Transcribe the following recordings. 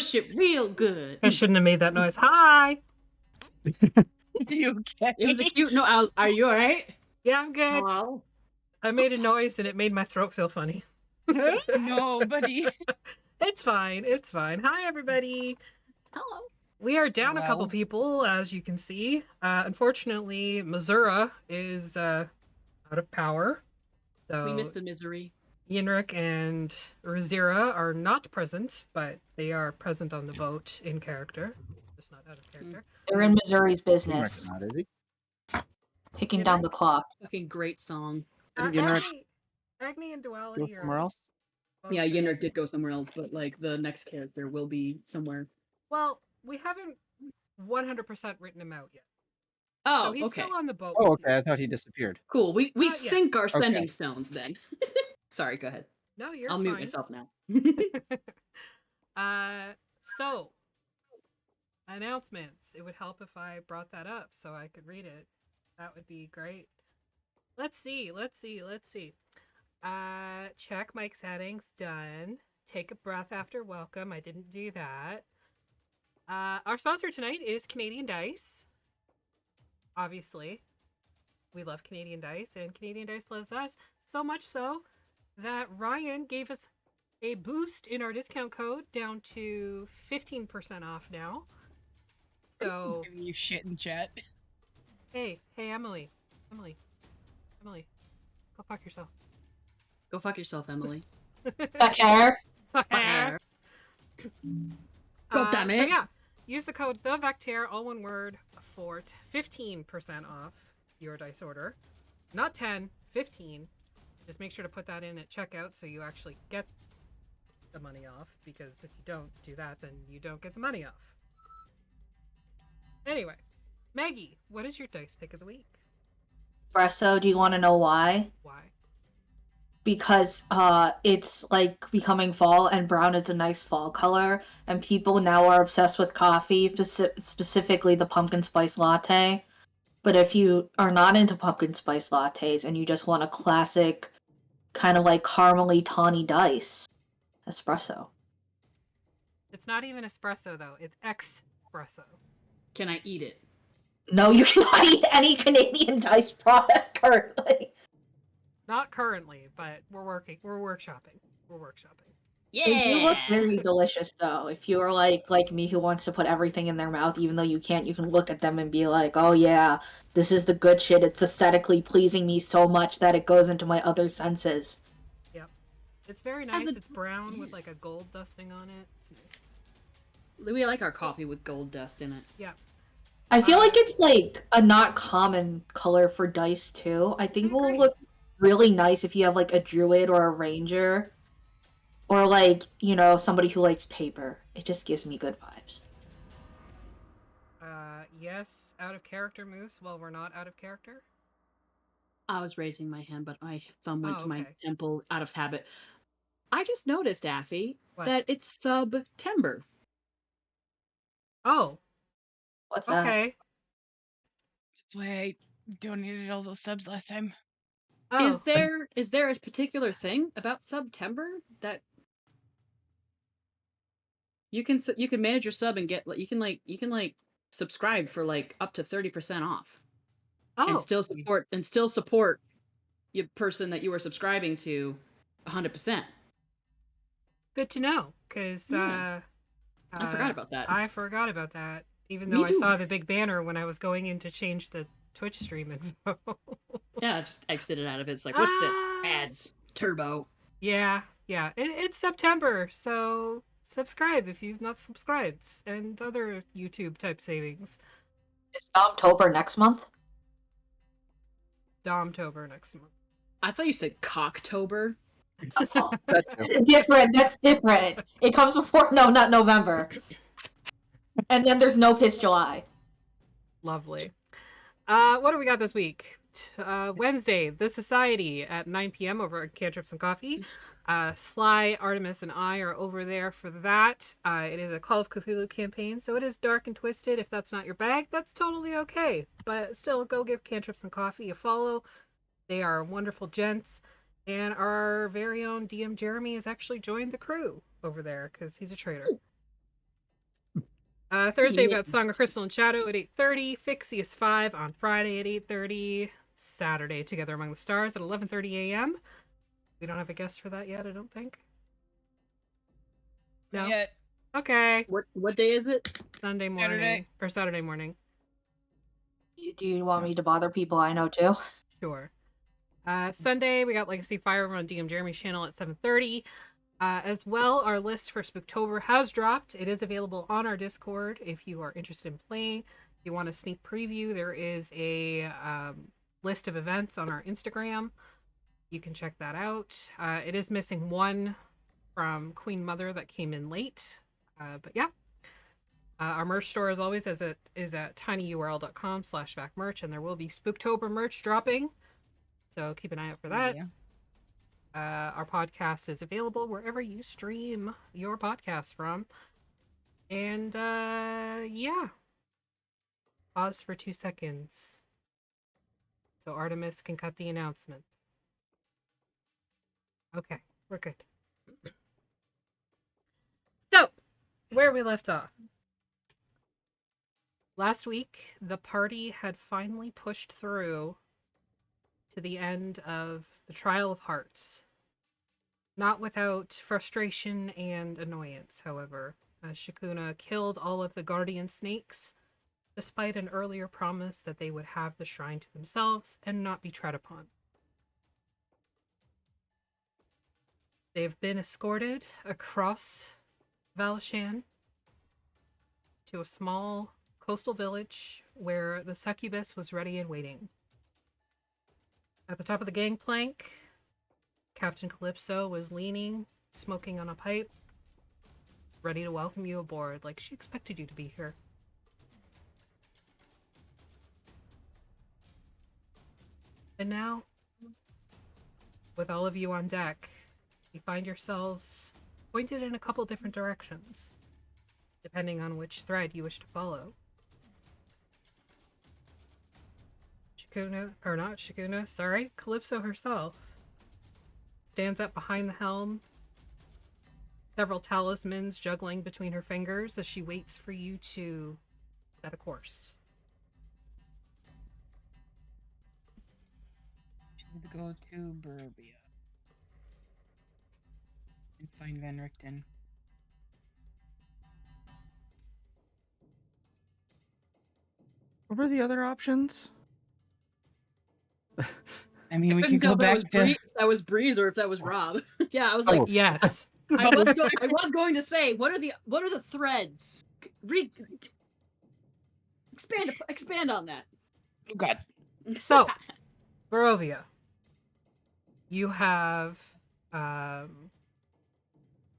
push it real good. I shouldn't have made that noise. Hi. You okay? It was a cute no. Are you alright? Yeah, I'm good. Hello? I made a noise and it made my throat feel funny. No, buddy. It's fine. It's fine. Hi, everybody. Hello. We are down a couple Well. people, as you can see. Unfortunately, Missouri is out of power. So We miss the misery. Yenrik and Razira are not present, but they are present on the boat in character. Just not out of character. They're in Missouri's business, Yenrik's not, is he? ticking down the clock. Fucking great song. Didn't Yenrik Agni and go Duality are somewhere else? both Yeah, there. Yenrik did go somewhere else, but like the next character will be somewhere. Well, we haven't 100% written him out yet. Oh, So he's okay. still on the boat. Oh, with okay. you. I thought he disappeared. Cool. We Not yet. sync our Okay. sending stones then. Sorry, go ahead. No, you're I'll fine. mute myself now. So announcements. It would help if I brought that up so I could read it. That would be great. Let's see. Check mic settings done. Take a breath after welcome. I didn't do that. Our sponsor tonight is Canadian Dice. Obviously, we love Canadian Dice, and Canadian Dice loves us so much so that Ryan gave us a boost in our discount code down to 15% off now. So, Giving you shit in chat. hey, Emily, go fuck yourself. Go fuck yourself, Emily. Back hair. Fuck Fire. God damn it. So yeah, use the code TheVectair, all one word, for 15% off your dice order. Not 10, 15. Just make sure to put that in at checkout so you actually get the money off, because if you don't do that, then you don't get the money off. Anyway, Maggie, what is your dice pick of the week? Espresso, do you want to know why? Why? Because it's like becoming fall, and brown is a nice fall color, and people now are obsessed with coffee, specifically the pumpkin spice latte. But if you are not into pumpkin spice lattes and you just want a classic kind of like caramely tawny dice, espresso. It's not even espresso though, it's espresso. Can I eat it? No, you cannot eat any Canadian dice product currently. Not currently, but we're workshopping. They do look very delicious, though. If you are like me, who wants to put everything in their mouth, even though you can't, you can look at them and be like, "Oh yeah, this is the good shit. It's aesthetically pleasing me so much that it goes into my other senses." Yep, it's very nice. It's brown with like a gold dusting on it. It's nice. We like our coffee with gold dust in it. Yeah. I feel like it's like a not common color for dice too. I think it will look really nice if you have like a druid or a ranger. Or, like, you know, somebody who likes paper. It just gives me good vibes. Yes, out of character, Moose. Well, we're not out of character. I was raising my hand, but my thumb went Oh, to my okay. temple out of habit. I just noticed, Affy, What? that it's September. Oh, What's that? okay. That's why I donated all those subs last time. Oh, Is there a particular thing about September that you can manage your sub and get you can subscribe for like up to 30% off and still support your person that you were subscribing to 100%. Good to know, because Yeah. I forgot about that. I forgot about that, even Me though I too. saw the big banner when I was going in to change the Twitch stream info. Yeah, I just exited out of it. It's like, what's this? Ah. Ads. Turbo. Yeah. It's September, so subscribe if you've not subscribed, and other YouTube type savings. Is October next month? Domtober next month. I thought you said Cocktober. That's That's different. It comes before, no, not November. And then there's No Piss July. Lovely. What do we got this week? Wednesday, The Society at 9 p.m. over at Cantrips and Coffee. Sly, Artemis, and I are over there for that. It is a Call of Cthulhu campaign, so it is dark and twisted. If that's not your bag, that's totally okay. But still, go give Cantrips and Coffee a follow. They are wonderful gents. And our very own DM Jeremy has actually joined the crew over there because he's a traitor. Thursday, we've got Yes. Song of Crystal and Shadow at 8:30. Fixius 5 on Friday at 8:30. Saturday, Together Among the Stars at 11:30 a.m. We don't have a guest for that yet, I don't think. No? Yet. Okay. What day is it? Sunday morning. Saturday. Or Saturday morning. Do you want me to bother people I know too? Sure. Sunday, we got Legacy Fire on DM Jeremy's channel at 7:30. As well, our list for Spooktober has dropped. It is available on our Discord if you are interested in playing. If you want a sneak preview, there is a list of events on our Instagram. You can check that out. It is missing one from Queen Mother that came in late. But yeah. Our merch store, as always, is at tinyurl.com/backmerch, and there will be Spooktober merch dropping. So keep an eye out for that. Yeah. Our podcast is available wherever you stream your podcast from. And yeah. Pause for 2 seconds so Artemis can cut the announcements. Okay, we're good. So, where we left off. Last week, the party had finally pushed through to the end of the Trial of Hearts. Not without frustration and annoyance, however, as Shikuna killed all of the guardian snakes, despite an earlier promise that they would have the shrine to themselves and not be tread upon. They've been escorted across Valishan to a small coastal village where the succubus was ready and waiting. At the top of the gangplank, Captain Calypso was leaning, smoking on a pipe, ready to welcome you aboard like she expected you to be here. And now, with all of you on deck, you find yourselves pointed in a couple different directions, depending on which thread you wish to follow. Calypso herself stands up behind the helm, several talismans juggling between her fingers as she waits for you to set a course. Should go to Barovia and find Van Richten. What were the other options? I mean, we Couldn't could tell go if back to. if that was Breeze or if that was Rob. Yeah, I was Oh. like, Yes. I was going to say, what are the threads? Read, expand on that. Oh God. So, Barovia. You have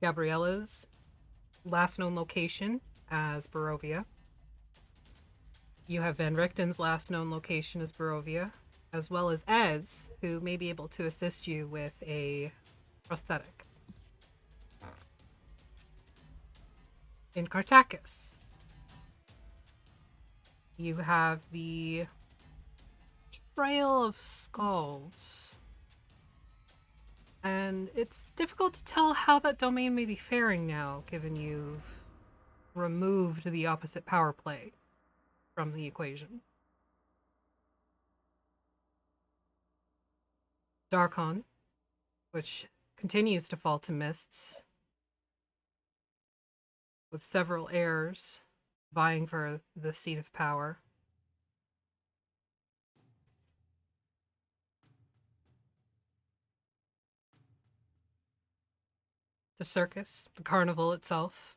Gabriella's last known location as Barovia. You have Van Richten's last known location as Barovia, as well as Ez, who may be able to assist you with a prosthetic. In Cartacus, you have the Trail of Skulls. And it's difficult to tell how that domain may be faring now, given you've removed the opposite power play from the equation. Darkon, which continues to fall to mists, with several heirs vying for the seat of power. The circus, the carnival itself.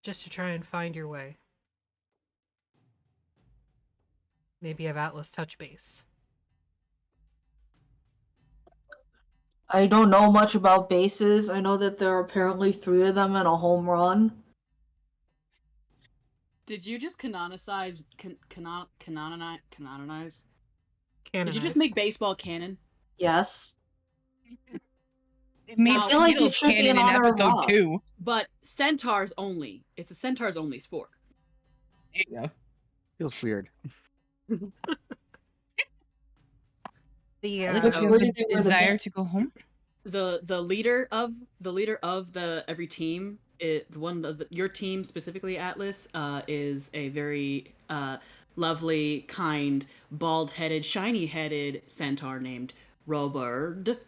Just to try and find your way. Maybe have Atlas touch base. I don't know much about bases. I know that there are apparently 3 of them in a home run. Did you just canonize? Canonize? Did you just Canonize. make baseball canon? Yes. It made I feel like it Skittles should be canon in in honor of episode Rob. 2. But centaurs only. It's a centaurs only sport. There you go. Feels weird. The At least That's you have where the they were the desire best. to go home. the leader of the every team, your team specifically, Atlas, is a very lovely, kind, bald-headed, shiny-headed centaur named Robert.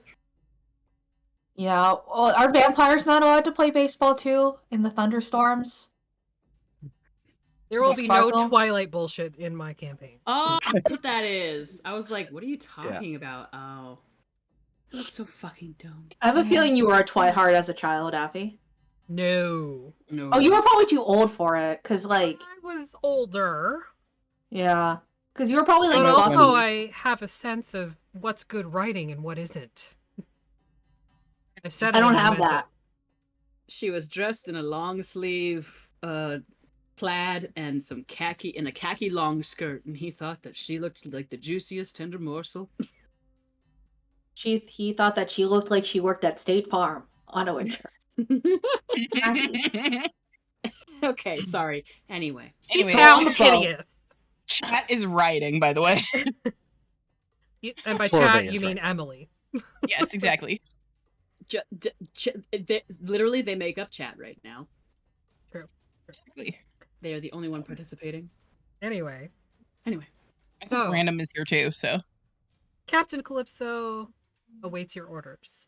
Yeah, well, are vampires not allowed to play baseball too in the thunderstorms? There will Yes, be no Sparkle? Twilight bullshit in my campaign. Oh, that's what that is. I was like, what are you talking about? Oh, that was so fucking dumb. I have a Yeah. feeling you were a Twihard as a child, Affy. No. No. Oh, you were probably too old for it, cause like, I was older, yeah, cause you were probably like but No, also Buffy. I have a sense of what's good writing and what isn't. I said I it don't and I have meant that. it. She was dressed in a long sleeve plaid and some a khaki long skirt, and he thought that she looked like the juiciest tender morsel. He thought that she looked like she worked at State Farm on a winter. Okay, sorry. Anyway, She Anyway, sounds on the boat. hideous. Chat is writing, by the way. And by Corbin chat, is you mean right. Emily. Yes, exactly. literally, they make up chat right now. True. Exactly. They are the only one participating. Anyway, Anyway, I think so random is here too, so. Captain Calypso awaits your orders.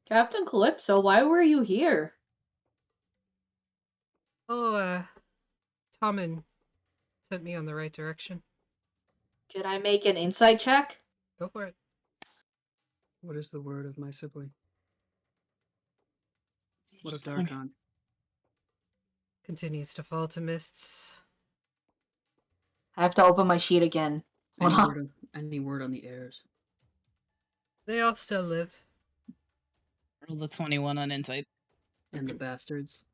Captain Calypso, why were you here? Oh, Tommen sent me on the right direction. Can I make an insight check? Go for it. what is the word of my sibling? What of Darkon? Continues to fall to mists. I have to open my sheet again. Hold on. Any word on the heirs? They all still live. Rolled a 21 on insight. And the bastards?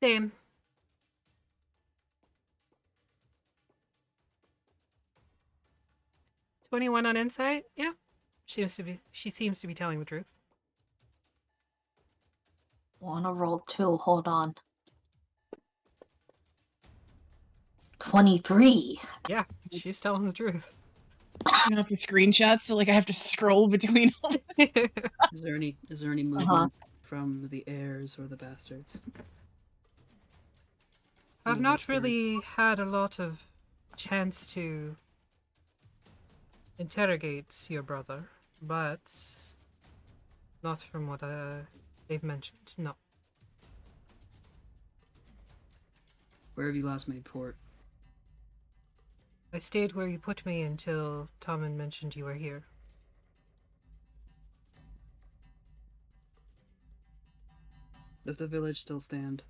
Same. $21 on insight? Yeah. She seems to be telling the truth. Wanna roll 2, hold on. 23. Yeah, she's telling the truth. You have the screenshots, so like I have to scroll between all. Is there any movement from the heirs or the bastards? I've Any not whispering? really had a lot of chance to interrogate your brother, but not from what they've mentioned. No. Where have you last made port? I stayed where you put me until Tommen mentioned you were here. Does the village still stand?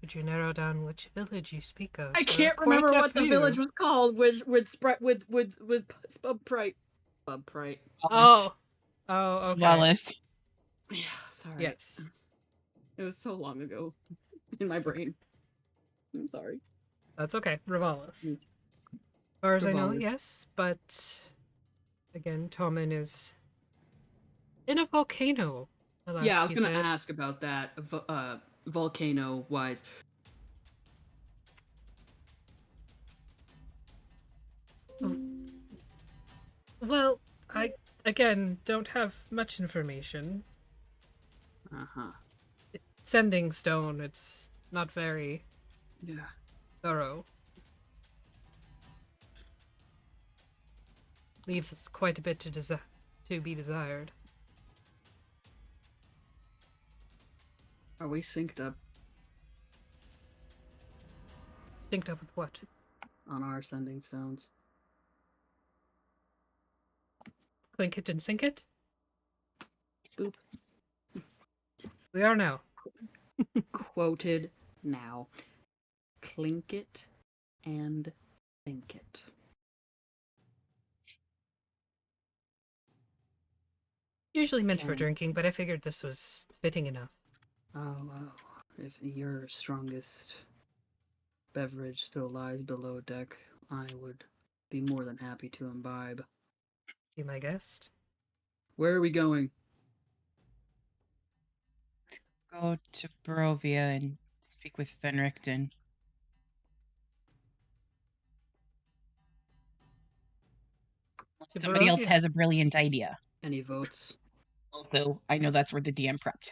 Could you narrow down which village you speak of? I There are can't quite remember a what the few. village was called with Spub Prite. Spub Prite. Oh. Oh, okay. Lawless. Yeah, sorry. Yes. It was so long ago in my brain. I'm sorry. That's okay. Rivalis. Mm. As far as I know, Rivalis. yes, but again, Tommen is in a volcano. Yeah, I was he gonna said. ask about that, volcano-wise. Well, I again don't have much information. Uh-huh. Sending stone, it's not very Yeah. thorough. Leaves us quite a bit to be desired. Are we synced up Synced up with what? on our sending stones? Clink it and sink it? Boop. We are now. Quoted now. Clink it and think it. Usually meant for Same. drinking, but I figured this was fitting enough. Oh, if your strongest beverage still lies below deck, I would be more than happy to imbibe. Be my guest. Where are we going? Go to Barovia and speak with Richten. To Somebody else Barovia. has a brilliant idea. Any votes? Also, I know that's where the DM prepped.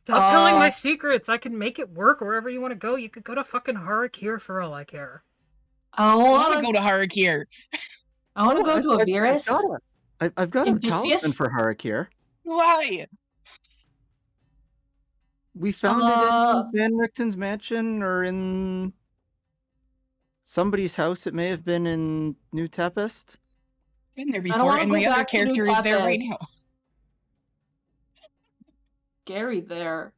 Stop telling my secrets. I can make it work wherever you want to go. You could go to fucking Harakir for all I care. I want to go to Harakir. I want to go to Avirus. I've got a Odysseus? talisman for Harakir. Why? We found it in Van Richten's mansion or in somebody's house. It may have been in New Tempest. Been there I don't before, wanna and go my other back to New character is there right Tempest. now. Gary there.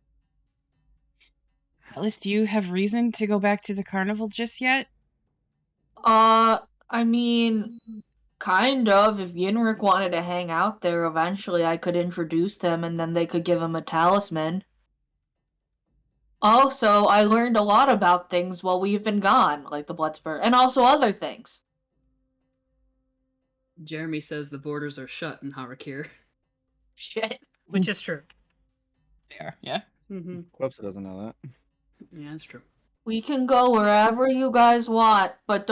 Alice, do you have reason to go back to the carnival just yet? I mean, kind of. If Yinrik wanted to hang out there, eventually I could introduce them and then they could give him a talisman. Also, I learned a lot about things while we've been gone, like the Bloodspur, and also other things. Jeremy says the borders are shut in Harakir. Shit. Which is true. There, yeah. Mm-hmm. Whoops, doesn't know that. Yeah, that's true. We can go wherever you guys want, but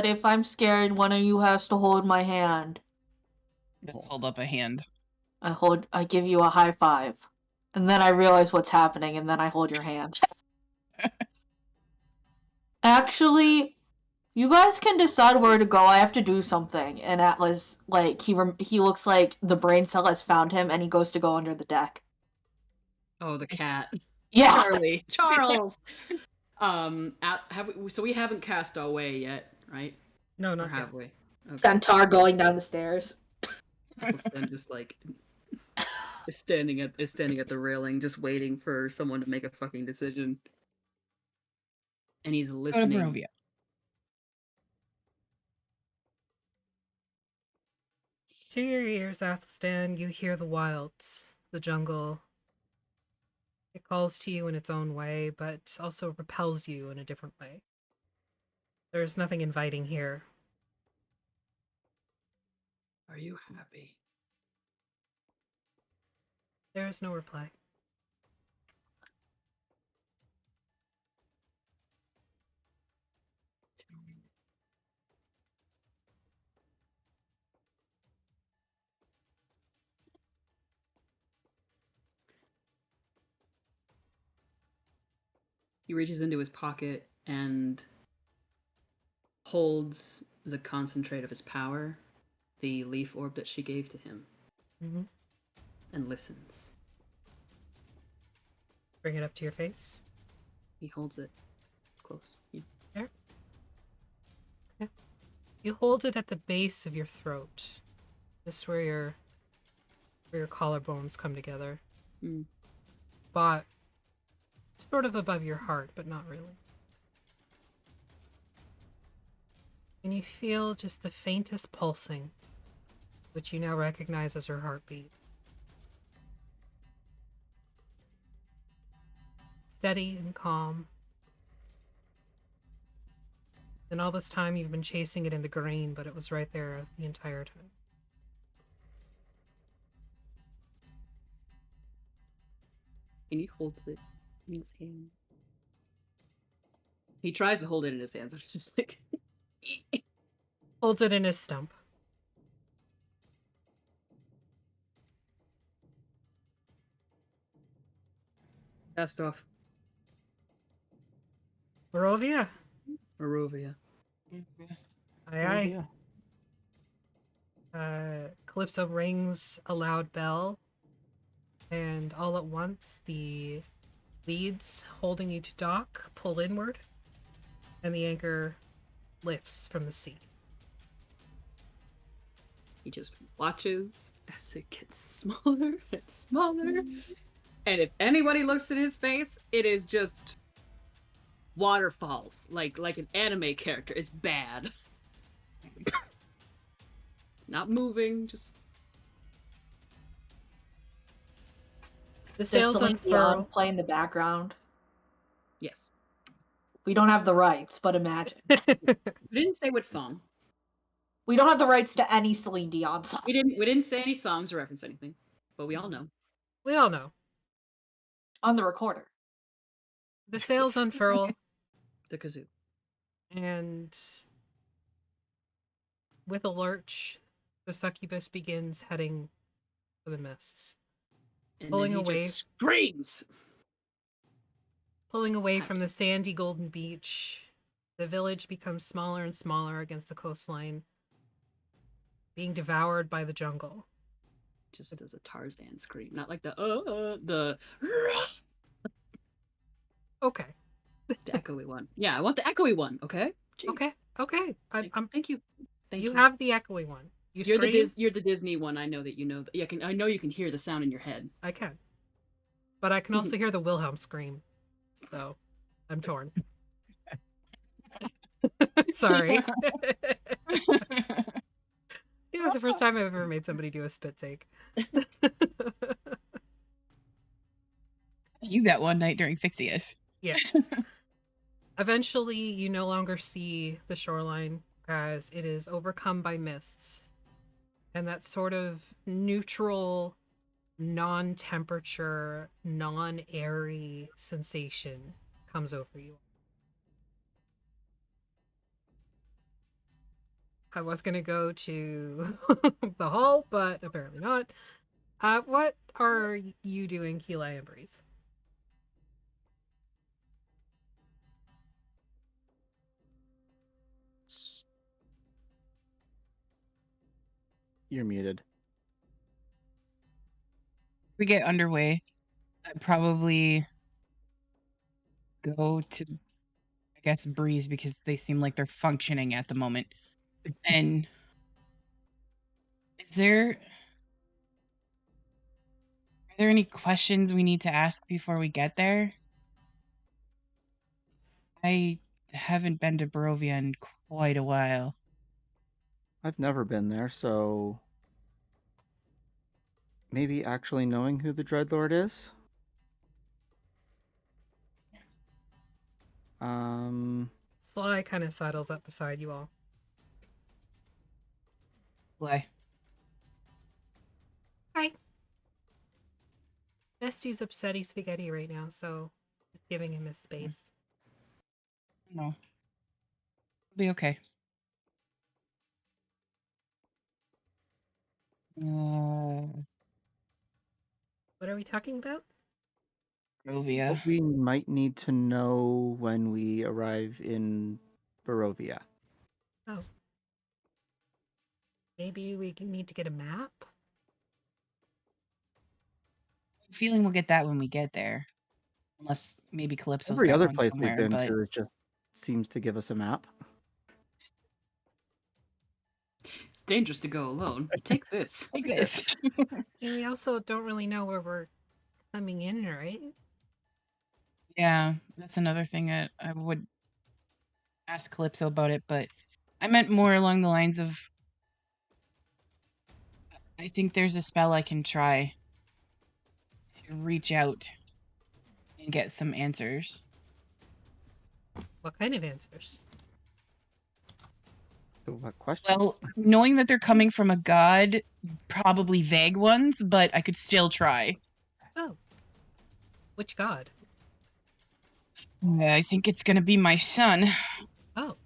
if I'm scared, one of you has to hold my hand. Let's hold up a hand. I give you a high five. And then I realize what's happening, and then I hold your hand. Actually, you guys can decide where to go. I have to do something. And Atlas, like, he looks like the brain cell has found him, and he goes to go under the deck. Oh, the cat. Yeah! Charlie. Charles! So we haven't cast away yet, right? No, Or not have yet. we? Okay. Centaur going down the stairs. Then just like is standing at the railing, just waiting for someone to make a fucking decision. And he's Let's go to listening. Barovia. To your ears, Athelstan, you hear the wilds, the jungle. It calls to you in its own way, but also repels you in a different way. There's nothing inviting here. Are you happy? There is no reply. He reaches into his pocket and holds the concentrate of his power, the leaf orb that she gave to him, Mm-hmm. and listens. Bring it up to your face. He holds it close. Yeah. There. Yeah. You hold it at the base of your throat, just where your collarbones come together. Mm. Spot sort of above your heart, but not really. And you feel just the faintest pulsing, which you now recognize as her heartbeat. Steady and calm. And all this time you've been chasing it in the green, but it was right there the entire time. And he holds it in his hand. He tries to hold it in his hands, but it's just like Holds it in his stump. cast off. Barovia. Barovia. Aye, aye. Calypso rings a loud bell, and all at once the leads holding you to dock pull inward, and the anchor lifts from the sea. He just watches as it gets smaller and smaller. And if anybody looks at his face, it is just waterfalls, like an anime character. It's bad. Not moving, just The sails unfurl. Play in the background. yes. We don't have the rights, but imagine. We didn't say which song. We don't have the rights to any Celine Dion song. We didn't say any songs or reference anything, but we all know. We all know. On the recorder. The sails unfurl, The kazoo. and with a lurch, the succubus begins heading for the mists, And Pulling then he away. just screams. pulling away from the sandy golden beach. The village becomes smaller and smaller against the coastline, being devoured by the jungle. Just does a Tarzan scream, not like the Okay. the echoey one. Yeah, I want the echoey one. Okay. Jeez. Okay. I'm Thank you. Thank you you. have the echoey one. You're Scream? you're the Disney one. I know that you know. I know you can hear the sound in your head. I can. But I can also hear the Wilhelm scream. So I'm torn. Sorry. Yeah, it's the first time I've ever made somebody do a spit take. You got one night during Fixius. Yes. Eventually, you no longer see the shoreline as it is overcome by mists. And that sort of neutral, non-temperature, non-airy sensation comes over you. I was going to go to the hall, but apparently not. What are you doing, Keela and Breeze? You're muted. We get underway. I'd probably go to, I guess, Breeze because they seem like they're functioning at the moment. And are there any questions we need to ask before we get there? I haven't been to Barovia in quite a while. I've never been there, so maybe actually knowing who the Dreadlord is? Sly kind of sidles up beside you all. Slay. Hi. Bestie's upsetty spaghetti right now, so just giving him his space. No. It'll be okay. What are we talking about? Barovia. What we might need to know when we arrive in Barovia. Oh. Maybe we need to get a map? Feeling we'll get that when we get there. Unless maybe Calypso's Every got other one place we've somewhere, been but to just seems to give us a map. It's dangerous to go alone. Take this. take this. And we also don't really know where we're coming in, right? Yeah, that's another thing that I would ask Calypso about it, but I meant more along the lines of I think there's a spell I can try to reach out and get some answers. What kind of answers? So what questions? Well, knowing that they're coming from a god, probably vague ones, but I could still try. Oh. Which god? I think it's gonna be my son. Oh.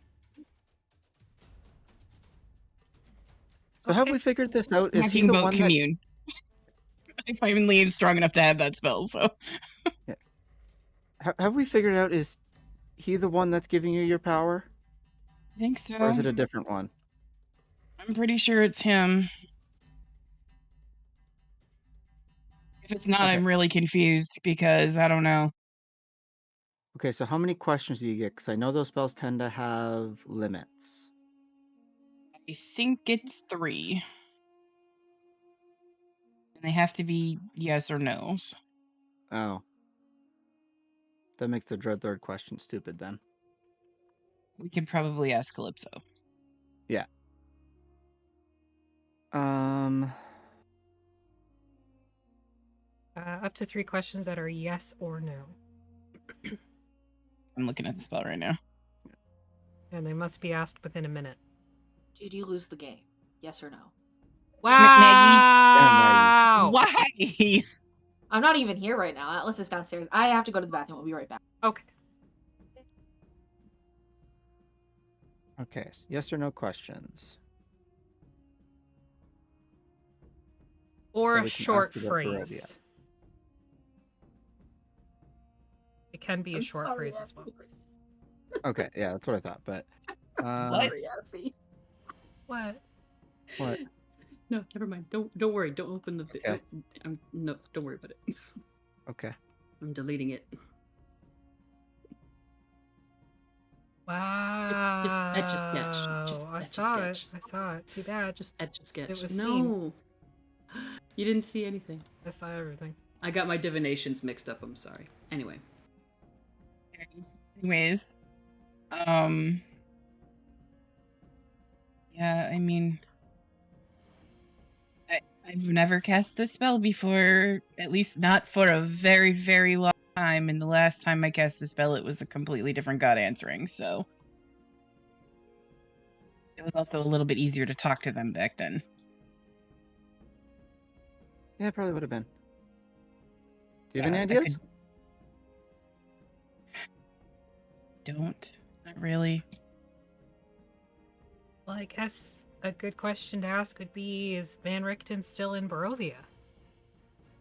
So have Okay. we figured this out? Is he Talking the about one commune. If I'm Liam strong enough to have that spell, so that... Have we figured out, is he the one that's giving you your power? I think so. Or is it a different one? I'm pretty sure it's him. If it's not, Okay. I'm really confused because I don't know. Okay, so how many questions do you get? Because I know those spells tend to have limits. I think it's 3. And they have to be yes or no's. Oh. That makes the Dreadlord question stupid then. We could probably ask Calypso. Yeah. Up to 3 questions that are yes or no. I'm looking at the spell right now. And they must be asked within a minute. Did you lose the game? Yes or no? Wow! Why? I'm not even here right now. Atlas is downstairs. I have to go to the bathroom. I'll be right back. Okay. Okay, yes or no questions. Or So a we can short activate Barovia. phrase. It can be a short phrase as well. Okay, yeah, that's what I thought. But Sorry, Effie. What? what? No, never mind. Don't worry. Don't open the. Okay. No, don't worry about it. Okay. I'm deleting it. Wow. Just etch a sketch. Just I etch a saw it. sketch. I saw it. Too bad. Just etch a sketch. It was no. seen. You didn't see anything. I saw everything. I got my divinations mixed up. I'm sorry. Anyway. Anyways, yeah, I mean, I've never cast this spell before, at least not for a very, very long time. And the last time I cast the spell, it was a completely different god answering, so it was also a little bit easier to talk to them back then. Yeah, it probably would have been. Do you have Yeah, any I ideas? Don't. Not really. Well, I guess a good question to ask would be, is Van Richten still in Barovia?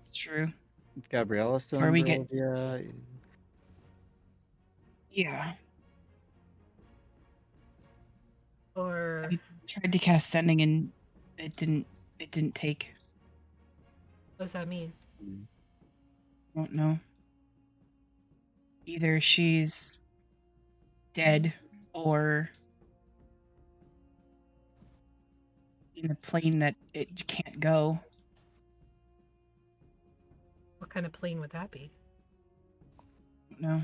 It's true. Is Gabriella still Before in we get- Barovia? Yeah. Or I tried to cast sending and it didn't take. what does that mean? I don't know. Either she's dead or in the plane that it can't go. What kind of plane would that be? I don't know.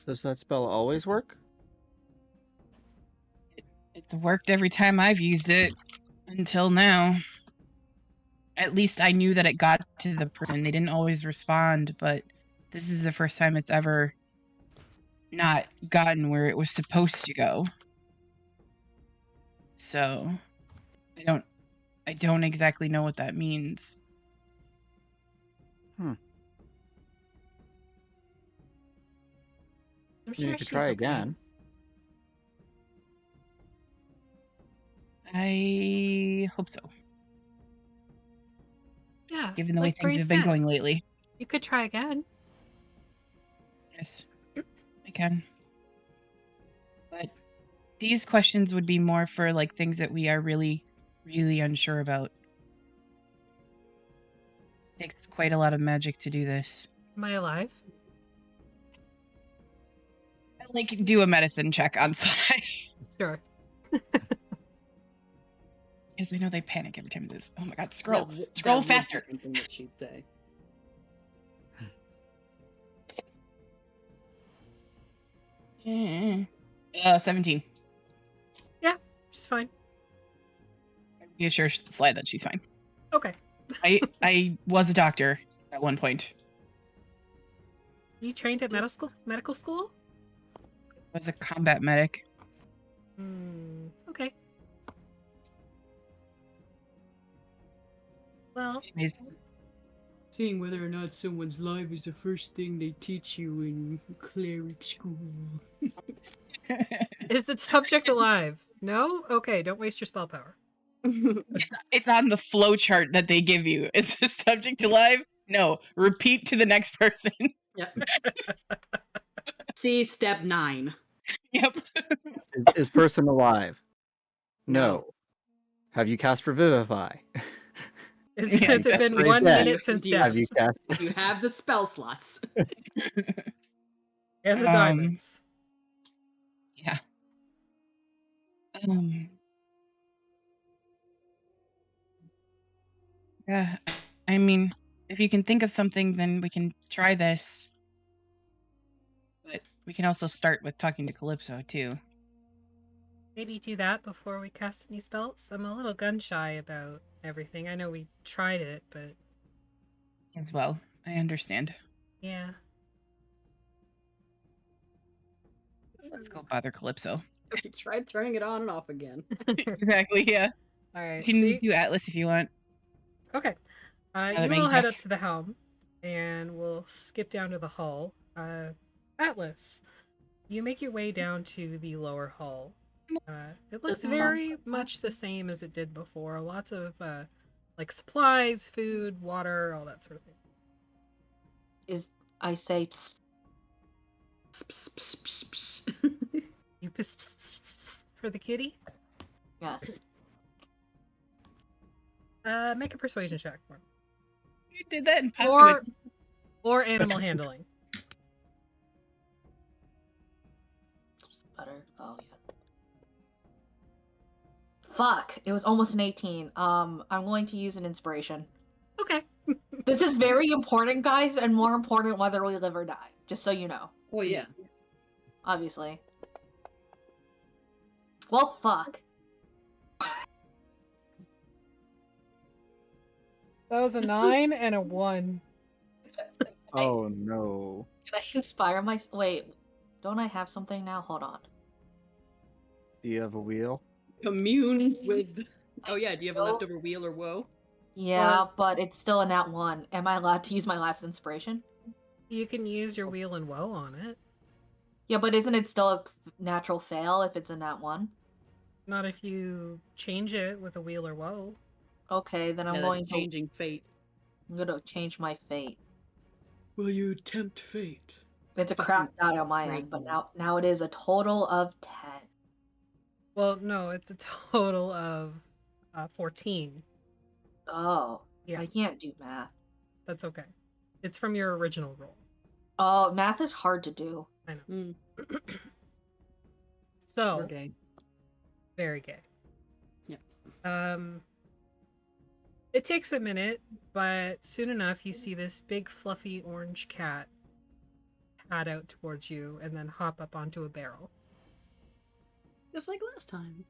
Does that spell always work? It's worked every time I've used it until now. At least I knew that it got to the person. They didn't always respond, but this is the first time it's ever not gotten where it was supposed to go. So I don't exactly know what that means. I'm I mean, sure you could she's try okay. again. I hope so, Yeah. given the way like things Bree have been said, going lately. You could try again. Yes, I can. But these questions would be more for like things that we are really, really unsure about. It takes quite a lot of magic to do this. Am I alive? Like, do a medicine check on Sai. Sure. Because I know they panic every time this. Oh my god, scroll! That Scroll would be faster! something that she'd say. 17. She's fine. Reassure Slide that she's fine. Okay. I was a doctor at one point. You trained at medical school? I was a combat medic. Okay. Well, Anyways, Seeing whether or not someone's live is the first thing they teach you in cleric school. is the subject alive? No? Okay, don't waste your spell power. it's on the flow chart that they give you. Is the subject alive? No. Repeat to the next person. Yep. See step 9. Yep. Is person alive? No. Have you cast Revivify? Has Yeah, it been exactly. 1 Dead. minute since Do you- Have death? you cast? You have the spell slots. And the diamonds. Yeah. Yeah. I mean, if you can think of something, then we can try this. But we can also start with talking to Calypso too. Maybe do that before we cast any spells. I'm a little gun shy about everything. I know we tried it, but As well. I understand. yeah. Let's go bother Calypso. We tried turning it on and off again. Exactly, yeah. All right. You can See? do Atlas if you want. Okay. that You makes all head sense. up to the helm, and we'll skip down to the hull. Atlas, you make your way down to the lower hull. It looks very much the same as it did before. Lots of like supplies, food, water, all that sort of thing. I say Pss, pss, pss, pss, pss. You piss for the kitty. yes. Make a persuasion check for me. You did that in passive. Or animal handling. Better. Oh yeah. Fuck! It was almost an 18. I'm going to use an inspiration. Okay. This is very important, guys, and more important whether we live or die. Just so you know. Well, yeah. Obviously. Well, fuck. That was a 9 and a 1. Oh no. Can I inspire my? Wait, don't I have something now? Hold on. Do you have a wheel? Communes with. Oh yeah. Do you have a No. leftover wheel or woe? Yeah, but it's still a nat 1. Am I allowed to use my last inspiration? You can use your wheel and woe on it. Yeah, but isn't it still a natural fail if it's a nat 1? Not if you change it with a wheel or woe. Okay, then I'm Yeah, going that's to. changing fate. I'm gonna change my fate. Will you tempt fate? It's a Fucking crap die on my great end, but roll. now it is a total of 10. Well, no, it's a total of 14. Oh, Yeah. I can't do math. That's okay. It's from your original roll. Oh, math is hard to do. I know. Mm, So, we're gay. very gay. Yeah. It takes a minute, but soon enough you see this big fluffy orange cat pad out towards you and then hop up onto a barrel. Just like last time.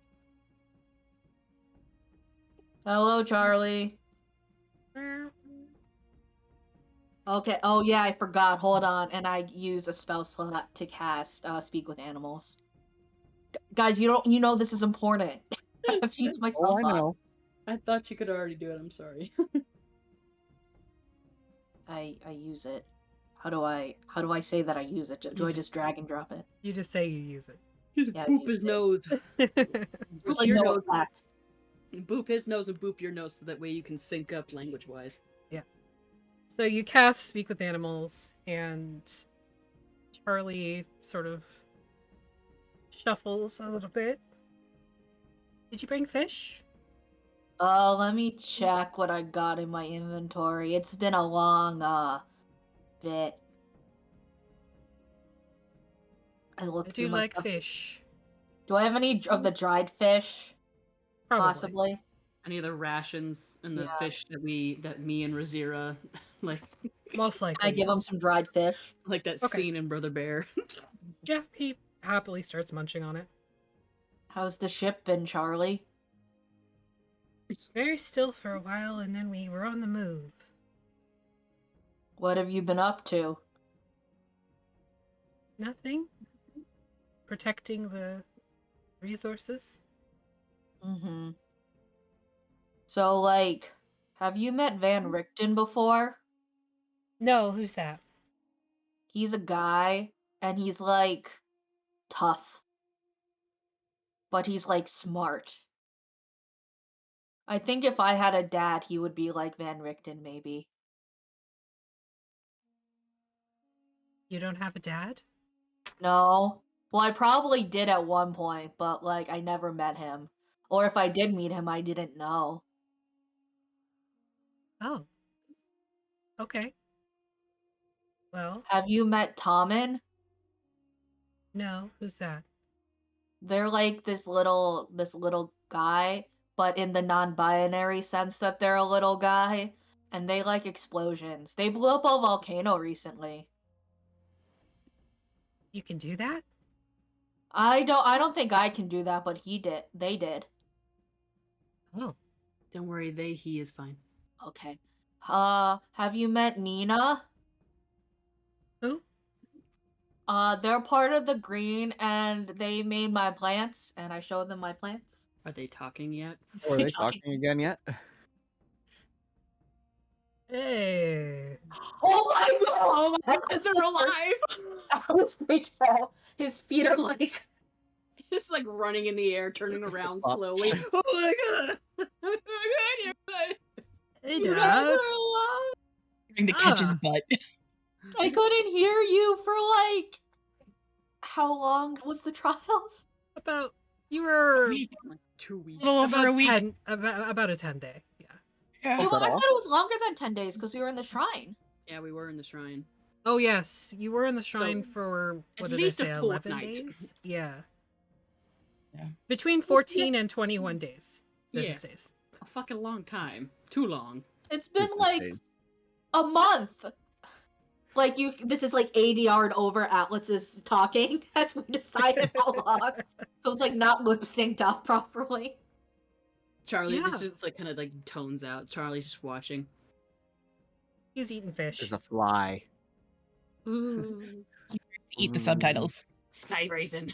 Hello, Charlie. Okay. Oh yeah, I forgot. Hold on, and I use a spell slot to cast Speak with Animals. Guys, you know this is important. I have to use my spell Oh, I slot. know. I thought you could already do it. I'm sorry. I use it. How do I say that I use it? Do I just drag and drop it? You just say you use it. Just Yeah, boop you his say- nose. There's Boop like your no nose. effect. Boop his nose and boop your nose so that way you can sync up language wise. So you cast Speak with Animals, and Charlie sort of shuffles a little bit. Did you bring fish? Let me check what I got in my inventory. It's been a long bit. I I looked do through my like stuff. fish. Do I have any of the dried fish? Probably. Possibly. Any of the rations and the Yeah. fish that me and Razira like Most Can likely. I give him yes. some dried fish? like that Okay. scene in Brother Bear. Yeah, he happily starts munching on it. How's the ship been, Charlie? Very still for a while, and then we were on the move. What have you been up to? Nothing. Protecting the resources. Mm-hmm. So, like, have you met Van Richten before? No, who's that? He's a guy, and he's, like, tough. But he's, like, smart. I think if I had a dad, he would be like Van Richten, maybe. You don't have a dad? No. Well, I probably did at one point, but, like, I never met him. Or if I did meet him, I didn't know. Oh. Okay. Well, Have you met Tommen? no, who's that? They're like this little guy, but in the non-binary sense that they're a little guy, and they like explosions. They blew up a volcano recently. You can do that? I don't think I can do that, but they did. Oh. Don't worry, he is fine. Okay. Have you met Nina? Who? They're part of the green, and they made my plants, and I showed them my plants. Are they talking yet? Are they talking again yet? Hey. Oh my god! Oh my god, is they're alive! I was freaked out. His feet are like. Just like running in the air, turning around Fuck. slowly. Oh my god! Oh my god, you're fine. Hey, You guys Dad. are alive. Trying to catch his Ah. butt. I couldn't hear you for like how long was the trials? About you were Like 2 weeks. A little over about a week. 10 about a 10-day. Yeah. Yeah. Is Well, that I all? thought it was longer than 10 days because we were in the shrine. Yeah, we were in the shrine. Oh yes, you were in the shrine So, for what at did least I a say? 11 fortnight. days. Yeah. Yeah. Between 14 and 21 days. Business days. A fucking long time. Too long. It's been Business like days. a month. Like this is like 80 yard over Atlas's talking as we decided how long. So it's like not lip synced up properly. Charlie, this Yeah. is like kind of like tones out. Charlie's just watching. He's eating fish. There's a fly. Ooh. Eat the Mm. subtitles. Sky raisin.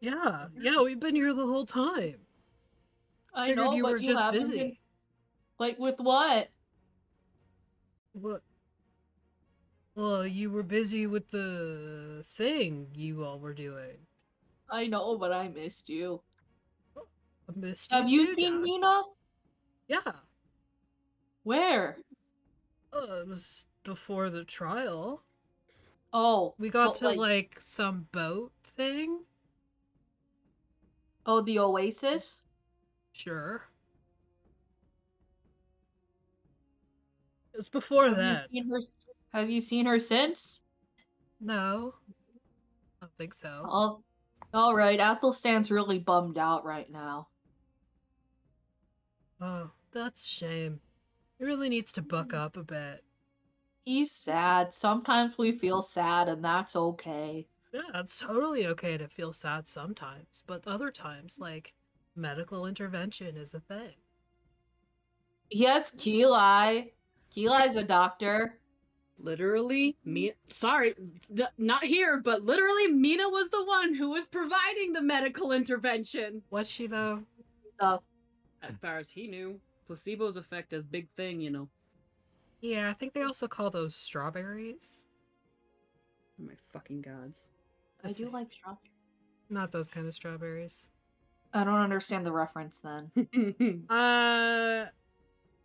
Yeah, we've been here the whole time. I Figured know, you but were you just haven't busy. been. Like with what? What? Well, you were busy with the thing you all were doing. I know, but I missed you. I missed you Have you too, seen Dad. Mina? Yeah. Where? It was before the trial. Oh, We got but, to like some boat thing. oh, the Oasis. Sure. It was before Have you that. seen her? Have you seen her since? No. I don't think so. Oh, all right. Athelstan's really bummed out right now. Oh, that's a shame. He really needs to buck up a bit. He's sad. Sometimes we feel sad, and that's okay. Yeah, it's totally okay to feel sad sometimes, but other times, like, medical intervention is a thing. Yes, Keeli. Keeli's a doctor. Literally, sorry, not here, but literally, Mina was the one who was providing the medical intervention. Was she, though? As far as he knew, placebo's effect is big thing, you know. Yeah, I think they also call those strawberries. Oh my fucking gods. I do like strawberry. Not those kind of strawberries. I don't understand the reference then.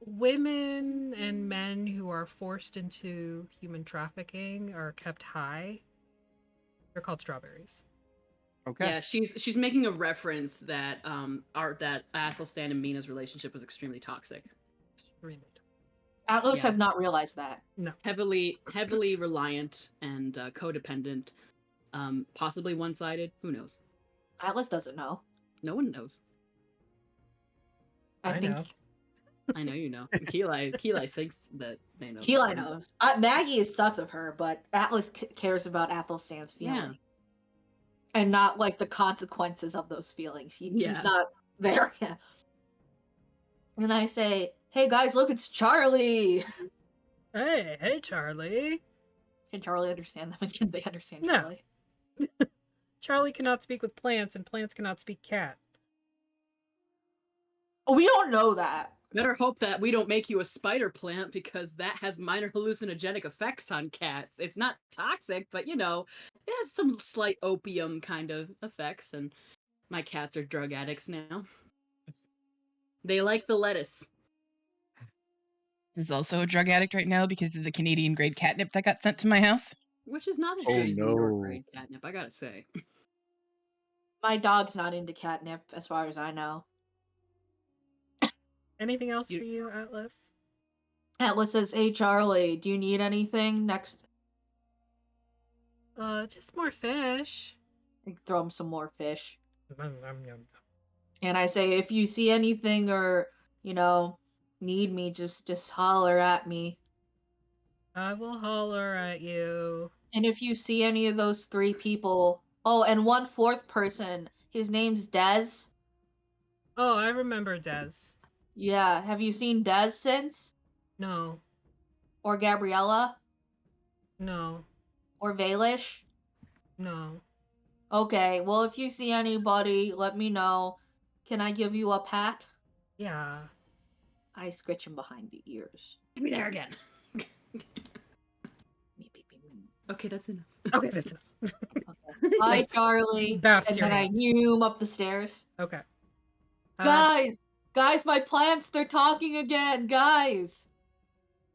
Women and men who are forced into human trafficking are kept high. They're called strawberries. Okay. Yeah, she's making a reference that that Athelstan and Mina's relationship was extremely toxic. Extremely. Atlas Yeah. has not realized that. No. Heavily reliant and codependent. Possibly one-sided. Who knows? Atlas doesn't know. No one knows. I think know. I know you know. Keeli thinks that they know. Keeli knows. Maggie is sus of her, but Atlas cares about Athelstan's feelings. Yeah. And not like the consequences of those feelings. Yeah. He's not there yet. And I say, hey guys, look, it's Charlie. Hey, Charlie. Can Charlie understand them? And can they understand No. Charlie? Charlie cannot speak with plants, and plants cannot speak cat. Oh, we don't know that. Better hope that we don't make you a spider plant because that has minor hallucinogenic effects on cats. It's not toxic, but you know, it has some slight opium kind of effects, and my cats are drug addicts now. They like the lettuce. This is also a drug addict right now because of the Canadian grade catnip that got sent to my house. Which is not as Oh, good as New York no. grade catnip, I gotta say. My dog's not into catnip, as far as I know. Anything else for you, Atlas? Atlas says, hey Charlie, do you need anything next? Just more fish. I throw him some more fish. Yum, yum, yum. And I say, if you see anything or, need me, just holler at me. I will holler at you. And if you see any of those 3 people, oh, and one 4th person, his name's Des. Oh, I remember Des. Yeah, have you seen Des since? No. Or Gabriella? No. Or Valish? No. Okay, well, if you see anybody, let me know. Can I give you a pat? Yeah. I scratch him behind the ears. Give me there again. Okay, that's enough. Okay, that's enough. Bye, Charlie. Bounce And your then I hand. zoom up the stairs. Okay. Guys, Guys, my plants, they're talking again, guys!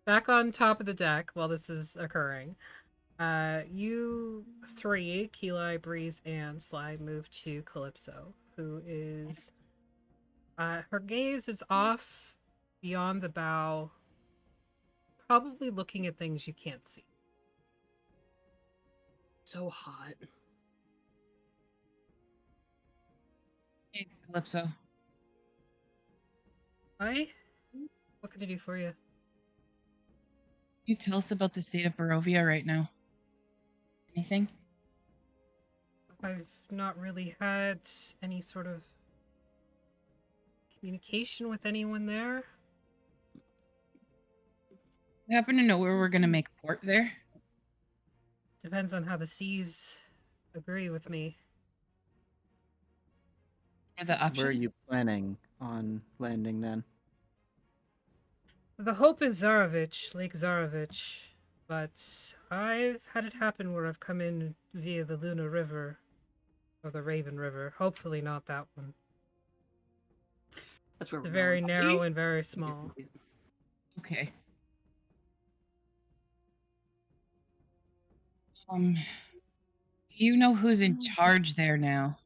Back on top of the deck while this is occurring. You three, Keli, Breeze, and Sly, move to Calypso, who is... her gaze is off beyond the bow, probably looking at things you can't see. So hot. Hey, Calypso. Hi? What can I do for you? Can you tell us about the state of Barovia right now? Anything? I've not really had any sort of communication with anyone there. I happen to know where we're gonna make port there. Depends on how the seas agree with me. What are the options? Where are you planning on landing then? The hope is Zarovich, Lake Zarovich, but I've had it happen where I've come in via the Luna River, or the Raven River. Hopefully not that one. That's where It's we're very going. narrow and very small. Okay. Do you know who's in charge there now?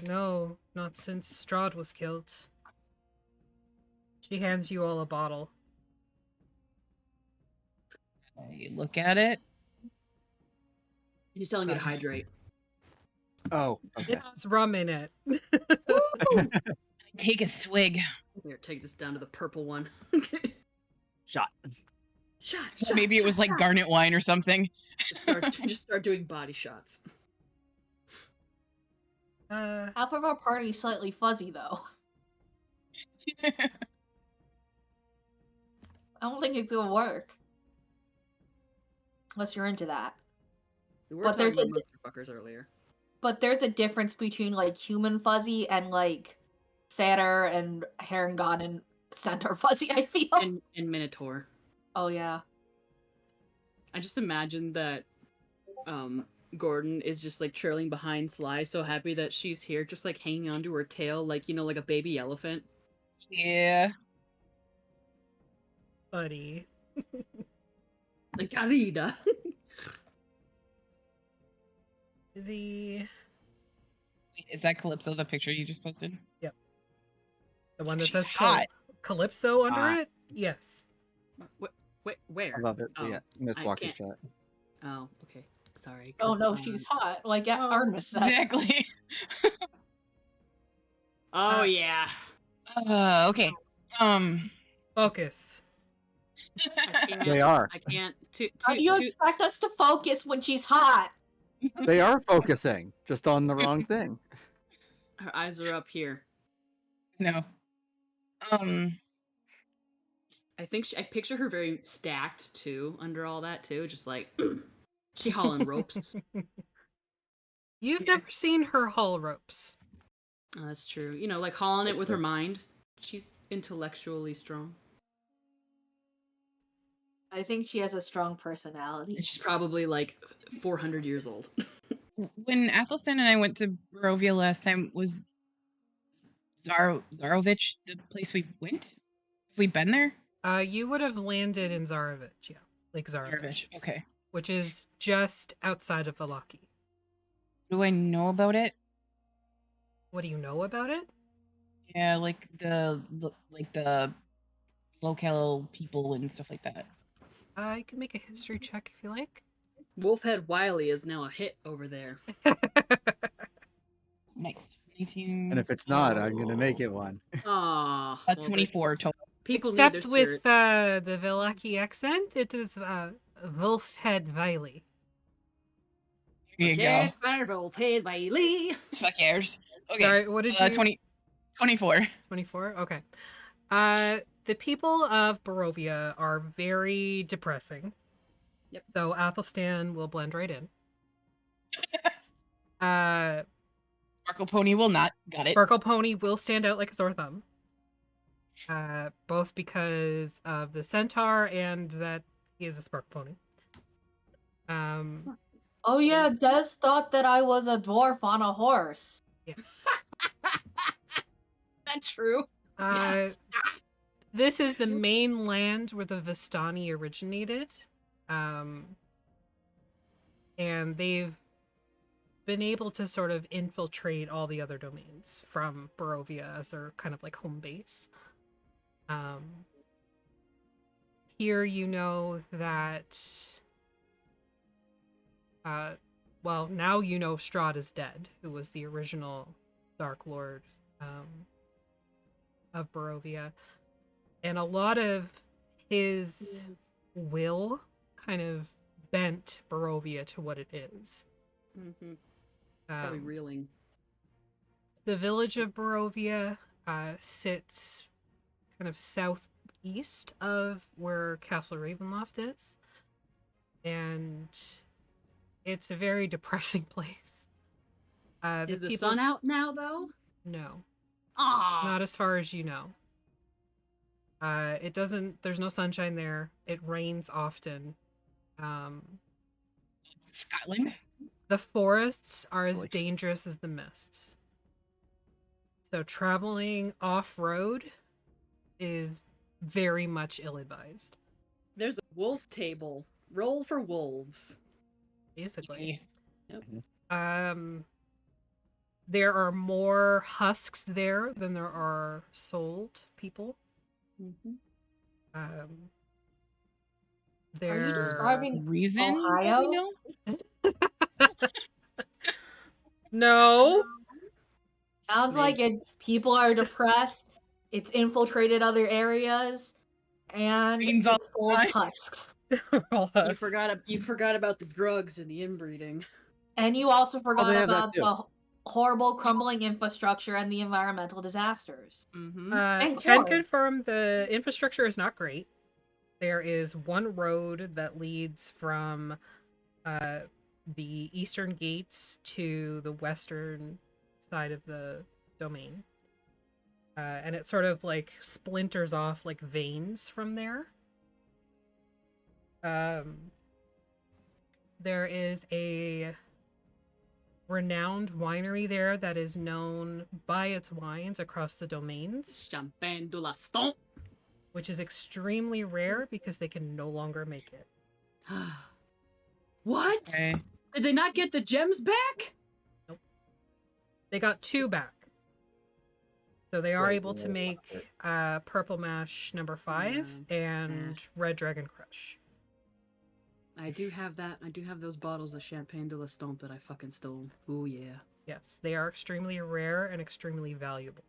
No, not since Strahd was killed. She hands you all a bottle. I look at it. He's telling you to hydrate. Oh, okay. It has rum in it. I take a swig. Here, take this down to the purple one. Shot. Shot. Maybe it was like garnet wine or something. Just start doing body shots. Half of our party's slightly fuzzy, though. I don't think it's gonna work. Unless you're into that. We were But talking there's about a- monster fuckers earlier. But there's a difference between, like, human fuzzy and, like, satyr and Harengon and centaur fuzzy, I feel. And Minotaur. Oh, yeah. I just imagine that Gordon is just like trailing behind Sly, so happy that she's here, just like hanging onto her tail, like, you know, like a baby elephant. Yeah. Buddy. Like Arida. The Wait, is that Calypso, the picture you just posted? one that She's says hot. Calypso under Hot. it? Yes. Wait, where? I love it. Oh, Yeah, Miss I Walker can't- shot. Oh, okay. Sorry. Oh, 'cause, no, she's hot. Like Artemis said. Exactly. Oh yeah. Okay. Focus. I can't. They are. I can't. How do you expect us to focus when she's hot? They are focusing just on the wrong thing. Her eyes are up here. No. I think I picture her very stacked too, under all that too, just like she hauling ropes. You've never seen her haul ropes. Oh, that's true. You know, like hauling it with her mind. She's intellectually strong. I think she has a strong personality. And she's probably like 400 years old. When Athelstan and I went to Barovia last time, was Zarovich the place we went? Have we been there? You would have landed in Zarovich, yeah. Lake Zarovich. Zarovich. Okay. Which is just outside of Valaki. Do I know about it? What do you know about it? Yeah, like the local people and stuff like that. I can make a history check if you like. Wolfhead Wiley is now a hit over there. Nice. 19. And if it's not, I'm gonna make it one. Aw. 24 total. People need their Except with spirits. the Valaki accent, it is Wolfhead Wiley. Here you go. Jack Wolfhead Wiley. Fuck yours. Okay. Sorry, what did you... 24. 24? Okay. The people of Barovia are very depressing. Yep. So Athelstan will blend right in. Sparkle Pony will not. Got it. Sparkle Pony will stand out like a sore thumb. Both because of the centaur and that he is a Sparkle Pony. Oh yeah, Des thought that I was a dwarf on a horse. Yes. that true? Yes. This is the main land where the Vistani originated. And they've been able to sort of infiltrate all the other domains from Barovia as their kind of like home base. Here you know that well, now you know Strahd is dead, who was the original Dark Lord of Barovia. And a lot of his will kind of bent Barovia to what it is. Mm-hmm. Probably reeling. The village of Barovia sits kind of southeast of where Castle Ravenloft is. And it's a very depressing place. Is the sun out now, though? No. Ah, Not as far as you know. It doesn't, there's no sunshine there. It rains often. Scotland. The forests are as dangerous as the mists. So traveling off-road is very much ill-advised. There's a wolf table. Roll for wolves. Basically. Yep. There are more husks there than there are sold people. Mm-hmm. There Are you describing Reason? Ohio? You know? No. Sounds like people are depressed. It's infiltrated other areas, and Rains all it's full of the time. husks. You forgot about the drugs and the inbreeding. And you also forgot they have that about too. the horrible crumbling infrastructure and the environmental disasters. Mm-hmm. And Can corn. confirm the infrastructure is not great. There is one road that leads from the eastern gates to the western side of the domain. And it sort of like splinters off like veins from there. There is a renowned winery there that is known by its wines across the domains. Champagne de la Stomp. Which is extremely rare because they can no longer make it. What? Okay. Did they not get the gems back? Nope. They got 2 back. So they are able to make Purple Mash number 5 and Red Dragon Crush. I do have that. I do have those bottles of Champagne de la Stomp that I fucking stole. Ooh, yeah. Yes, they are extremely rare and extremely valuable.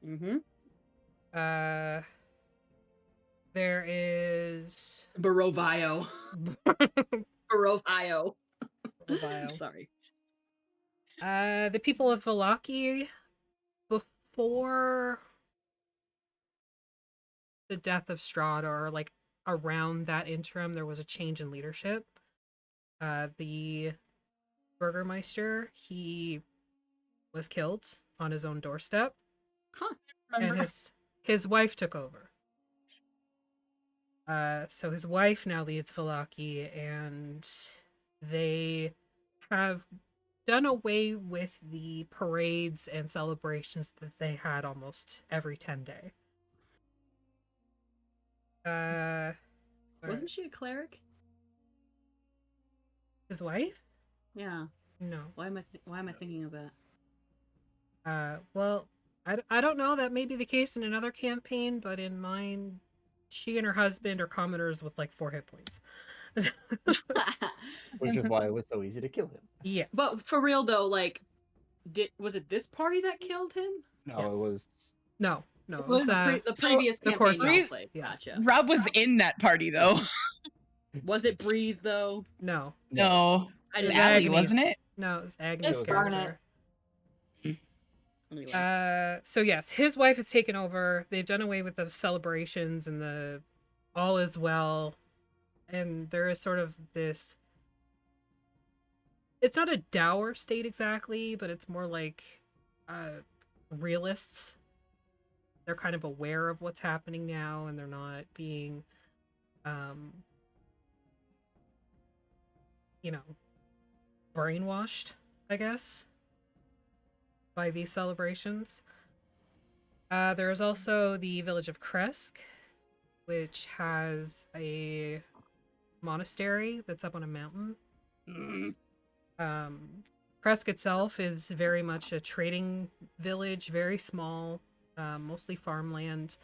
Mm-hmm. There is... Barovia. Barovia. Barovia. Sorry. The people of Vallaki, before the death of Strahd, or like around that interim, there was a change in leadership. The Burgermeister, he was killed on his own doorstep. Huh. And his wife took over. So his wife now leads Vallaki, and they have done away with the parades and celebrations that they had almost every 10-day. Wasn't she a cleric? His wife? Yeah. No. Why am I thinking of that? Well, I don't know. That may be the case in another campaign, but in mine, she and her husband are commoners with like 4 hit points. Which is why it was so easy to kill him. Yes. But for real though, like, was it this party that killed him? No, Yes. it was. No. It Was was the previous the campaign Corsairs. y'all played. Yeah. Gotcha. Rob was in that party though. Was it Breeze though? No. No. I It was just Allie, Agnes. wasn't it? No, it was Agnes' It's character. Anyway. So yes, his wife has taken over. They've done away with the celebrations and the all is well. And there is sort of this, it's not a dour state exactly, but it's more like realists. They're kind of aware of what's happening now, and they're not being brainwashed, I guess, by these celebrations. There is also the village of Kresk, which has a monastery that's up on a mountain. Mm. Kresk itself is very much a trading village, very small, mostly farmland.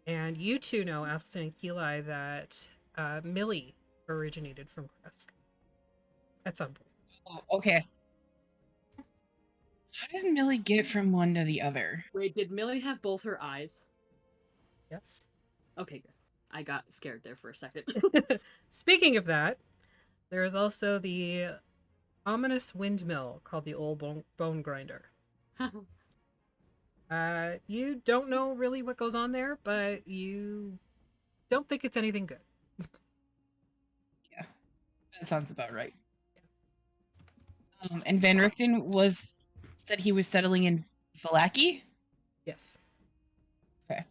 And you two know, Athelson and Keli, that Millie originated from Kresk at some point. Oh, okay. How did Millie get from one to the other? Wait, did Millie have both her eyes? Yes. Okay, good. I got scared there for a second. Speaking of that, there is also the ominous windmill called the Old Bone Grinder. You don't know really what goes on there, but you don't think it's anything good. Yeah, that sounds about right. And Van Richten said he was settling in Valaki? Yes. Okay.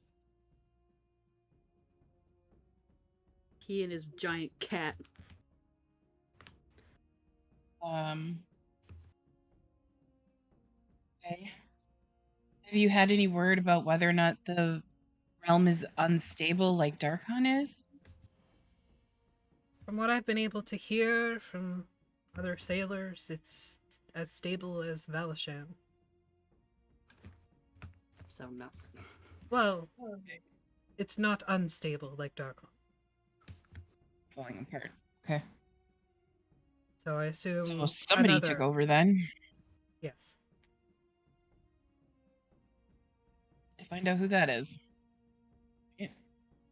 He and his giant cat. Okay. Have you had any word about whether or not the realm is unstable like Darkon is? From what I've been able to hear from other sailors, it's as stable as Valasham. So no. Well, it's not unstable like Darkon. Falling apart. Okay. So I assume So somebody took over then. Yes. To find out who that is.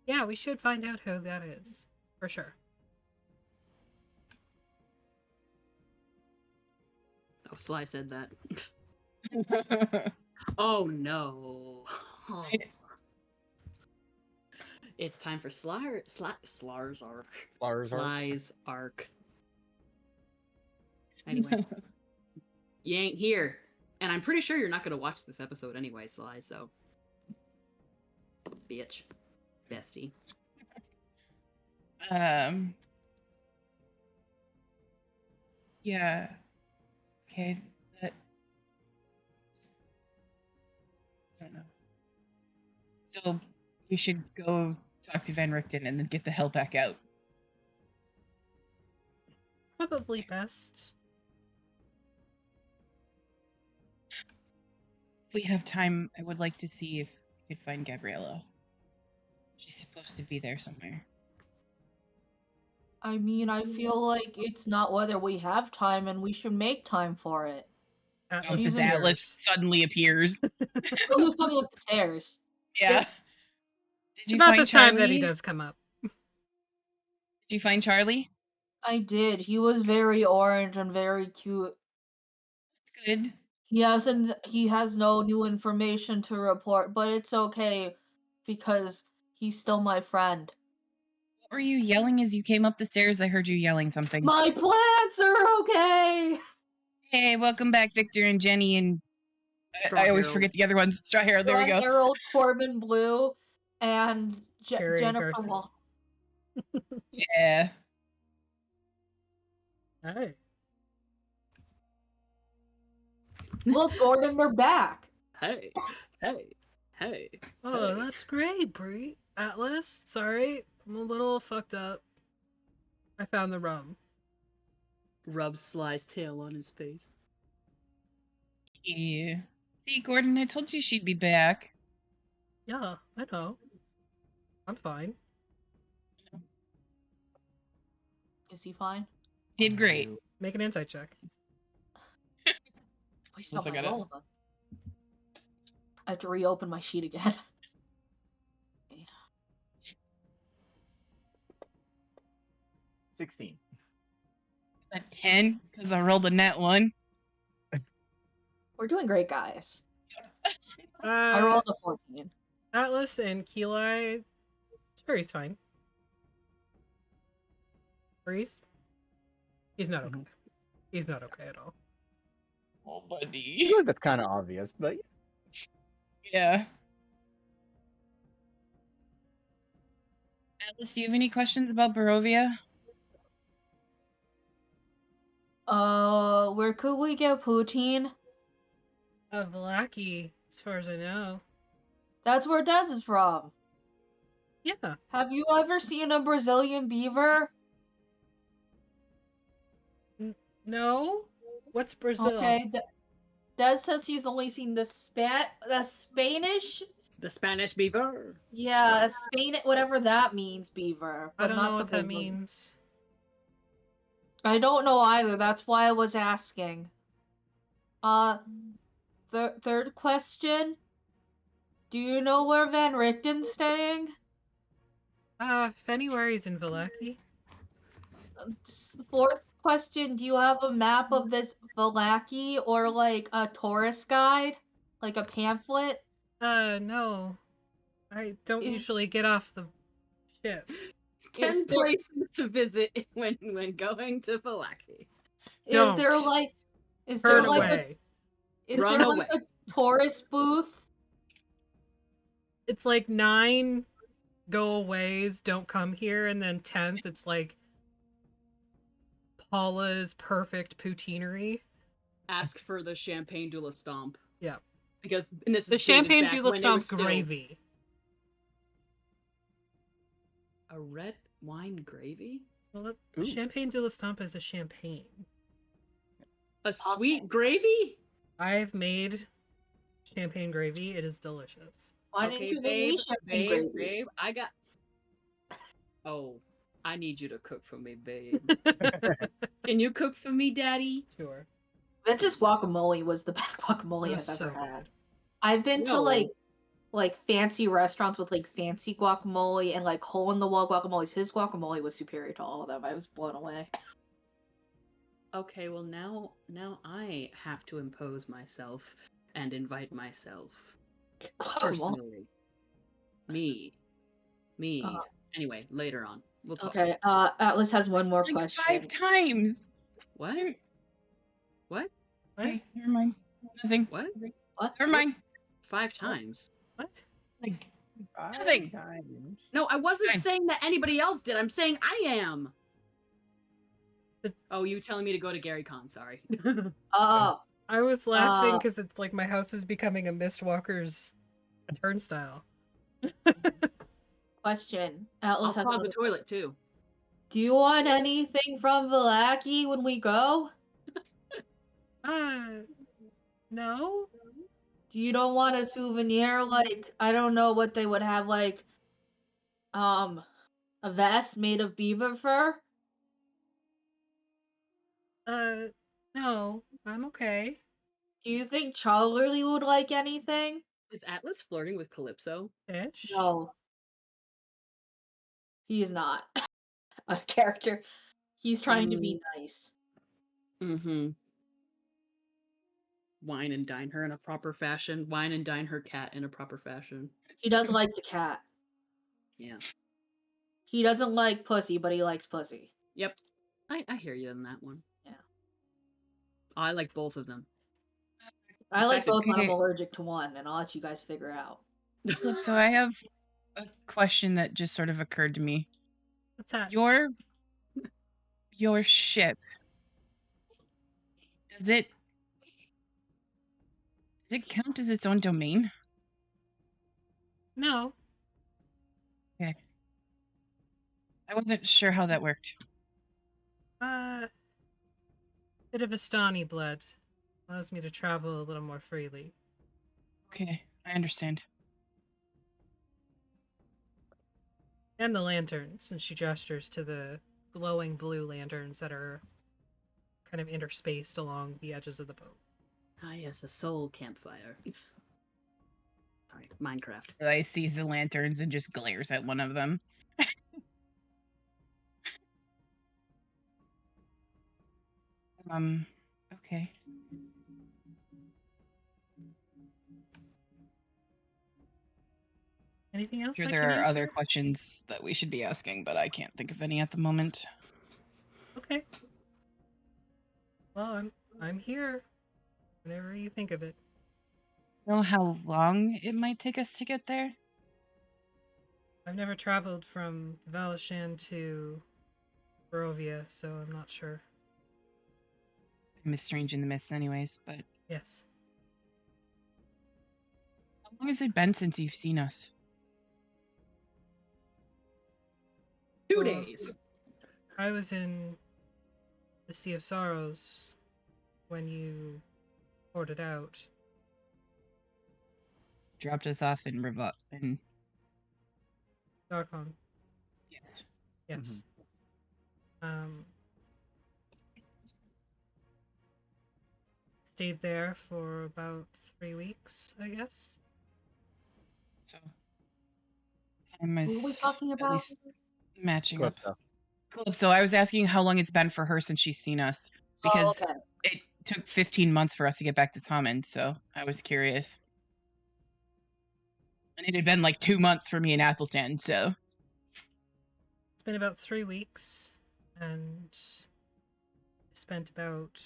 Yeah, we should find out who that is. For sure. Oh, Sly said that. Oh no. Oh. It's time for Sly's arc. Sly's arc. Anyway. You ain't here. And I'm pretty sure you're not gonna watch this episode anyway, Sly, so. Bitch. Bestie. Yeah. Okay. That. I don't know. So we should go talk to Van Richten and then get the hell back out. Probably best. If we have time, I would like to see if we could find Gabriella. She's supposed to be there somewhere. I mean, I feel like it's not whether we have time, and we should make time for it. Atlas Because appears. Atlas suddenly appears. So who's coming up the stairs? Yeah. Yep. Did It's you about find the time Charlie? that he does come up. Did you find Charlie? I did. He was very orange and very cute. That's good. He has no new information to report, but it's okay because he's still my friend. What were you yelling as you came up the stairs? I heard you yelling something. My plants are okay. Hey, welcome back, Victor and Jenny, and I always forget the other ones. Straw Harold, there we go. Harold, Corbin Blue, and Carrie Jennifer Garcia. Wall. Yeah. Hey. Look, Gordon, they're back. Hey. Oh, that's great, Brie. Atlas, sorry, I'm a little fucked up. I found the rum. Rubs Sly's tail on his face. Yeah. See, Gordon, I told you she'd be back. Yeah, I know. I'm fine. Is he fine? Did great. Make an insight check. We still Yes, I have got it. roll them. I have to reopen my sheet again. 16. A 10, because I rolled a net one. We're doing great, guys. I rolled a 14. Atlas and Keli. Sure, he's fine. Breeze? He's not okay. He's not okay at all. Oh, I buddy. feel like that's kind of obvious, but Yeah. Atlas, do you have any questions about Barovia? Where could we get poutine? Valaki, as far as I know. That's where Des is from. Yeah. Have you ever seen a Brazilian beaver? No? What's Brazil? Okay, Des says he's only seen the Spanish. The Spanish beaver. Yeah, whatever that means, beaver, I but don't know not the what that Brazilian. means. I don't know either. That's why I was asking. Third question. Do you know where Van Richten's staying? Fennywary's in Vallaki. Fourth question. Do you have a map of this Vallaki or like a tourist guide, like a pamphlet? No. I don't usually get off the ship. 10 places to visit when going to Vallaki. Is there Don't. like is Turn there like away. Run there away. like a tourist booth? It's like 9 go aways, don't come here, and then 10th it's like Paula's perfect poutineery. Ask for the champagne doula stomp. Yeah. Because this The is champagne dated back doula when they were stomp still gravy. a red wine gravy? Well, Ooh. champagne doula stomp is a champagne. A sweet gravy? I've made champagne gravy. It is delicious. Why didn't Okay, you make me champagne gravy? babe, I got. Oh, I need you to cook for me, babe. Can you cook for me, daddy? Sure. Vince's guacamole was the best guacamole It I've was ever so had. good. I've been to No. like fancy restaurants with like fancy guacamole and like hole in the wall guacamoles. His guacamole was superior to all of them. I was blown away. Okay, well now I have to impose myself and invite myself Guacamole. personally. Me. Uh, Anyway, later on. We'll talk. Okay, Atlas has one more like question. 5 times. What? What? Okay, never mind. Nothing. What? What? Never mind. 5 times? What? Like, 5 Nothing. times. No, I wasn't Fine. saying that anybody else did. I'm saying I am. The- Oh, you telling me to go to Gary Con, sorry. Oh, I was laughing because it's like my house is becoming a Mistwalker's turnstile. question. I'll Atlas has clog the another toilet too. Do you want anything from Vallaki when we go? No? You don't want a souvenir like I don't know what they would have like a vest made of beaver fur? No. I'm okay. Do you think Charlie would like anything? Is Atlas flirting with Calypso? Ish. No. He's not a character. He's trying to be nice. Mm-hmm. Wine and dine her in a proper fashion. Wine and dine her cat in a proper fashion. He does like the cat. Yeah. He doesn't like pussy, but he likes pussy. Yep. I hear you on that one. Yeah. Oh, I like both of them. I like fact, both, but I'm okay. allergic to one, and I'll let you guys figure out. So I have a question that just sort of occurred to me. What's that? Your ship, does it count as its own domain? No. Okay. I wasn't sure how that worked. Bit of Astani blood. Allows me to travel a little more freely. Okay, I understand. And the lanterns, and she gestures to the glowing blue lanterns that are kind of interspaced along the edges of the boat. Ah, yes, a soul campfire. Sorry, Minecraft. I sees the lanterns and just glares at one of them. Okay. Anything else? Sure, I there can are other answer? questions that we should be asking, but I can't think of any at the moment. Okay. Well, I'm here. Whenever you think of it. Know how long it might take us to get there? I've never traveled from Valishan to Barovia, so I'm not sure. I'm a strange in the midst anyways, but Yes. long has it been since you've seen us? 2 Well, days. I was in the Sea of Sorrows when you poured it out. Dropped us off in and Darkon. yes. Yes. Stayed there for about 3 weeks, I guess. So time What are we is talking at about? least matching up. Calypso. So I was asking how long it's been for her since she's seen us, because Oh, okay. it took 15 months for us to get back to Tommen, so I was curious. And it had been like 2 months for me and Athelstan, so It's been about 3 weeks, and spent about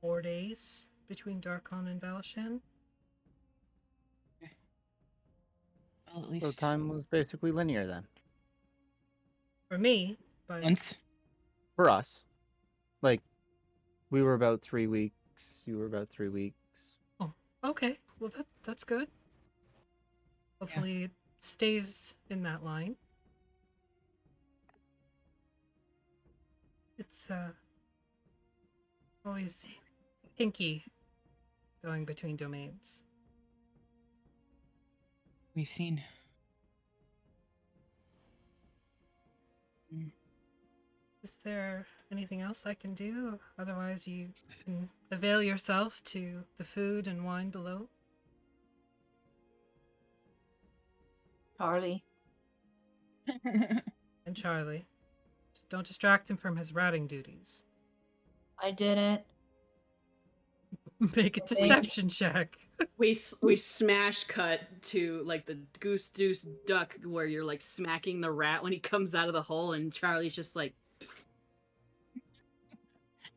4 days between Darkon and Valishan. well, at So least time was basically linear then For me, but once. for us. Like, we were about 3 weeks. You were about 3 weeks. okay. Well, that's good. Hopefully, it stays in that line. It's always hinky going between domains. We've seen. Is there anything else I can do? Otherwise, you can avail yourself to the food and wine below. Charlie. And Charlie. Just don't distract him from his ratting duties. I didn't. Make a deception check. We smash cut to like the Goose Deuce Duck where you're like smacking the rat when he comes out of the hole, and Charlie's just like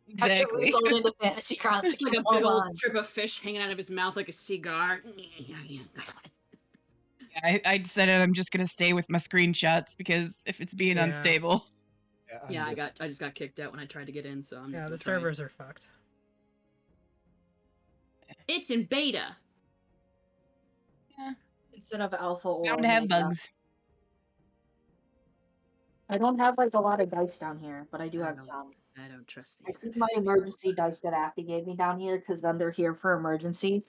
Exactly. Going into fantasy crowds. there's like a Hold big old on. strip of fish hanging out of his mouth like a cigar. I decided I'm just gonna stay with my screenshots because if it's being Yeah. unstable. Yeah, I just got kicked out when I tried to get in, so I'm Yeah, not the gonna try. servers are fucked. It's in beta. Instead of alpha or Bound to have omega. bugs. I don't have like a lot of dice down here, but I do I have don't- some. I don't trust I the keep my emergency dice that Appy gave me down here because then they're here for emergencies.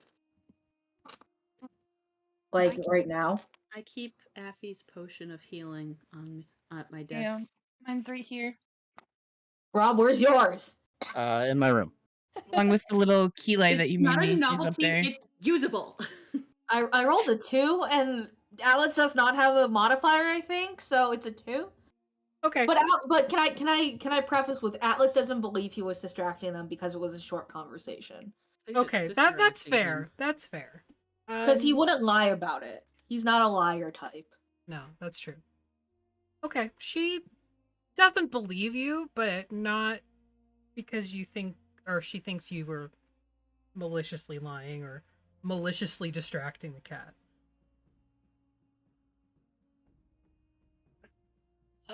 Like I- right now. I keep Affy's potion of healing on at my desk. Yeah, mine's right here, Rob, where's yours? In my room. along with the little key light that It's you made not a me. She's up novelty, there. it's usable. I rolled a 2, and Alex does not have a modifier, I think, so it's a 2. Okay. But can I preface with Atlas doesn't believe he was distracting them because it was a short conversation. Okay, that's fair. That's fair. Because he wouldn't lie about it. He's not a liar type. No, that's true. Okay, she doesn't believe you, but not because you think, or she thinks you were maliciously lying or maliciously distracting the cat.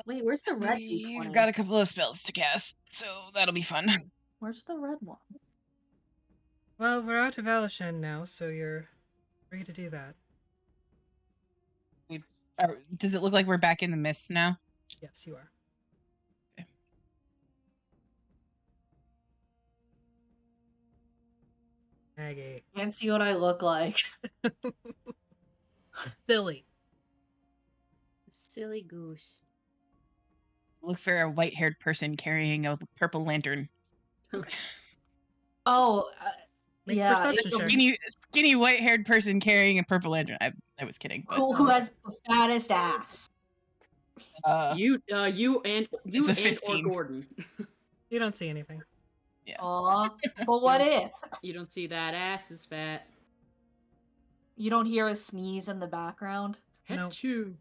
Wait, where's the red You've D20? got a couple of spells to cast, so that'll be fun. Where's the red one? Well, we're out of Alishan now, so you're free to do that. Does it look like we're back in the mist now? Yes, you are. Okay. Maggie. Can't see what I look like. Silly. Silly goose. Look for a white-haired person carrying a purple lantern. Oh, Make yeah. perception it's a- check. Skinny white-haired person carrying a purple lantern. I was kidding, but Who has the fattest ass? You and It's a or 15. Gordon. You don't see anything. Aw, but what if? You don't see that ass is fat. You don't hear a sneeze in the background? No. Achoo.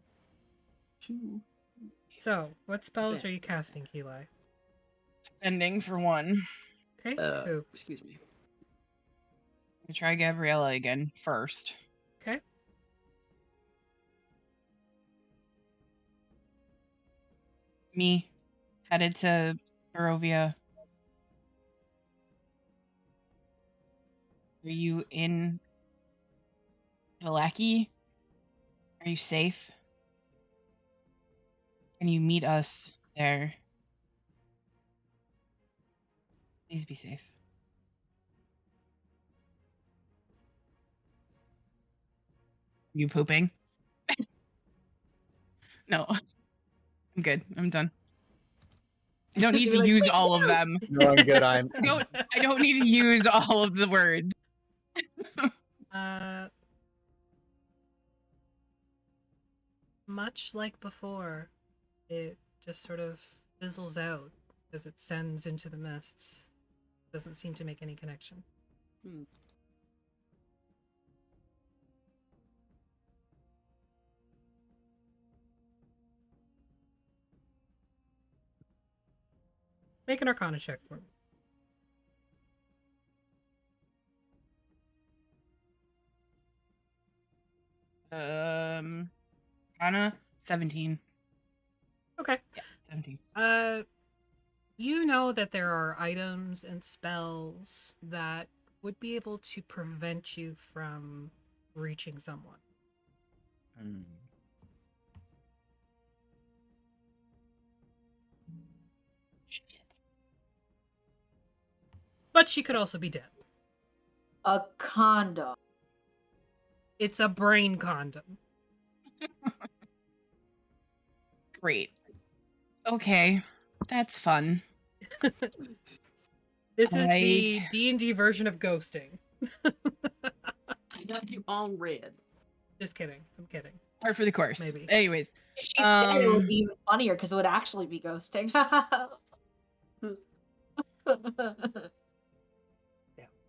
So, what spells Bet. are you casting, Keli? Ending for one. Okay, 2. Excuse me. I'm gonna try Gabriella again first. Okay. Me, headed to Barovia. Are you in Valaki, are you safe? Can you meet us there? Please be safe. You pooping? No. I'm good. I'm done. I don't need You're to like, use "Wait, all of them. No, I'm good. I'm. I don't need to use all of the words. Much like before, it just sort of fizzles out as it sends into the mists. Doesn't seem to make any connection. Hmm. Make an Arcana check for me. Anna, 17. Okay. Yeah, 17. You know that there are items and spells that would be able to prevent you from reaching someone. Shit. But she could also be dead. A condom. It's a brain condom. Great. Okay, that's fun. This is the D&D version of ghosting. I got you on red. Just kidding. I'm kidding. Par for the course. Maybe. Anyways, If she's dead, it would be even funnier because it would actually be ghosting.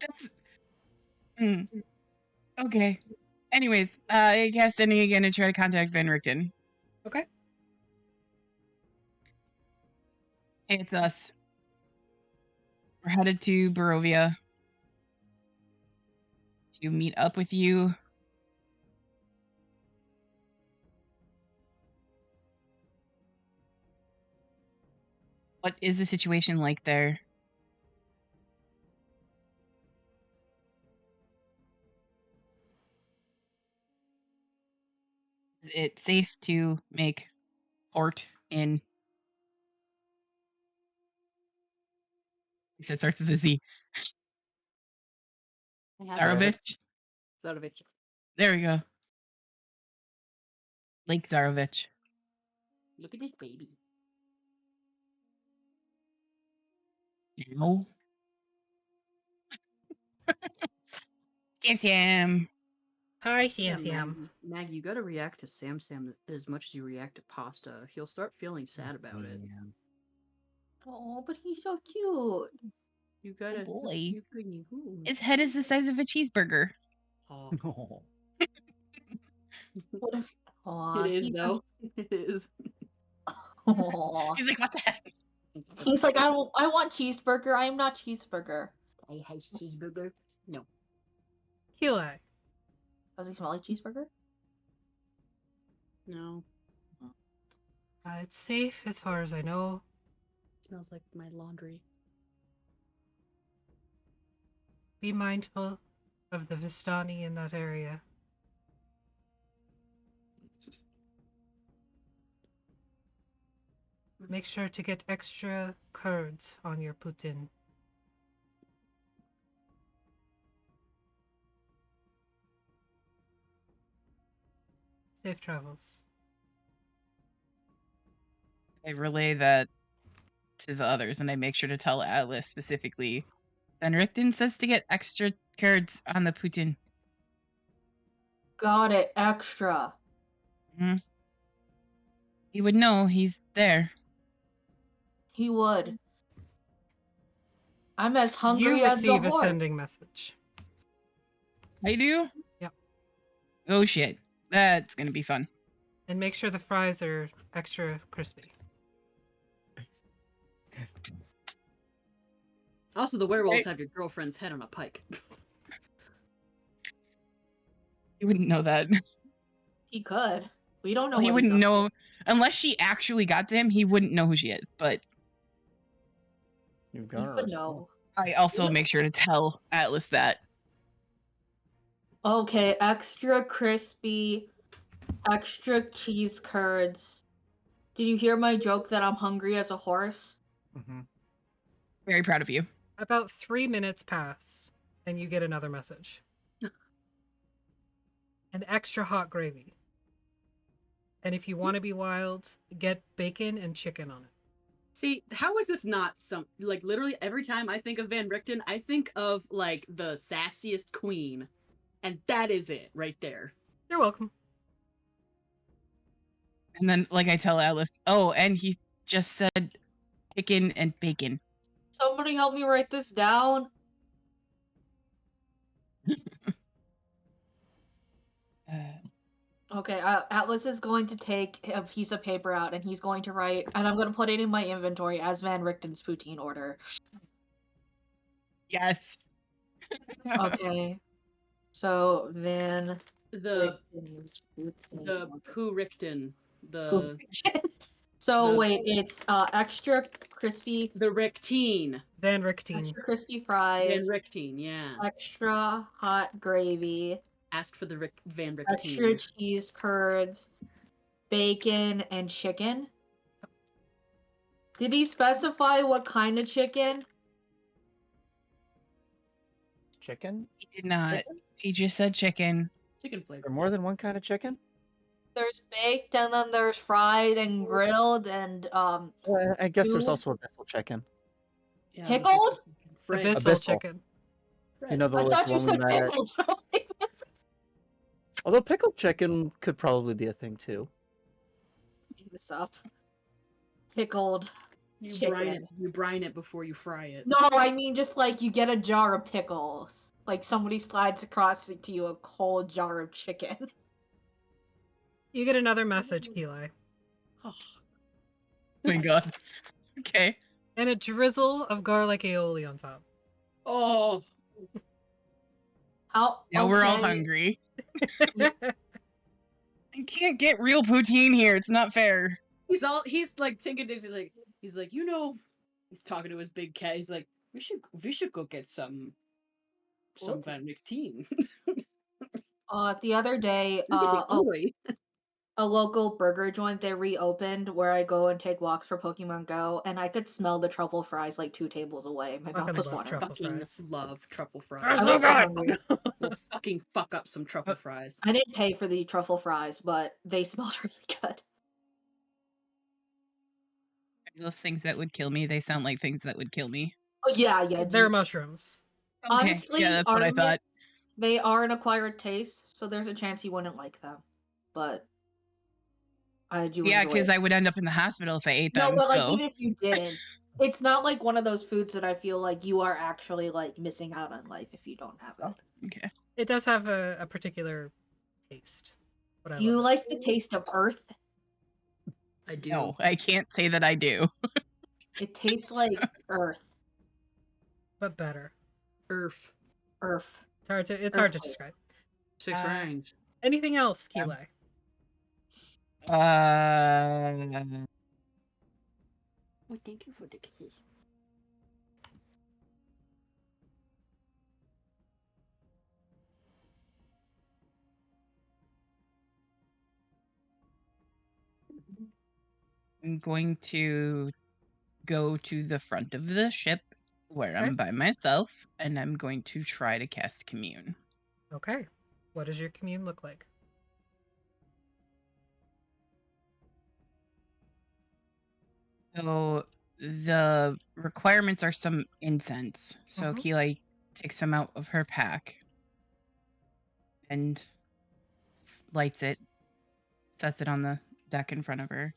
that's okay. Anyways, I cast Ending again to try to contact Van Richten. Okay. Hey, it's us. We're headed to Barovia to meet up with you. What is the situation like there? Is it safe to make port in? It starts with a Z. Zarovich? Zarovich. There we go. Lake Zarovich. Look at this baby. No. Sam. Hi, Sam Yeah, Sam. Maggie, you gotta react to Sam as much as you react to Pasta. He'll start feeling sad about it. Oh, but he's so cute. You gotta. Oh boy. Ooh. His head is the size of a cheeseburger. Oh. What if? Aw, It is he's though. It is. Aw. He's like, what the heck? He's like, I want cheeseburger. I am not cheeseburger. I hate cheeseburger. No. Heli. Does he smell like cheeseburger? No. It's safe as far as I know. It smells like my laundry. Be mindful of the Vistani in that area. Make sure to get extra curds on your Putin. Safe travels. I relay that to the others, and I make sure to tell Atlas specifically. Van Richten says to get extra curds on the Putin. Got it, extra. Mm-hmm. He would know. He's there. He would. I'm as hungry You as the receive a horse. sending message. I do? Yep. Oh shit. That's gonna be fun. And make sure the fries are extra crispy. Also, the werewolves have your girlfriend's head on a pike. He wouldn't know that. He could. We don't know. He what wouldn't he's up know to. unless she actually got to him. He wouldn't know who she is. But You've He got could know. I also make sure to tell Atlas that. Okay, extra crispy, extra cheese curds. Did you hear my joke that I'm hungry as a horse? Mm-hmm. Very proud of you. About 3 minutes pass, and you get another message. An extra hot gravy. And if you want to be wild, get bacon and chicken on it. See, how is this not some like literally every time I think of Van Richten, I think of like the sassiest queen, and that is it right there. You're welcome. And then, like, I tell Alice, oh, and he just said chicken and bacon. Somebody help me write this down. Okay, Atlas is going to take a piece of paper out and he's going to write, and I'm going to put it in my inventory as Van Richten's poutine order. Yes. Okay. So, Van The Richten's poutine the order. Pooh Richten, the So, the- wait, it's extra crispy, the Richtine, Van Richtine. extra crispy fries, Van Richtine, yeah. extra hot gravy, Asked for the Van extra Richtine. cheese curds, bacon, and chicken. Did he specify what kind of chicken? Chicken? He did not. He just said chicken. Chicken Is there flavor. more than one kind of chicken? There's baked, and then there's fried and grilled, and Well, I guess there's Two- also a Bissell chicken. Yeah, Pickled? Fried. Abyssal Abyssal. chicken. You know the I like, thought you one said that. pickled. Although pickled chicken could probably be a thing too. Do this up. Pickled. You chicken. brine it. You brine it before you fry it. No, I mean just like you get a jar of pickles. Like somebody slides across to you a cold jar of chicken. You get another message, Eli. Oh, Oh my god. Okay. And a drizzle of garlic aioli on top. oh. How? Now we're all okay. hungry. I can't get real poutine here. It's not fair. He's like thinking, he's like, you know, he's talking to his big cat. He's like, we should go get some Van Richtine. The other day, I'm getting hungry. a local burger joint they reopened where I go and take walks for Pokemon Go, and I could smell the truffle fries like 2 tables away. My mouth Fucking was love watering. truffle Fucking fries. love truffle fries. That's I so was so good! hungry. We'll fucking fuck up some truffle fries. I didn't pay for the truffle fries, but they smelled really good. Those things that would kill me, they sound like things that would kill me. Oh yeah. They're mushrooms. Okay. Honestly, Yeah, that's what I Artemis, thought. they are an acquired taste, so there's a chance you wouldn't like them. But I do Yeah, enjoy because it. I would end up in the hospital if I ate No, them. but like So even if you didn't, it's not like one of those foods that I feel like you are actually like missing out on life if you don't have it. okay. It does have a particular taste. But I Do you love like the taste of earth? I do. No, I can't say that I do. It tastes like earth. it. But better. Earth. Earth. It's hard to describe. 6 range. Anything else, Keeley? Oh, thank you for the kiss. I'm going to go to the front of the ship where Okay. I'm by myself, and I'm going to try to cast Commune. Okay. What does your commune look like? So the requirements are some incense. So Mhm. Keeley takes some out of her pack and lights it, sets it on the deck in front of her.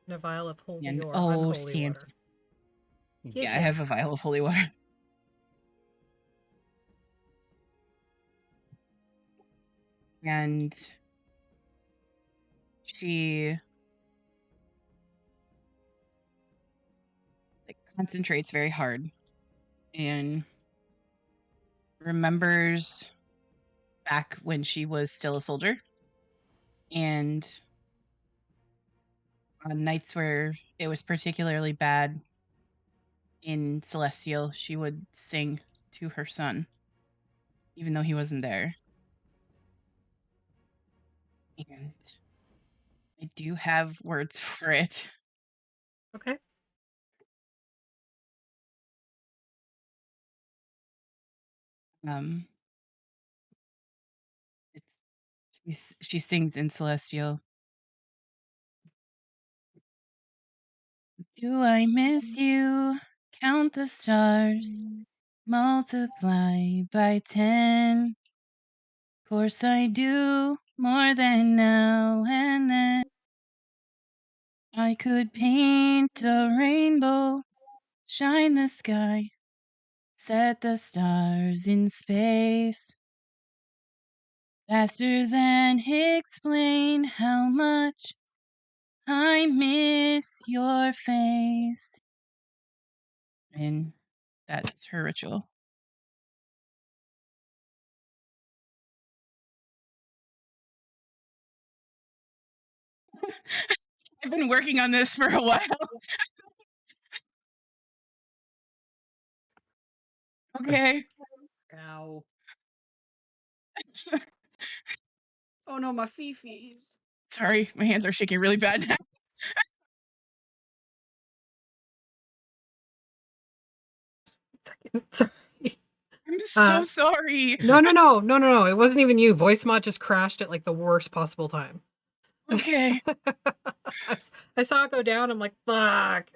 And a vial of holy And or oh, unholy Santa. water. Yeah, I have a vial of holy water. And she concentrates very hard and remembers back when she was still a soldier and on nights where it was particularly bad in Celestial, she would sing to her son. even though he wasn't there. And I do have words for it. Okay. Um, she sings in Celestial. Do I miss you? Count the stars, multiply by 10. Course I do, more than now and then. I could paint a rainbow, shine the sky, set the stars in space. Faster than explain how much I miss your face. And that's her ritual. I've been working on this for a while. Okay. Ow. Oh no, my fifis. Sorry, my hands are shaking really bad now. Sorry. I'm so sorry. No. It wasn't even you. Voice mod just crashed at like the worst possible time. Okay. I saw it go down. I'm like, fuck.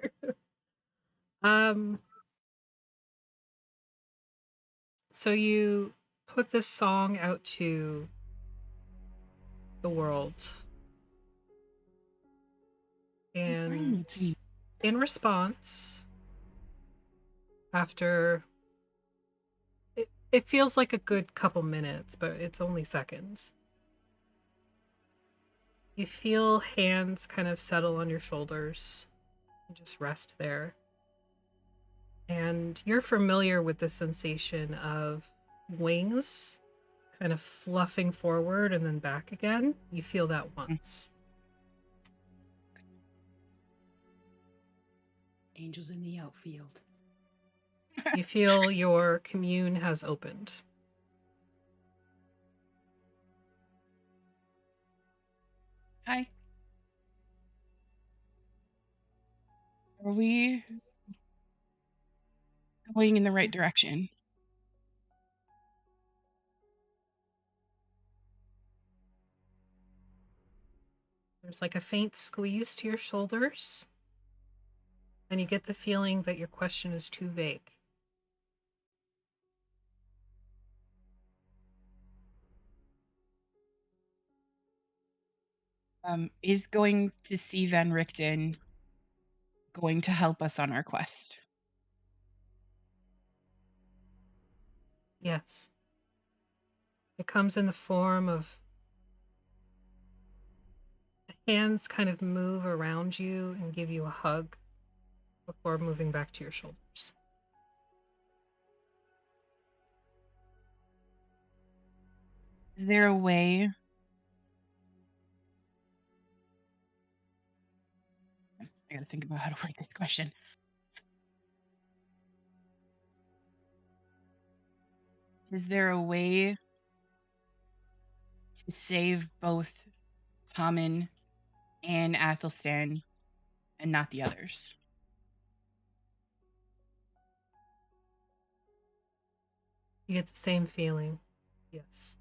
So you put this song out to the world. And in response, after it feels like a good couple minutes, but it's only seconds. You feel hands kind of settle on your shoulders and just rest there. And you're familiar with the sensation of wings kind of fluffing forward and then back again. You feel that once. Angels in the outfield. You feel your commune has opened. Hi. Are we going in the right direction? There's like a faint squeeze to your shoulders, and you get the feeling that your question is too vague. Is going to see Van Richten going to help us on our quest? Yes. It comes in the form of hands kind of move around you and give you a hug before moving back to your shoulders. Is there a way? I gotta think about how to word this question. Is there a way to save both Tommen and Athelstan and not the others? You get the same feeling. Yes.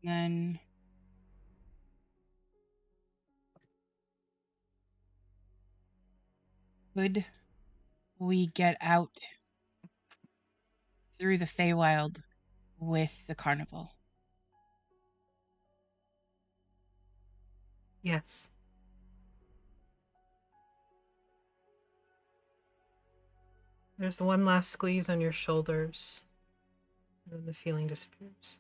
Then could we get out through the Feywild with the carnival? Yes. There's the one last squeeze on your shoulders, and then the feeling disappears.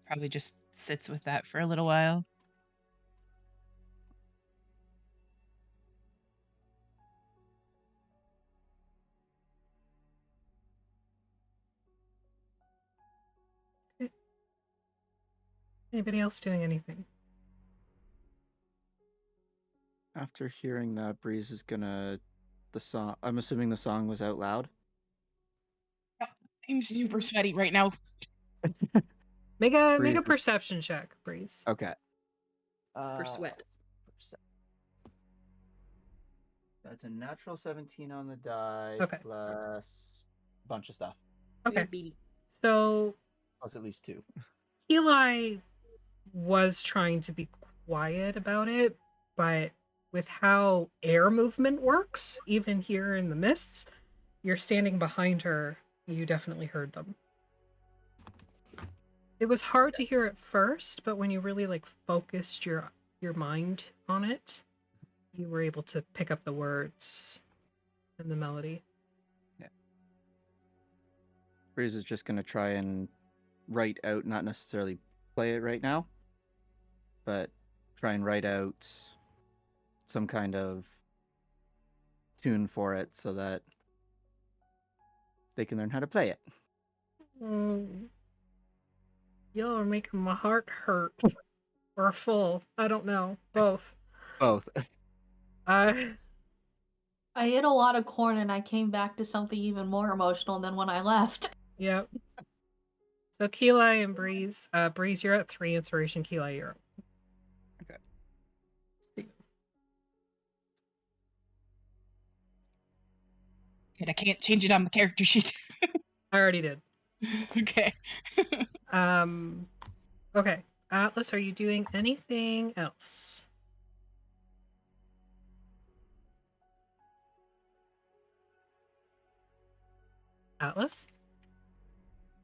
Probably just sits with that for a little while. Anybody else doing anything? After hearing that, Breeze is gonna the song. I'm assuming the song was out loud. I'm super sweaty right now. Make a Breeze. perception check, Breeze. Okay. For sweat. That's a natural 17 on the die. Okay. Plus a bunch of stuff. Okay. Good baby. So Plus at least 2. Eli was trying to be quiet about it, but with how air movement works, even here in the mists, you're standing behind her, you definitely heard them. It was hard to hear at first, but when you really like focused your mind on it, you were able to pick up the words and the melody. Yeah. Breeze is just gonna try and write out, not necessarily play it right now, but try and write out some kind of tune for it so that they can learn how to play it. Y'all are making my heart hurt. Or full. I don't know. Both. Both. I I ate a lot of corn and I came back to something even more emotional than when I left. Yep. So Keli and Breeze. Breeze, you're at 3 inspiration. Keli, you're up. Okay. I can't change it on the character sheet. I already did. Okay. Okay. Atlas, are you doing anything else? Atlas?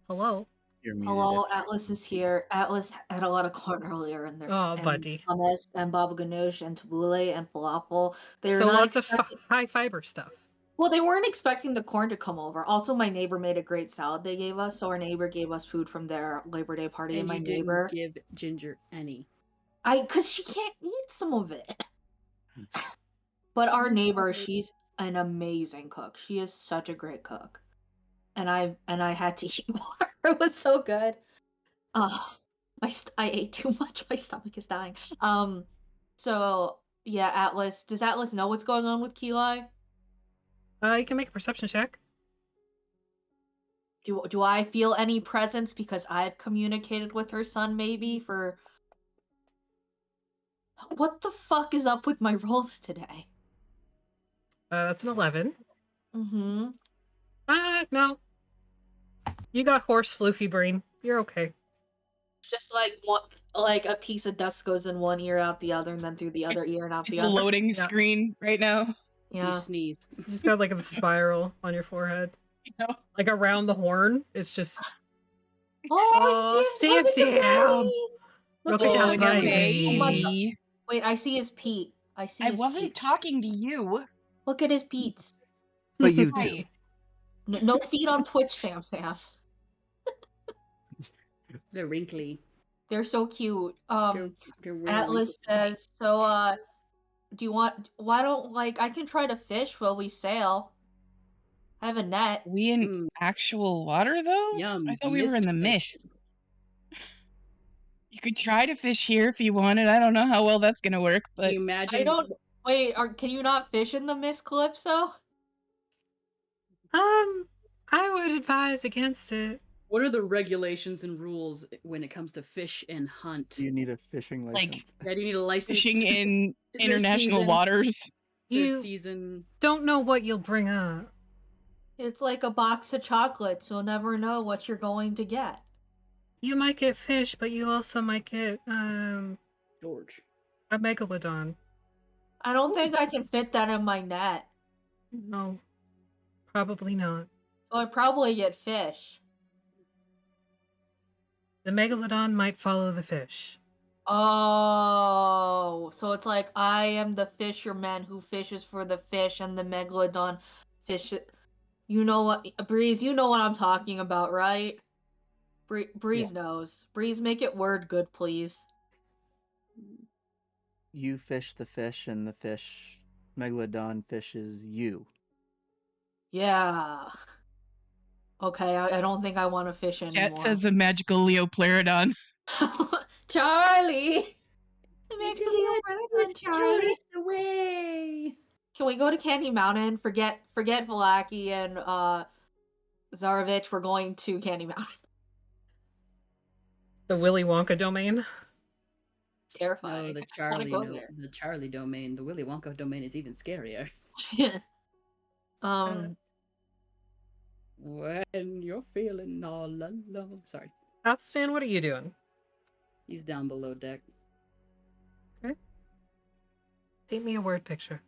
Hello? You're muted. Hello, Atlas is here. Atlas had a lot of corn earlier, and there's Oh, buddy. hummus and baba ganoush and tabbouleh and falafel. They're So not lots of expecting- high fiber stuff. Well, they weren't expecting the corn to come over. Also, my neighbor made a great salad they gave us, so our neighbor gave us food from their Labor Day party, And my you neighbor, didn't give Ginger any. because she can't eat some of it. But our neighbor, she's an amazing cook. She is such a great cook, and I had to eat more. It was so good. I ate too much. My stomach is dying. So yeah, Atlas. Does Atlas know what's going on with Keli? You can make a perception check. Do I feel any presence because I've communicated with her son? Maybe for. What the fuck is up with my rolls today? That's an 11. Mm-hmm. No. You got horse floofy brain. You're okay. Just like a piece of dust goes in one ear, out the other, and then through the other ear and out the It's a other. loading Yeah. screen right now. You Yeah. sneeze. You just got like a spiral on your forehead. You know? Like around the horn. It's just Oh, Sam, shit, look at the Sam. baby! Look Look at at that the baby. Oh my God. baby. Wait, I see his Pete. I wasn't talking to you. Look at his Pete's. But you do. Hey, No feet on Twitch, Sam. They're wrinkly. They're so cute. They're really Atlas wrinkly. says, so, do you want, why don't, I can try to fish while we sail. I have a net. we in Mm, actual water though? yum. I thought we were in the fish. mist. You could try to fish here if you wanted. I don't know how well that's gonna work, Can but you imagine? Wait, can you not fish in the Miss Calypso? I would advise against it. What are the regulations and rules when it comes to fish and hunt? You need a fishing Like, license. Yeah, do you need a license? fishing in Is there a international season? waters. Is there a You- season? Don't know what you'll bring up. It's like a box of chocolates. You'll never know what you're going to get. You might get fish, but you also might get George. a megalodon. I don't think I can fit that in my net. No, probably not. So I'd probably get fish. The megalodon might follow the fish. Oh, so it's like I am the fisherman who fishes for the fish, and the megalodon fish. You know what, Breeze? You know what I'm talking about, right? Breeze Yes. knows. Breeze, make it word good, please. You fish the fish, and the fish, megalodon, fishes you. Yeah. Okay, I don't think I want to fish Chat anymore. says the magical Leopleurodon. Charlie! It makes me feel really good, Charlie. away. Can we go to Candy Mountain? Forget Velaki and Zarovich. We're going to Candy Mountain. The Willy Wonka domain. It's terrifying. No, the I wanna Charlie go no, the Charlie domain, the Willy Wonka domain is even scarier. there. um, When you're feeling all alone. Sorry. Athstan, what are you doing? He's down below deck. Paint me a word picture.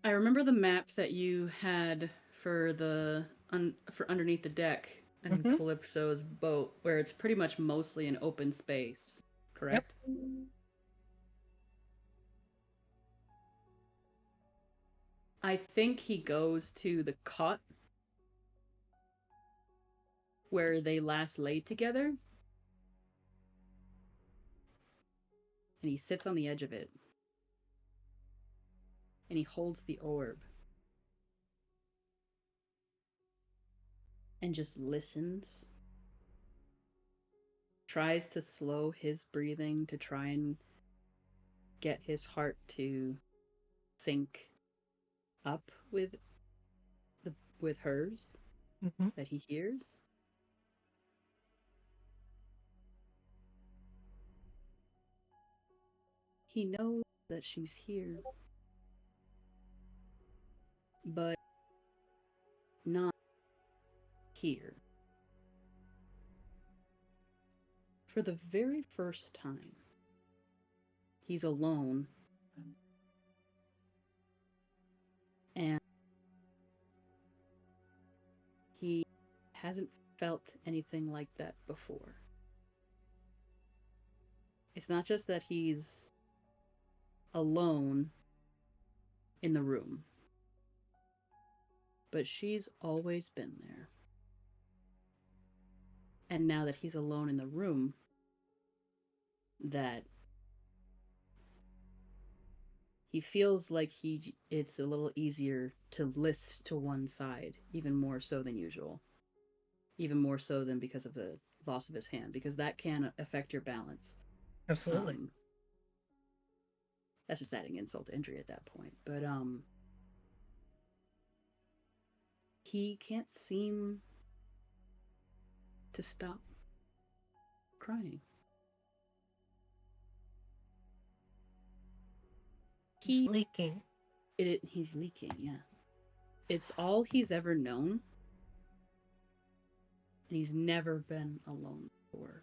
I remember the map that you had for the for underneath the deck and Mhm. Calypso's boat, where it's pretty much mostly an open space, correct? I think he goes to the cot where they last laid together, and he sits on the edge of it, and he holds the orb and just listens, tries to slow his breathing to try and get his heart to sync up with hers Mm-hmm. that he hears. He knows that she's here, but not here. For the very first time, he's alone, and he hasn't felt anything like that before. It's not just that he's alone in the room, but she's always been there. And now that he's alone in the room, that he feels like it's a little easier to list to one side, even more so than usual. Even more so than because of the loss of his hand, because that can affect your balance. Absolutely. That's just adding insult to injury at that point. But he can't seem to stop crying. He's leaking. He's leaking, yeah. It's all he's ever known. And he's never been alone before.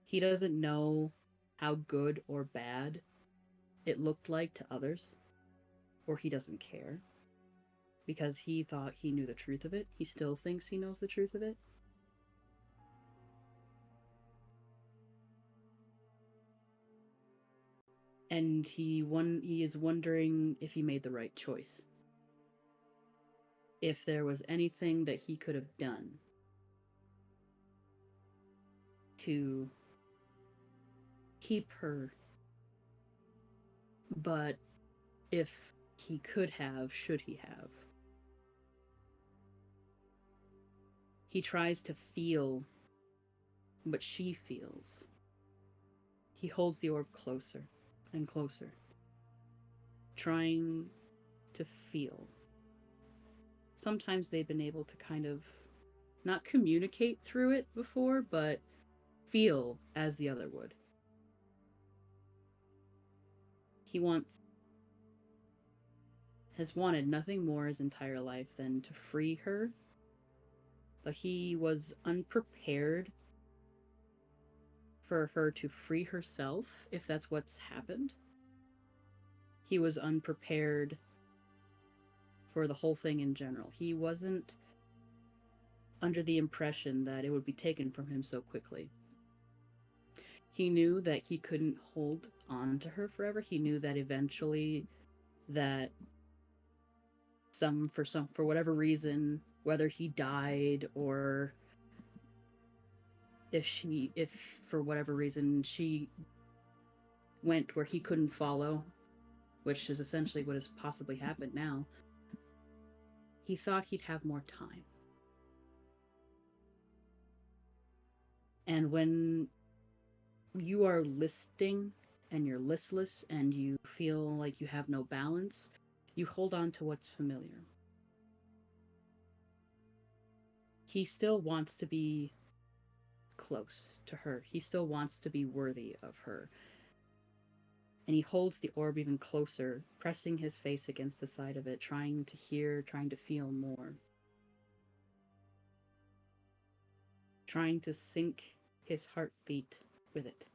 He doesn't know how good or bad it looked like to others, or he doesn't care, because he thought he knew the truth of it. He still thinks he knows the truth of it. And he is wondering if he made the right choice. If there was anything that he could have done to keep her, but if he could have, should he have? He tries to feel what she feels. He holds the orb closer and closer, trying to feel. Sometimes they've been able to kind of not communicate through it before, but feel as the other would. He has wanted nothing more his entire life than to free her, but he was unprepared for her to free herself, if that's what's happened. He was unprepared for the whole thing in general. He wasn't under the impression that it would be taken from him so quickly. He knew that he couldn't hold on to her forever. He knew that eventually that for whatever reason, whether he died or if for whatever reason she went where he couldn't follow, which is essentially what has possibly happened now, he thought he'd have more time. And when you are listing and you're listless and you feel like you have no balance, you hold on to what's familiar. He still wants to be close to her. He still wants to be worthy of her. And he holds the orb even closer, pressing his face against the side of it, trying to hear, trying to feel more. Trying to sync his heartbeat with it.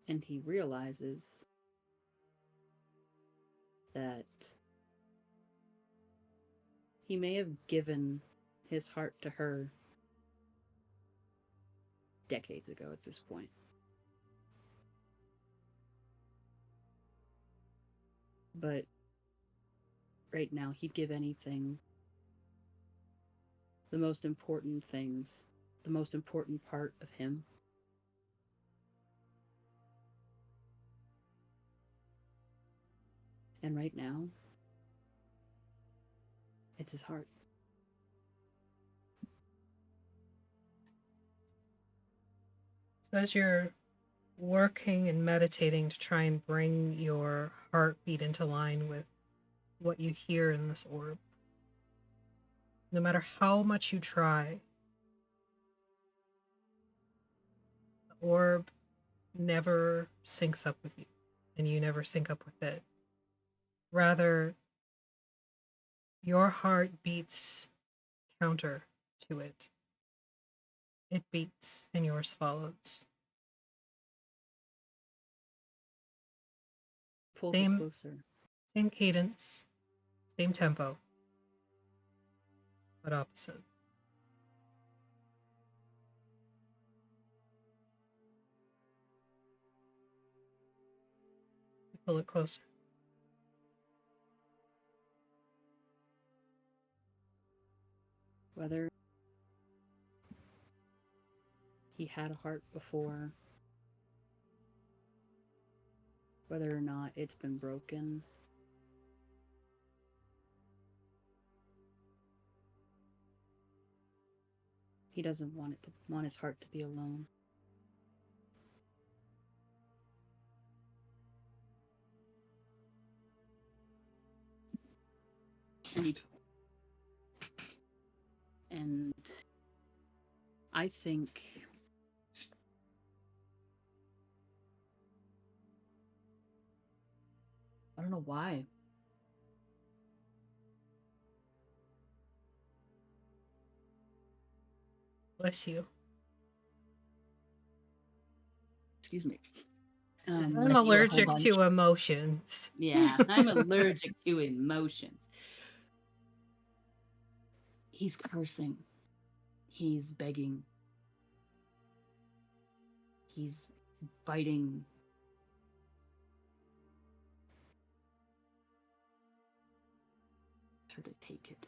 And he realizes that he may have given his heart to her decades ago at this point. But right now, he'd give anything. The most important things, the most important part of him. And right now, it's his heart. So as you're working and meditating to try and bring your heartbeat into line with what you hear in this orb, no matter how much you try, the orb never syncs up with you, and you never sync up with it. Rather, your heart beats counter to it. It beats, and yours follows. Pulls it closer. Same cadence, same tempo, but opposite. Pull it closer. Whether he had a heart before, whether or not it's been broken, he doesn't want his heart to be alone. And I think I don't know why. Bless you. Excuse me. I'm allergic to emotions. Yeah, I'm allergic to emotions. He's cursing. He's begging. He's biting. Her to take it.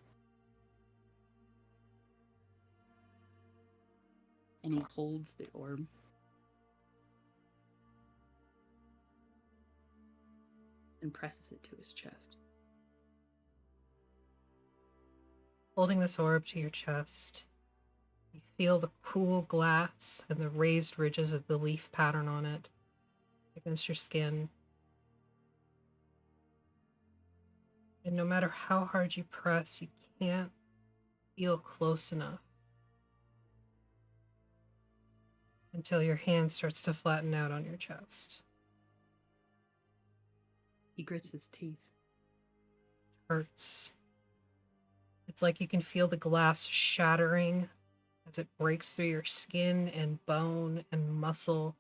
And he holds the orb. And presses it to his chest. Holding this orb to your chest, you feel the cool glass and the raised ridges of the leaf pattern on it against your skin. And no matter how hard you press, you can't feel close enough until your hand starts to flatten out on your chest. He grits his teeth. It hurts. It's like you can feel the glass shattering as it breaks through your skin and bone and muscle,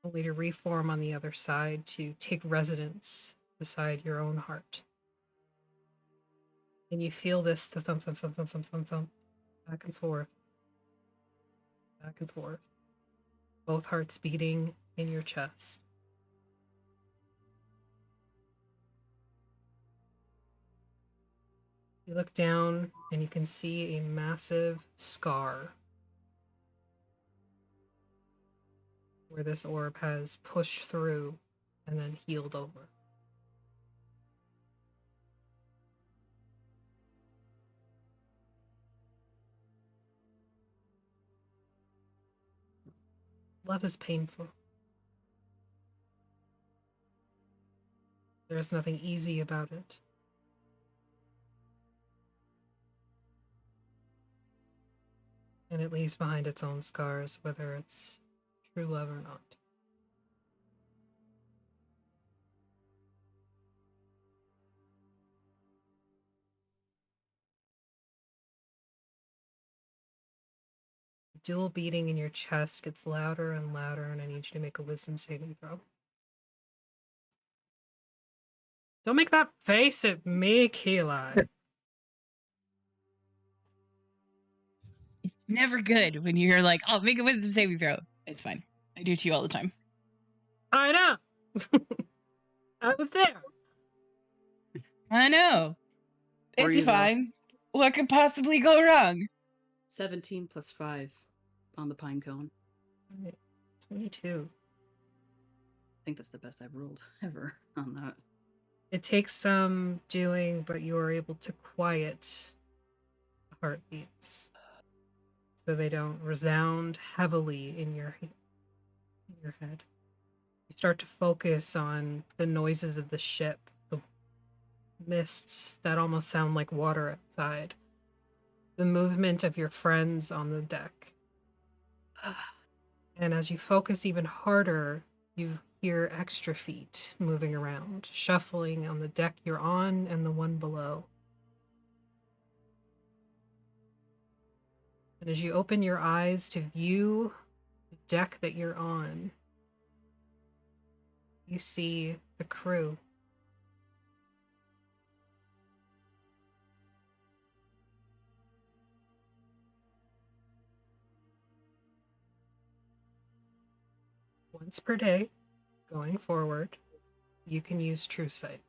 only to reform on the other side to take residence beside your own heart. And you feel this, the thump, thump, thump, thump, thump, thump, thump, back and forth, back and forth. Both hearts beating in your chest. You look down and you can see a massive scar where this orb has pushed through and then healed over. Love is painful. There is nothing easy about it. And it leaves behind its own scars, whether it's true love or not. The dual beating in your chest gets louder and louder, and I need you to make a wisdom saving throw. Don't make that face at me, Keelan. It's never good when you're like, "Oh, make a wisdom saving throw." It's fine. I do it to you all the time. I know. I was there. I know. Or It's you know. fine. What could possibly go wrong? 17 plus 5 on the pine cone. 22. I think that's the best I've rolled ever on that. It takes some doing, but you are able to quiet the heartbeats so they don't resound heavily in your head. You start to focus on the noises of the ship, the mists that almost sound like water outside, the movement of your friends on the deck. And as you focus even harder, you hear extra feet moving around, shuffling on the deck you're on and the one below. And as you open your eyes to view the deck that you're on, you see the crew. Once per day, going forward, you can use True Sight.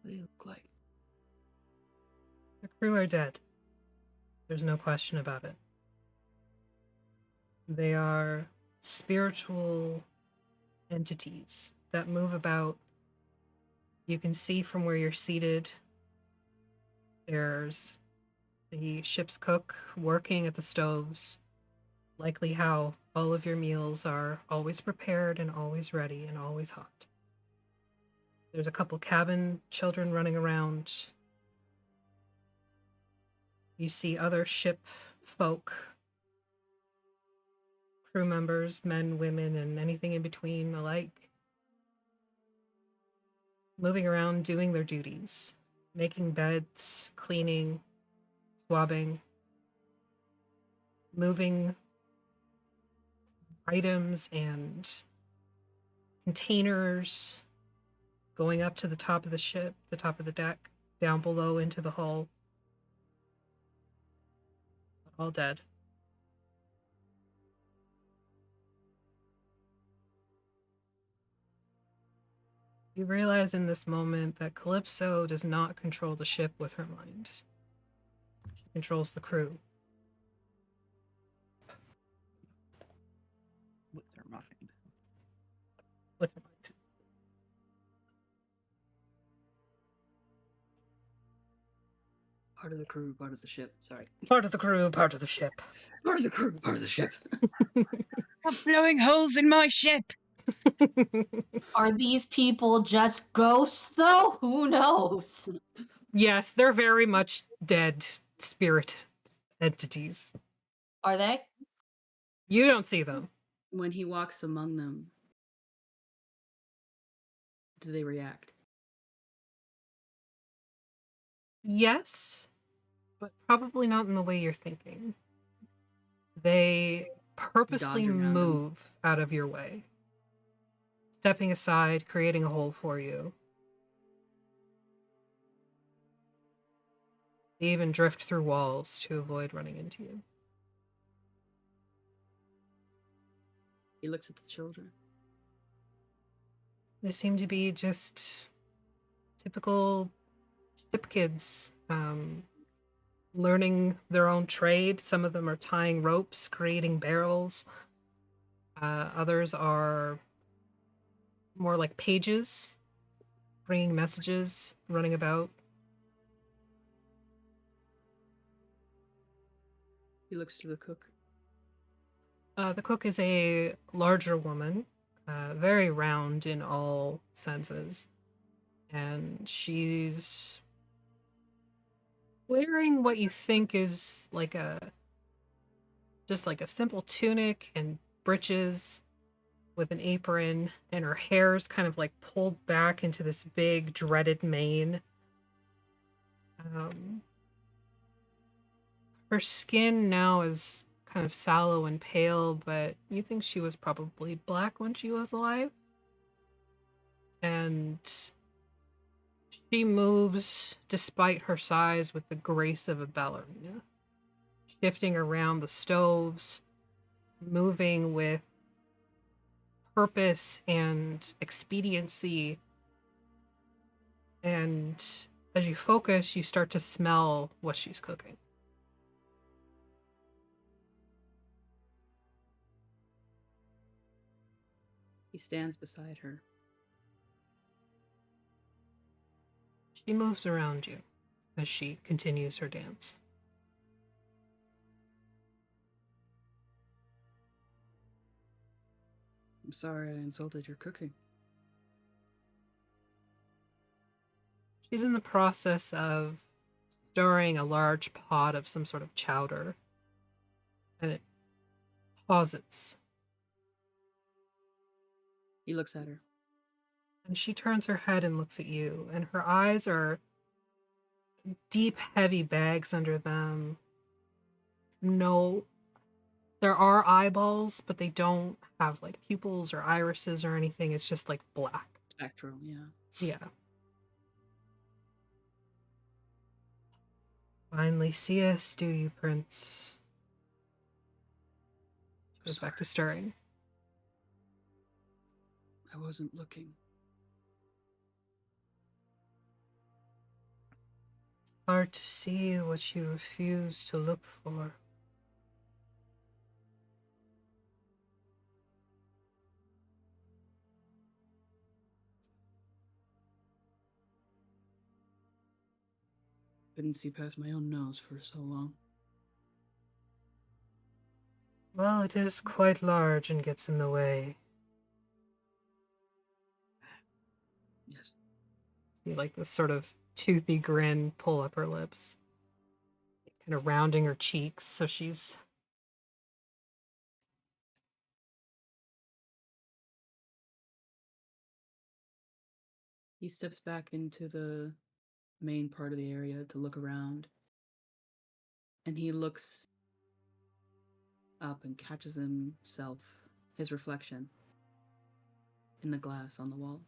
What do they look like? The crew are dead. There's no question about it. They are spiritual entities that move about. You can see from where you're seated, there's the ship's cook working at the stoves, likely how all of your meals are always prepared and always ready and always hot. There's a couple cabin children running around. You see other ship folk, crew members, men, women, and anything in between alike, moving around doing their duties, making beds, cleaning, swabbing, moving items and containers, going up to the top of the ship, the top of the deck, down below into the hull. All dead. You realize in this moment that Calypso does not control the ship with her mind. She controls the crew. With their mind. With her mind. Part of the crew, part of the ship. Sorry. Part of the crew, part of the ship. Part of the crew, part of the ship. Stop blowing holes in my ship. Are these people just ghosts, though? Who knows? Yes, they're very much dead spirit entities. Are they? You don't see them. When he walks among them, do they react? Yes, but probably not in the way you're thinking. They purposely Dodge around them. move out of your way, stepping aside, creating a hole for you. They even drift through walls to avoid running into you. He looks at the children. They seem to be just typical ship kids. learning their own trade. Some of them are tying ropes, creating barrels. Others are more like pages, bringing messages, running about. He looks to the cook. The cook is a larger woman, very round in all senses, and she's wearing what you think is like just like a simple tunic and breeches with an apron, and her hair's kind of like pulled back into this big dreaded mane. Her skin now is kind of sallow and pale, but you think she was probably black when she was alive. And she moves, despite her size, with the grace of a ballerina, shifting around the stoves, moving with purpose and expediency. And as you focus, you start to smell what she's cooking. He stands beside her. She moves around you as she continues her dance. I'm sorry I insulted your cooking. She's in the process of stirring a large pot of some sort of chowder, and it pauses. He looks at her. And she turns her head and looks at you, and her eyes are deep, heavy bags under them. No, there are eyeballs, but they don't have like pupils or irises or anything. It's just like black. Spectral, yeah. Yeah. Finally see us, do you, Prince? Goes back to stirring. I wasn't looking. It's hard to see what you refuse to look for. Couldn't see past my own nose for so long. Well, it is quite large and gets in the way. Yes. See, like this sort of toothy grin pull up her lips, kind of rounding her cheeks, so she's. He steps back into the main part of the area to look around. And he looks up and catches himself, his reflection, in the glass on the wall.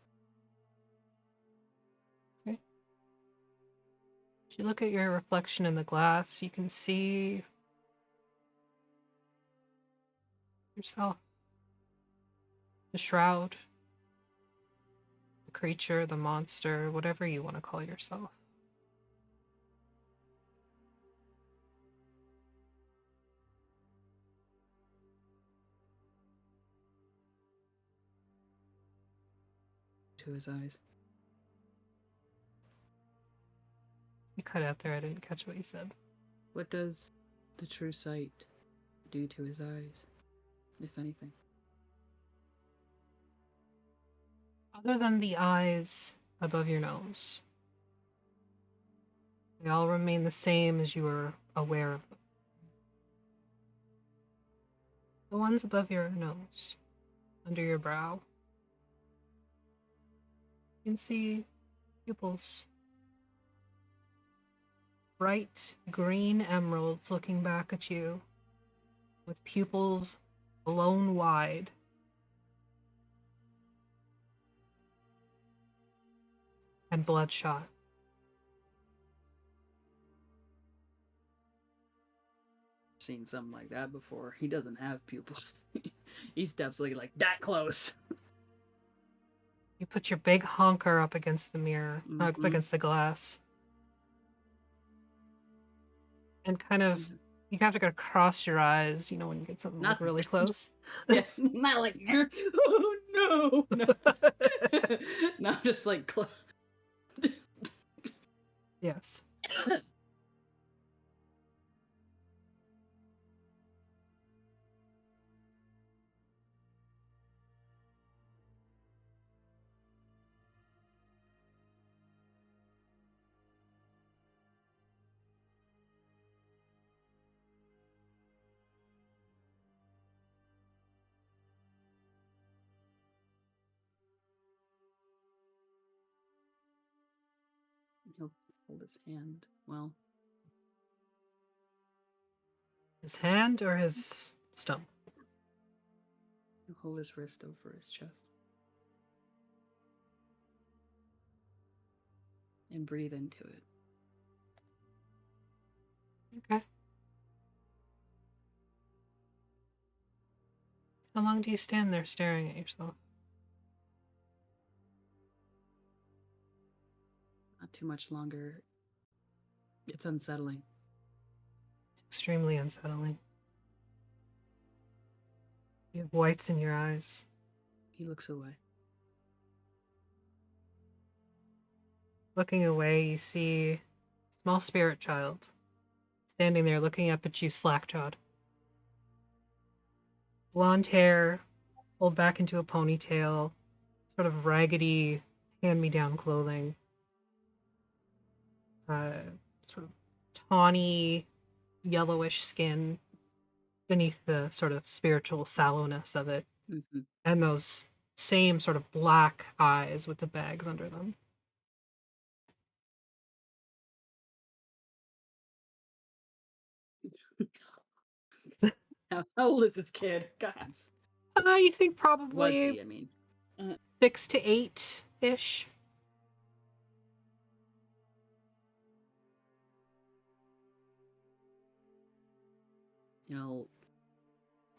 Okay. If you look at your reflection in the glass, you can see yourself. The shroud, the creature, the monster, whatever you want to call yourself. To his eyes. You cut out there, I didn't catch what you said. What does the true sight do to his eyes, if anything? Other than the eyes above your nose, they all remain the same as you are aware of them. The ones above your nose, under your brow, you can see pupils. Bright green emeralds looking back at you, with pupils blown wide. And bloodshot. Seen something like that before. He doesn't have pupils. He steps like that close. You put your big honker up against the mirror, up Mhm. against the glass. and kind of you have to go cross your eyes, when you get something like Not- really close. Yeah, not like, oh no, no. No, just like, Yes. he'll hold his hand. Well, His hand or his stump? he'll hold his wrist over his chest. And breathe into it. Okay. How long do you stand there staring at yourself? Not too much longer. It's unsettling. It's extremely unsettling. You have whites in your eyes. He looks away. Looking away, you see a small spirit child standing there looking up at you slack-jawed. Blonde hair, pulled back into a ponytail, sort of raggedy hand-me-down clothing. Sort of tawny, yellowish skin beneath the sort of spiritual sallowness of it. Mm-hmm. And those same sort of black eyes with the bags under them. How old is this kid? God. You think Was probably he? I mean, 6 to 8-ish.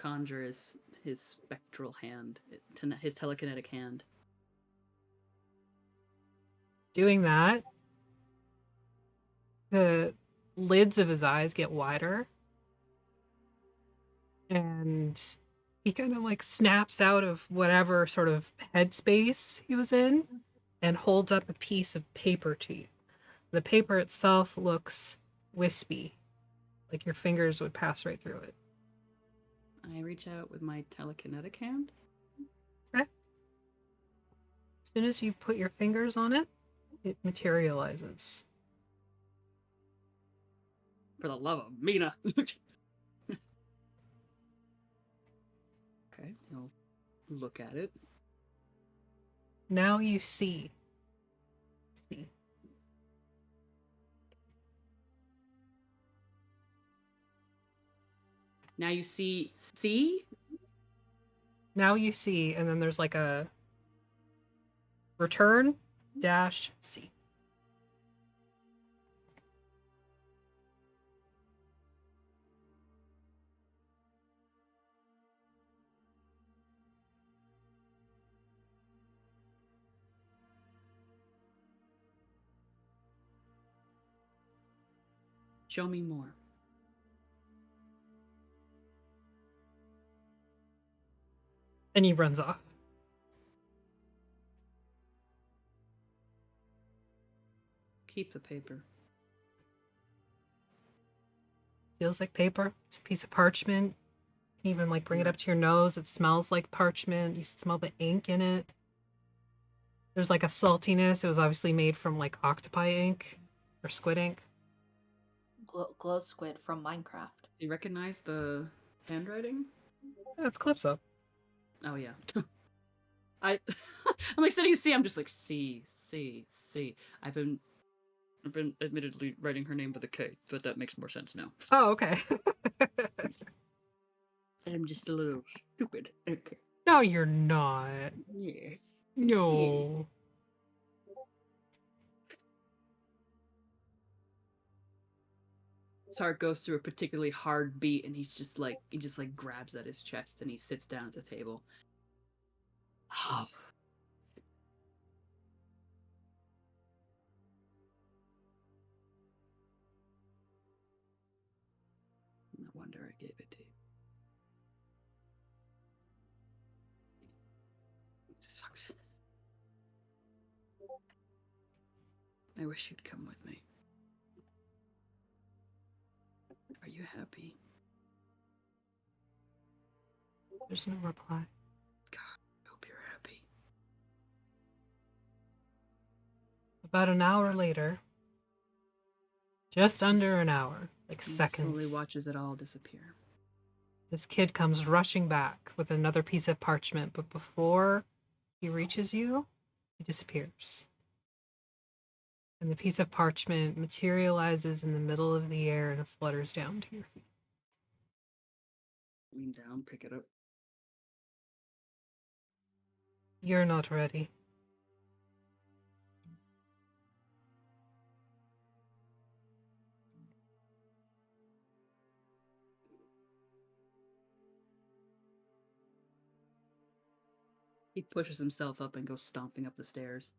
conjure his spectral hand, his telekinetic hand. Doing that, the lids of his eyes get wider. And he kind of like snaps out of whatever sort of headspace he was in and holds up a piece of paper to you. The paper itself looks wispy, like your fingers would pass right through it. I reach out with my telekinetic hand. Okay. As soon as you put your fingers on it, it materializes. For the love of Mina. Okay, he'll look at it. Now you see. Now you see. Now you see, and then there's like a return -C. Show me more. And he runs off. Keep the paper. Feels like paper. It's a piece of parchment. You can even like bring it up to your nose. It smells like parchment. You smell the ink in it. There's like a saltiness. It was obviously made from like octopi ink or squid ink. Glow squid from Minecraft. Do you recognize the handwriting? Yeah, it's Calypso. Oh yeah. I'm like sitting C. I'm just like C. I've been admittedly writing her name with a K, but that makes more sense now. Oh, okay. I'm just a little stupid. Okay. No, you're not. Yes. No. His heart goes through a particularly hard beat, and he just like grabs at his chest, and he sits down at the table. I gave it to you. It sucks. I wish you'd come with me. Are you happy? There's no reply. God, I hope you're happy. About an hour later, just under an hour, like He seconds, slowly watches it all disappear. this kid comes rushing back with another piece of parchment, but before he reaches you, he disappears. And the piece of parchment materializes in the middle of the air and flutters down to your feet. Lean down, pick it up. You're not ready. He pushes himself up and goes stomping up the stairs.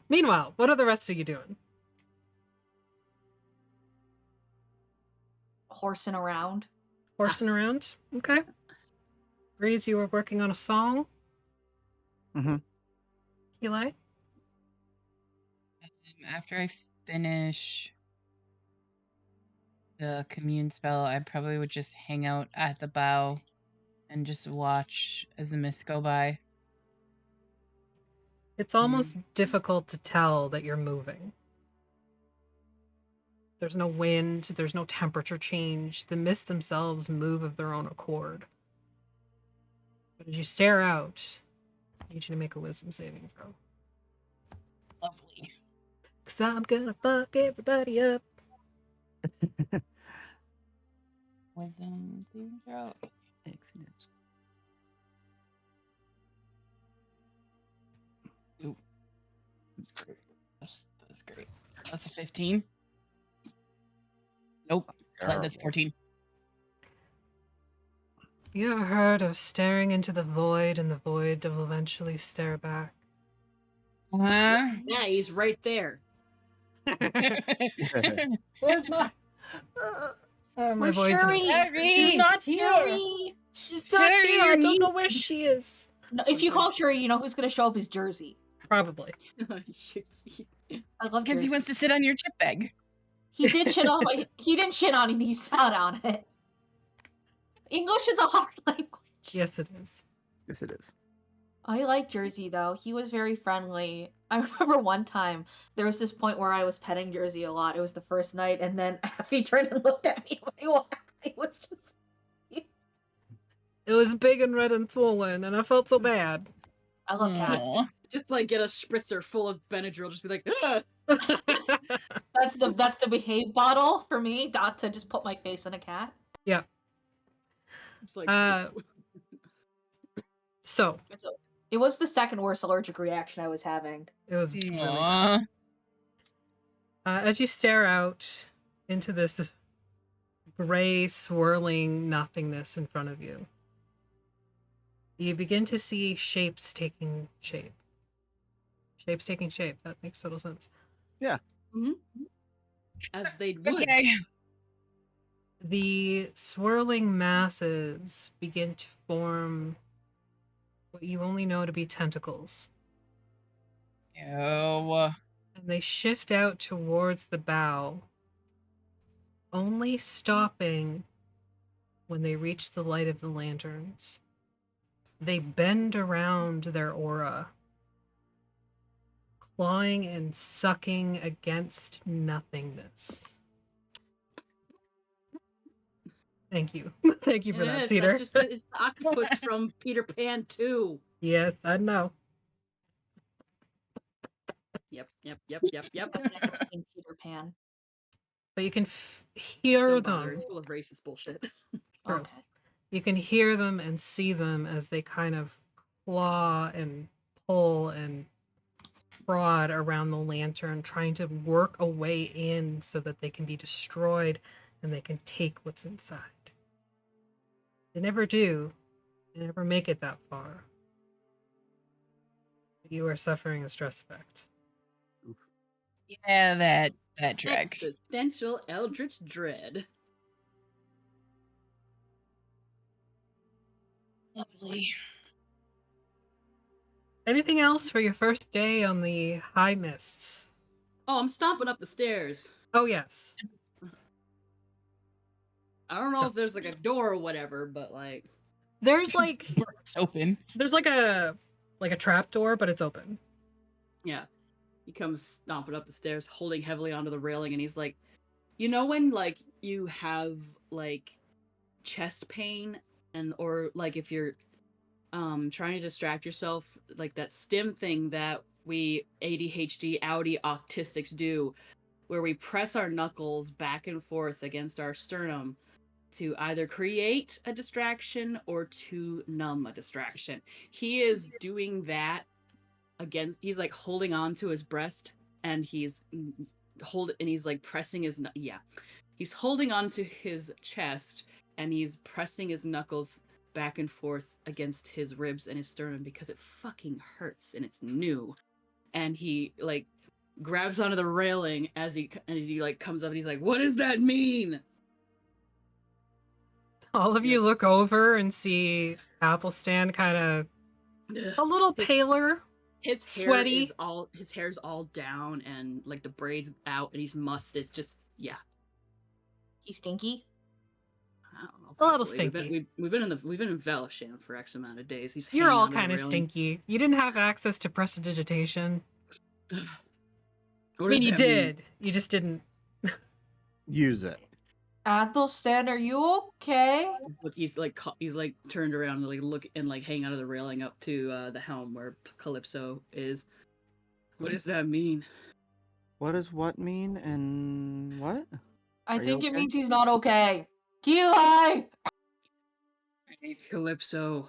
Meanwhile, what are the rest of you doing? Horsing around. Horsing around? Okay. Breeze, you were working on a song? Mm-hmm. Eli? After I finish the commune spell, I probably would just hang out at the bow and just watch as the mists go by. It's almost difficult to tell that you're moving. There's no wind, there's no temperature change. The mists themselves move of their own accord. But as you stare out, I need you to make a wisdom saving throw. Lovely. 'Cause I'm gonna fuck everybody up. Wisdom saving throw. Excellent. Ooh. That's great. That's great. That's a 15. Nope. That's 14. You ever heard of staring into the void and the void will eventually stare back? Uh-huh. Yeah, he's right there. Where's my... my Where's void's Shuri? She's not here! Shuri! She's not here! I don't Shuri! know where she is. No, if you call Shuri, you know who's gonna show up is Jersey. Probably. I love Because Jersey. he wants to sit on your chip bag. He did shit on my. He didn't shit on it. He sat on it. English is a hard language. Yes, it is. Yes, it is. I like Jersey though. He was very friendly. I remember one time there was this point where I was petting Jersey a lot. It was the first night, and then Effie turned and looked at me when he walked. It was just. It was big and red and swollen, and I felt so bad. I love cats. Aw. Just like get a spritzer full of Benadryl, just be like, ah! That's the behave bottle for me. Not to just put my face on a cat. It's like, So, It was the second worst allergic reaction I was having. it was really bad. Aw. As you stare out into this gray, swirling nothingness in front of you, you begin to see shapes taking shape. Shapes taking shape. That makes total sense. as they would. Okay. The swirling masses begin to form what you only know to be tentacles. Ew. And they shift out towards the bow, only stopping when they reach the light of the lanterns. They bend around their aura, clawing and sucking against nothingness. Thank you. Thank you for that, Yes, Cedar. that's just it's the octopus from Peter Pan 2. Yes, I know. Yep. I've never seen Peter Pan. But you can hear Don't bother. them. It's full of racist bullshit. True. Okay. You can hear them and see them as they kind of claw and pull and prod around the lantern, trying to work a way in so that they can be destroyed and they can take what's inside. They never do. They never make it that far. You are suffering a stress effect. Yeah, that tracks. Existential eldritch dread. Lovely. Anything else for your first day on the High Mists? Oh, I'm stomping up the stairs. Oh, yes. I don't know if there's like a door or whatever, but like There's like It's open. there's like a trap door, but it's open. yeah. He comes stomping up the stairs, holding heavily onto the railing, and he's like, you know when like you have like chest pain and or like if you're trying to distract yourself, like that stim thing that we ADHD Audi autistics do, where we press our knuckles back and forth against our sternum to either create a distraction or to numb a distraction. He is doing that against, he's like holding on to his breast and he's he's like pressing his, he's holding on to his chest and he's pressing his knuckles back and forth against his ribs and his sternum because it fucking hurts and it's new. And he like grabs onto the railing as he like comes up and he's like, "What does that mean?" All of you Yes. look over and see Athelstan kind of a little paler. His Sweaty. hair's all down and like the braids out and he's mussed. It's just He's stinky. I don't know. A little probably. stinky. We've been in Velisham for X amount of days. He's You're hanging all onto the kind of railing. stinky. You didn't have access to prestidigitation. What I mean, does you that did. You just didn't. Use it. Athelstan, are you okay? Look, he's like turned around and like look and like hang onto the railing up to the helm where Calypso is. What does that mean? What does what mean and what? I Are you think it okay? means he's not okay. Kili! Calypso.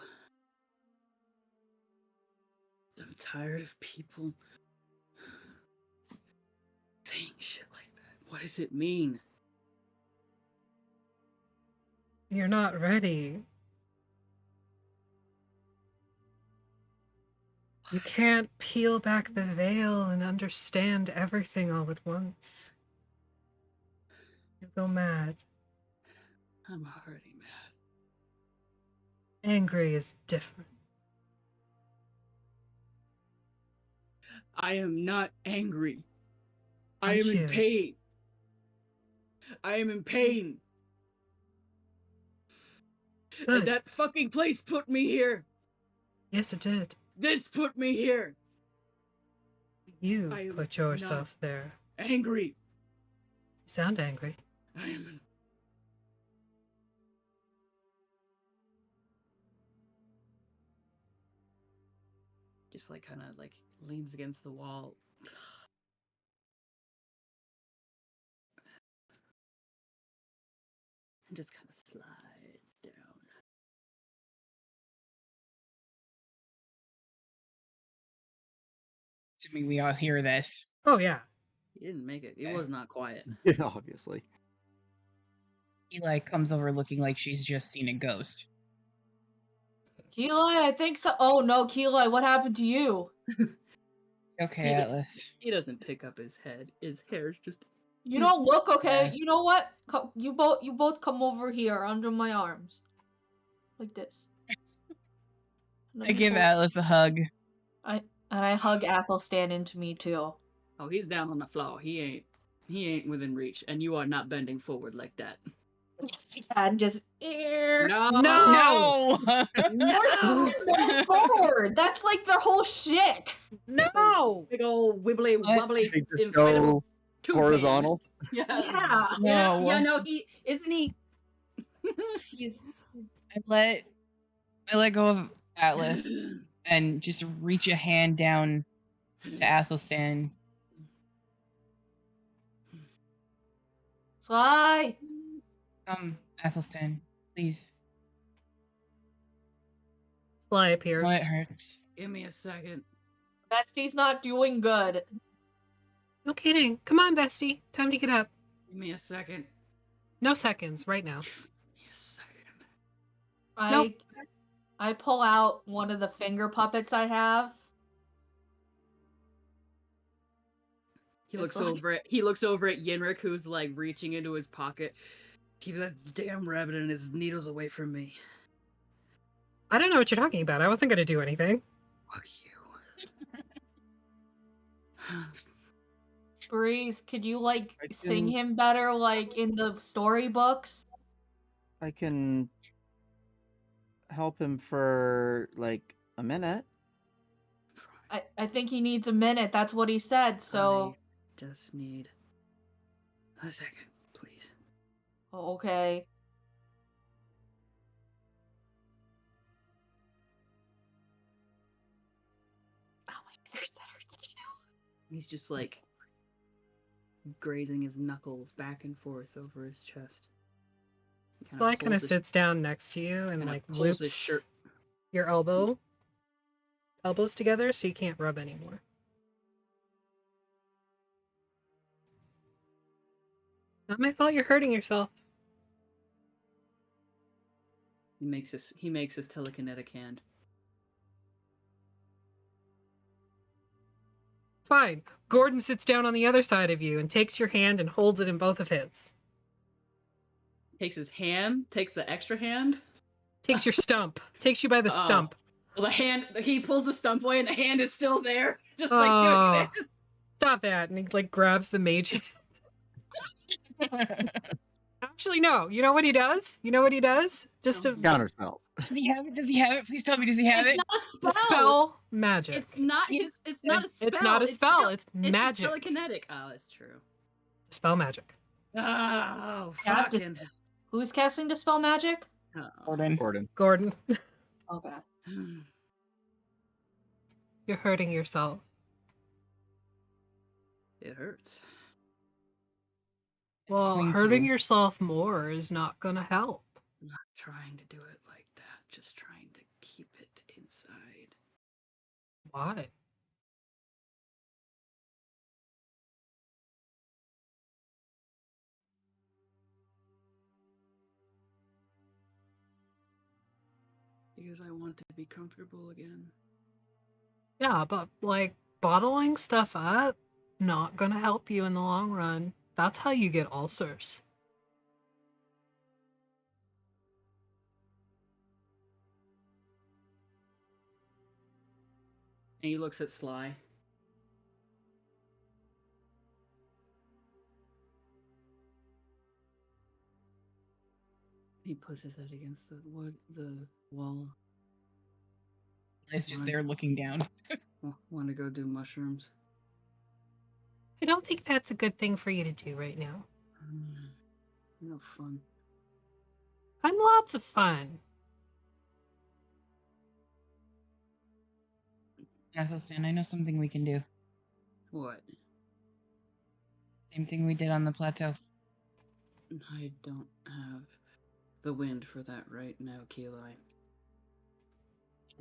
I'm tired of people saying shit like that. What does it mean? You're not ready. You can't peel back the veil and understand everything all at once. You'll go mad. I'm already mad. Angry is different. I am not angry. I Aren't am in you? pain. I am in pain. And Good. that fucking place put me here. Yes, it did. This put me here. You I am put yourself there. Angry. You sound angry. I am. Just like kind of like leans against the wall. And just kind of slides down. Assuming we all hear this. Oh, yeah. He didn't make it. He Okay. was not quiet. Yeah, obviously. Eli comes over looking like she's just seen a ghost. Kili, I think so. Oh no, Kili, what happened to you? Okay, Atlas. He doesn't pick up his head. His hair's just. You don't look okay. Yeah. You know what? You both come over here under my arms. Like this. And I then give both- Atlas a hug. I hug Athelstan into me too. Oh, he's down on the floor. He ain't within reach, and you are not bending forward like that. And just No, No! no. Bend forward. That's like their whole shtick. No! Big old wibbly What? wobbly They just inflatable go tube horizontal. man. Yeah. Yeah. Yeah, No. yeah, no, he isn't he. He's I let go of Atlas and just reach a hand down to Athelstan. Sly. Come, Athelstan, please. Sly appears. No, it hurts. Give me a second. Bestie's not doing good. No kidding. Come on, bestie. Time to get up. Give me a second. No seconds, right now. Give me a second. Nope. I pull out one of the finger puppets I have. He It's looks like- over at Yenrik, who's like reaching into his pocket. Keep that damn rabbit and his needles away from me. I don't know what you're talking about. I wasn't going to do anything. Fuck you. Breeze, could you like I sing can- him better, like in the storybooks? I can help him for like a minute. I think he needs a minute. That's what he said. So I just need a second, please. okay. Oh my fingers, that hurts too. He's just like grazing his knuckles back and forth over his chest. Sly kind of sits down next to you and like pulls his loops shirt. your elbows together so you can't rub anymore. Not my fault you're hurting yourself. He makes his telekinetic hand. Fine. Gordon sits down on the other side of you and takes your hand and holds it in both of his. Takes his hand, takes the extra hand. Takes your stump. Takes you by the stump. Well, he pulls the stump away and the hand is still there. Just like doing this. Stop that. And he like grabs the mage. Actually, no. You know what he does? Just to Counter spells. Does he have it? Does he have it? Please tell me, does he have It's it? not a spell. spell magic. It's not his. It's not a spell. It's not a spell. It's magic. It's telekinetic. Oh, that's true. Spell magic. Oh, Yeah, fucking. Who's casting Dispel Magic? Gordon. Gordon, Okay. you're hurting yourself. It hurts. Well, going hurting to. yourself more is not gonna help. I'm not trying to do it like that. Just trying to keep it inside. Why? Because I want to be comfortable again. Yeah, but like bottling stuff up, not gonna help you in the long run. That's how you get ulcers. And he looks at Sly. He puts his head against the wall. It's just there looking down. Want to go do mushrooms? I don't think that's a good thing for you to do right now. No fun. I'm lots of fun. Athelstan, I know something we can do. What? Same thing we did on the plateau. I don't have the wind for that right now, Keli.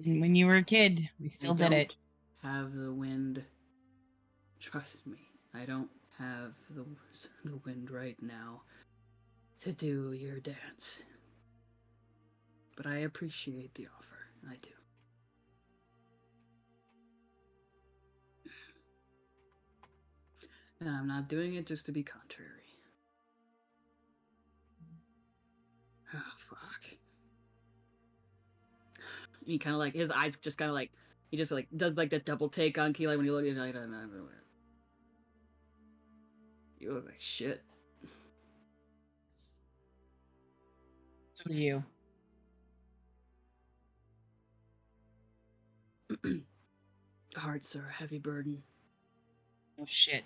When you were a kid, we still did it. Have the wind. Trust me, I don't have the wind right now to do your dance. But I appreciate the offer. I do. And I'm not doing it just to be contrary. Oh, fuck. He kind of like, his eyes just kind of like, he just like does like the double take on Keli when you look at it. Like, you look like shit. So do you. Hearts are a heavy burden. Oh shit.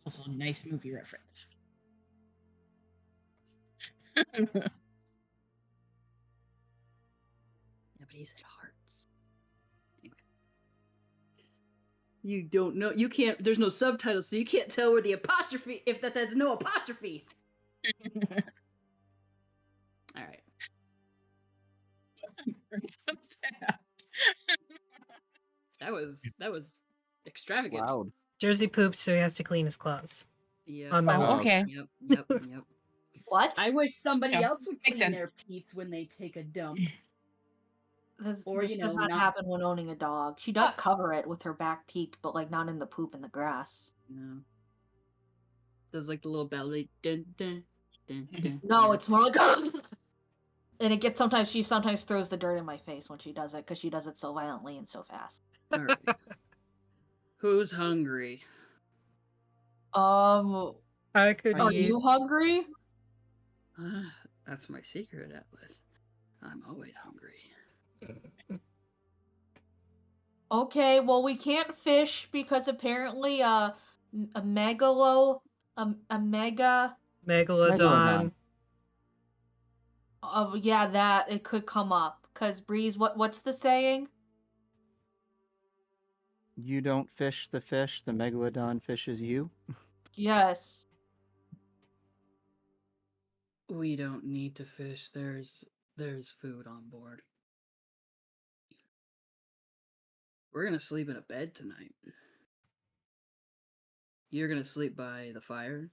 Also a nice movie reference. Yeah, but he said hearts. Anyway. You don't know. You can't. There's no subtitles, so you can't tell where the apostrophe. If that's no apostrophe. All right. That was extravagant. Loud. Jersey pooped, so he has to clean his clothes. Yeah. On my Oh, wall. okay. Yep. What? I wish somebody Yeah, else would makes clean sense. their peats when they take a dump. Or, This you does know, not happen when owning a dog. She does cover it with her back peak, but like not in the poop in the grass. No. Does like the little belly dun dun dun dun. No, yeah. it's more like And she sometimes throws the dirt in my face when she does it because she does it so violently and so fast. All right. Who's hungry? I could Are eat. you hungry? That's my secret, Atlas. I'm always hungry. Okay, well we can't fish because apparently a mega Megalodon. yeah, that it could come up. Cause Breeze, what's the saying? You don't fish, the megalodon fishes you. Yes. We don't need to fish. There's food on board. We're gonna sleep in a bed tonight. You're gonna sleep by the fire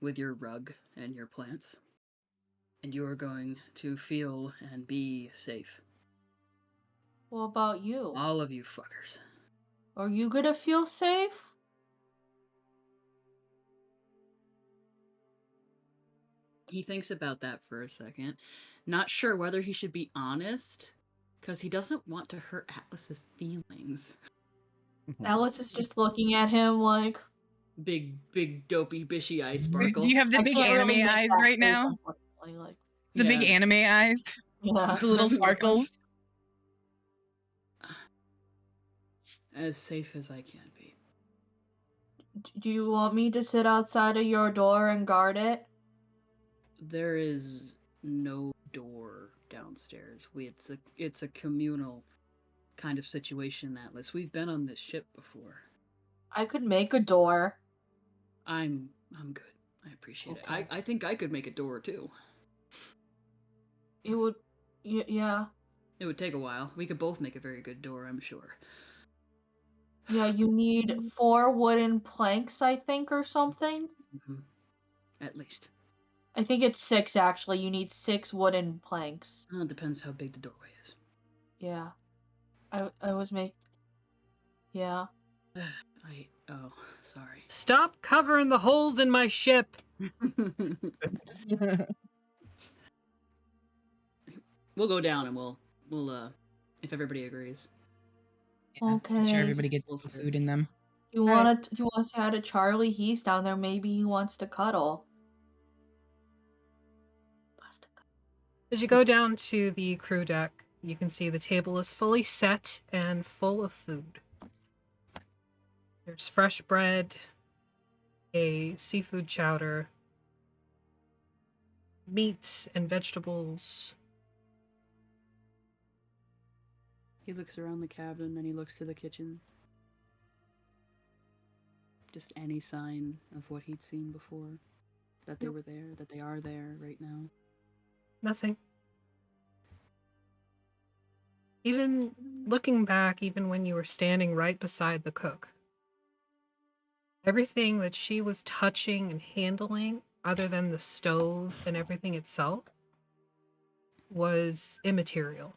with your rug and your plants. And you are going to feel and be safe. What about you? All of you fuckers. Are you gonna feel safe? He thinks about that for a second. Not sure whether he should be honest, because he doesn't want to hurt Atlas's feelings. Alice is just looking at him like Big dopey bishy eye sparkle. Do you have the I big can't anime really make eyes that right face, now? unfortunately, like The big Yeah. anime eyes? yeah. The little sparkles? As safe as I can be. Do you want me to sit outside of your door and guard it? There is no door downstairs. It's a communal kind of situation, Atlas. We've been on this ship before. I could make a door. I'm good. I appreciate Okay. it. I think I could make a door too. It would, yeah. It would take a while. We could both make a very good door, I'm sure. Yeah, you need 4 wooden planks, I think, or something. Mm-hmm. At least. I think it's 6 actually. You need 6 wooden planks. Well, it depends how big the doorway is. Yeah. I was yeah. Oh, sorry. Stop covering the holes in my ship. We'll go down and we'll if everybody agrees. Yeah, make sure Okay. everybody gets some food in them. You want to say hi to Charlie? He's down there. Maybe he wants to cuddle. As you go down to the crew deck, you can see the table is fully set and full of food. There's fresh bread, a seafood chowder, meats and vegetables. He looks around the cabin and he looks to the kitchen. Just any sign of what he'd seen before. That they were there, that they are there right now. Nothing. Even looking back, even when you were standing right beside the cook, everything that she was touching and handling, other than the stove and everything itself, was immaterial.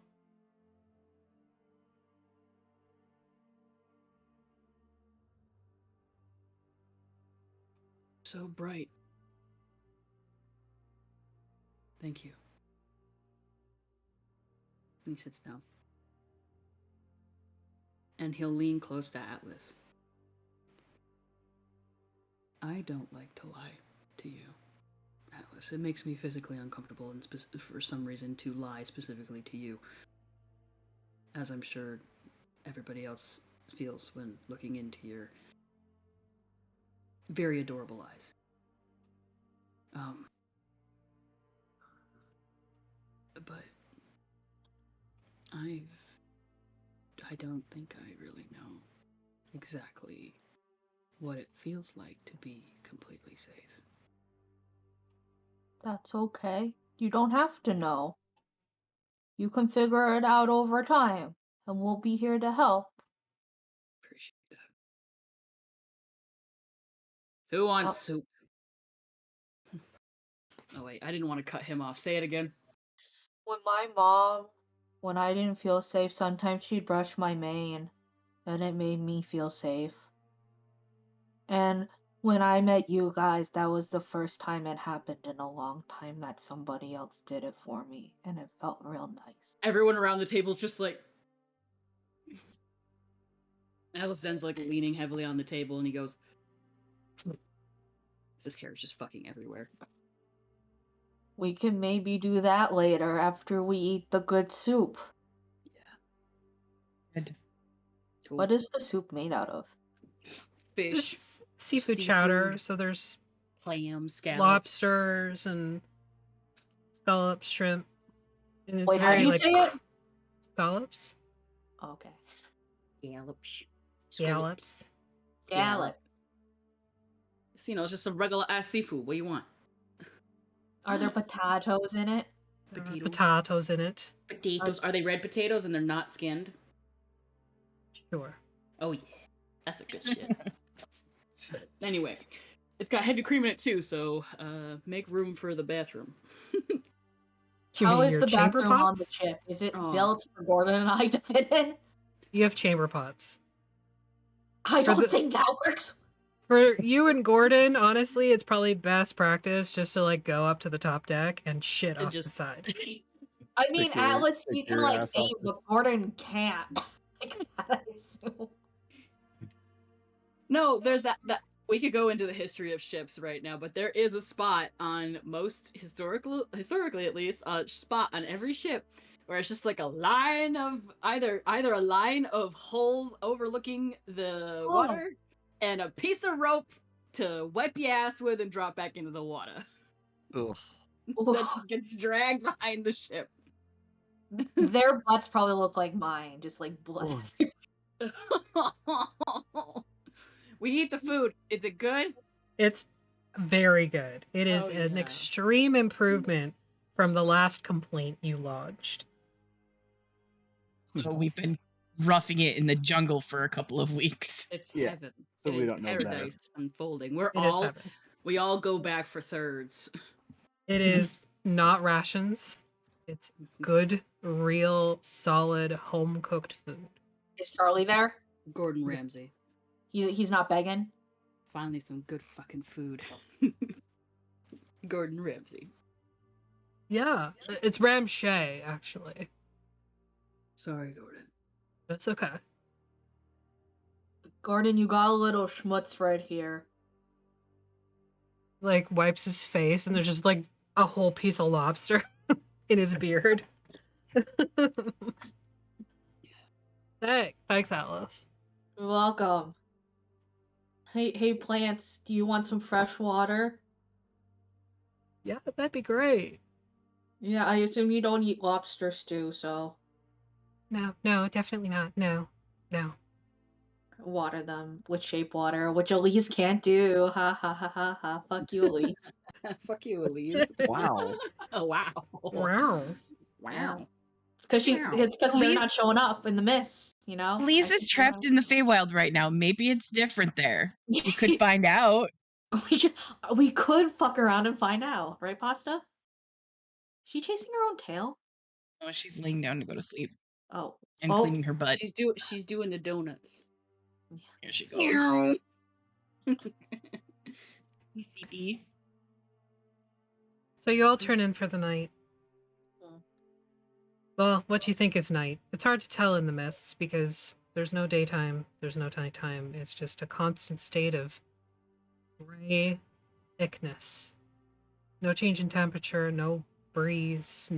So bright. Thank you. And he sits down. And he'll lean close to Atlas. I don't like to lie to you, Atlas. It makes me physically uncomfortable and for some reason to lie specifically to you. As I'm sure everybody else feels when looking into your very adorable eyes. But I don't think I really know exactly what it feels like to be completely safe. That's okay. You don't have to know. You can figure it out over time, and we'll be here to help. Appreciate that. Who wants soup? Oh wait, I didn't want to cut him off. Say it again. When my mom, when I didn't feel safe, sometimes she'd brush my mane, and it made me feel safe. And When I met you guys, that was the first time it happened in a long time that somebody else did it for me, and it felt real nice. Everyone around the table's just like. Alistair's like leaning heavily on the table, and he goes, "His hair is just fucking everywhere." We can maybe do that later after we eat the good soup. Good. Cool. What is the soup made out of? Fish, Just seafood chowder. So there's clam, scallops, lobsters and scallops, shrimp. And it's Wait, how do very you like say it? scallops, Okay. scallops, scallops. Scallop. So, it's just some regular ass seafood. What do you want? Are there potatoes in it? There are Potatoes. potatoes in it. Potatoes. Are they red potatoes and they're not skinned? Sure. Oh yeah, that's a good shit. But anyway, it's got heavy cream in it too, so make room for the bathroom. You How mean is your the chamber bathroom on the pots? ship? Is it Oh. built for Gordon and I to fit in? You have chamber pots. I For don't the- think that works. For you and Gordon, honestly, it's probably best practice just to like go up to the top deck and shit And off the just side. I mean, Atlas, stick you can your like ass aim, off but Gordon can't. Like that, I assume. No, there's that we could go into the history of ships right now, but there is a spot on most historically at least, a spot on every ship where it's just like a line of either a line of holes overlooking the water and a piece of rope to wipe your ass with and drop back into the water. Ugh. That just gets dragged behind the ship. Their butts probably look like mine, just like blood. We eat the food. Is it good? It's very good. It is Oh, an yeah. extreme improvement from the last complaint you lodged. So we've been roughing it in the jungle for a couple of weeks. It's Yeah, heaven. so It we is don't know better. paradise unfolding. Heaven. We all go back for thirds. It is not rations. It's good, real, solid, home cooked food. Is Charlie there? Gordon Ramsay. He's not begging. Finally, some good fucking food. Gordon Ramsay. Yeah, it's ramshay actually. Sorry, Gordon. That's okay. Gordon, you got a little schmutz right here. Like wipes his face, and there's just like a whole piece of lobster in his beard. Thanks, Atlas. You're welcome. Hey, plants, do you want some fresh water? Yeah, that'd be great. Yeah, I assume you don't eat lobster stew, so No, definitely not. No. water them with shape water, which Elise can't do. Ha ha ha ha ha. Fuck you, Elise. Fuck you, Elise. Wow. Oh, wow. Wow. Wow. It's because they're Elise- not showing up in the mist, you know? Elise is trapped in the Feywild right now. Maybe it's different there. We could find out. we could fuck around and find out, right, Pasta? She chasing her own tail? Oh, she's laying down to go to sleep Oh. and cleaning her butt. She's doing the donuts. Here she goes. CB. So you all turn in for the night. Well, what you think is night? It's hard to tell in the mists because there's no daytime, there's no nighttime. It's just a constant state of gray thickness. No change in temperature, no breeze,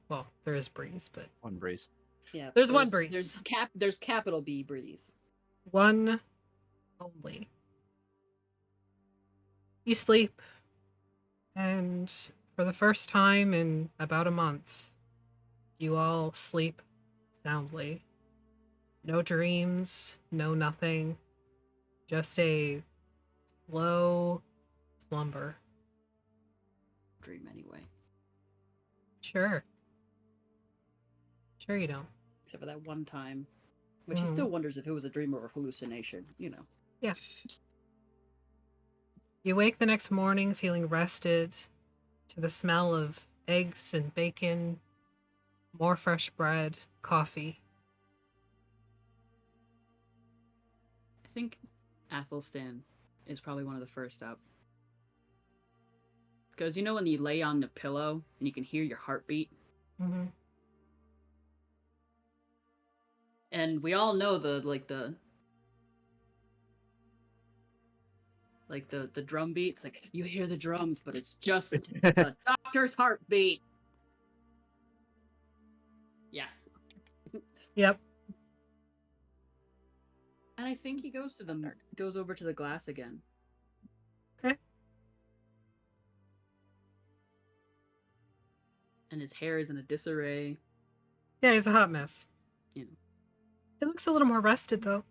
well, there is breeze, but One breeze. Yeah. There's one breeze. There's capital B breeze. one only. You sleep, and for the first time in about a month, you all sleep soundly. No dreams, no nothing. Just a slow slumber. Dream anyway. Sure. Sure you don't. Except for that one time. Which he still wonders if it was a dream or a hallucination, you know. Yeah. You wake the next morning feeling rested to the smell of eggs and bacon, more fresh bread, coffee. I think Athelstan is probably one of the first up. Because you know when you lay on the pillow and you can hear your heartbeat? Mm-hmm. And we all know the drum beats. Like, you hear the drums, but it's just the doctor's heartbeat. Yeah. Yep. And I think he goes over to the glass again. Okay. And his hair is in a disarray. Yeah, he's a hot mess. Yeah. He looks a little more rested, though.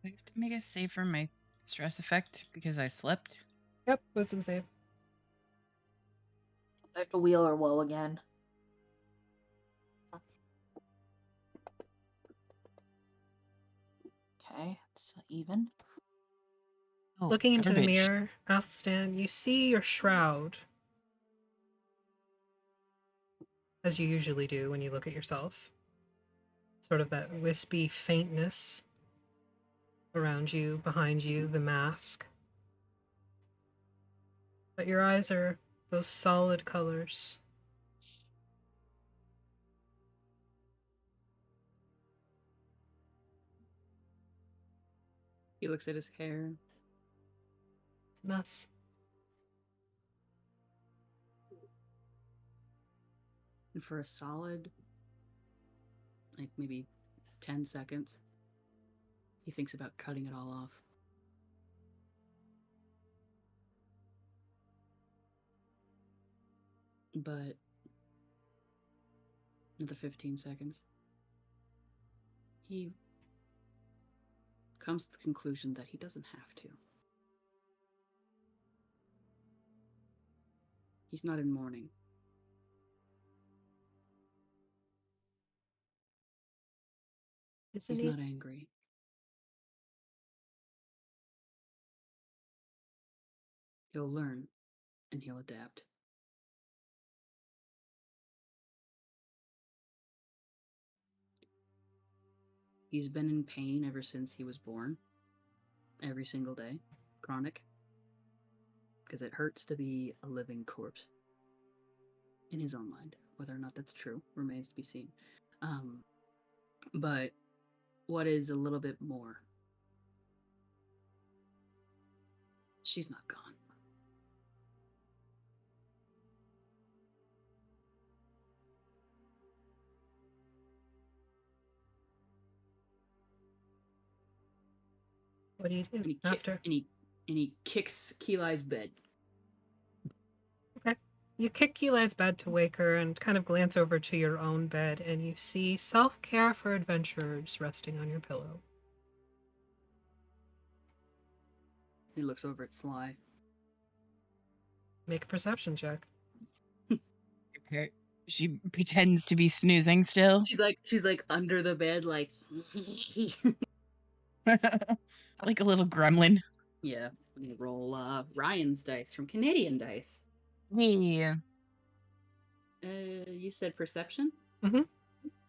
I have to make a save for my stress effect because I slept. Yep, wisdom save. I have to wheel or woe again. Okay, it's even. Oh, Looking into the garbage. mirror, Athelstan, you see your shroud. As you usually do when you look at yourself. Sort of that wispy faintness around you, behind you, the mask. But your eyes are those solid colors. He looks at his hair. It's a mess. And for a solid, like maybe 10 seconds, he thinks about cutting it all off. But another 15 seconds, he comes to the conclusion that he doesn't have to. He's not in mourning. Isn't He's he? not angry. He'll learn, and he'll adapt. He's been in pain ever since he was born. Every single day. Chronic. Because it hurts to be a living corpse. In his own mind. Whether or not that's true remains to be seen. But what is a little bit more? She's not gone. What do you do after? And he kicks Keeli's bed. Okay. You kick Keeli's bed to wake her and kind of glance over to your own bed, and you see self-care for adventurers resting on your pillow. He looks over at Sly. Make a perception check. She pretends to be snoozing still. She's like under the bed, like Like a little gremlin. yeah. We roll Ryan's dice from Canadian Dice. Yeah. You said perception? Mm-hmm.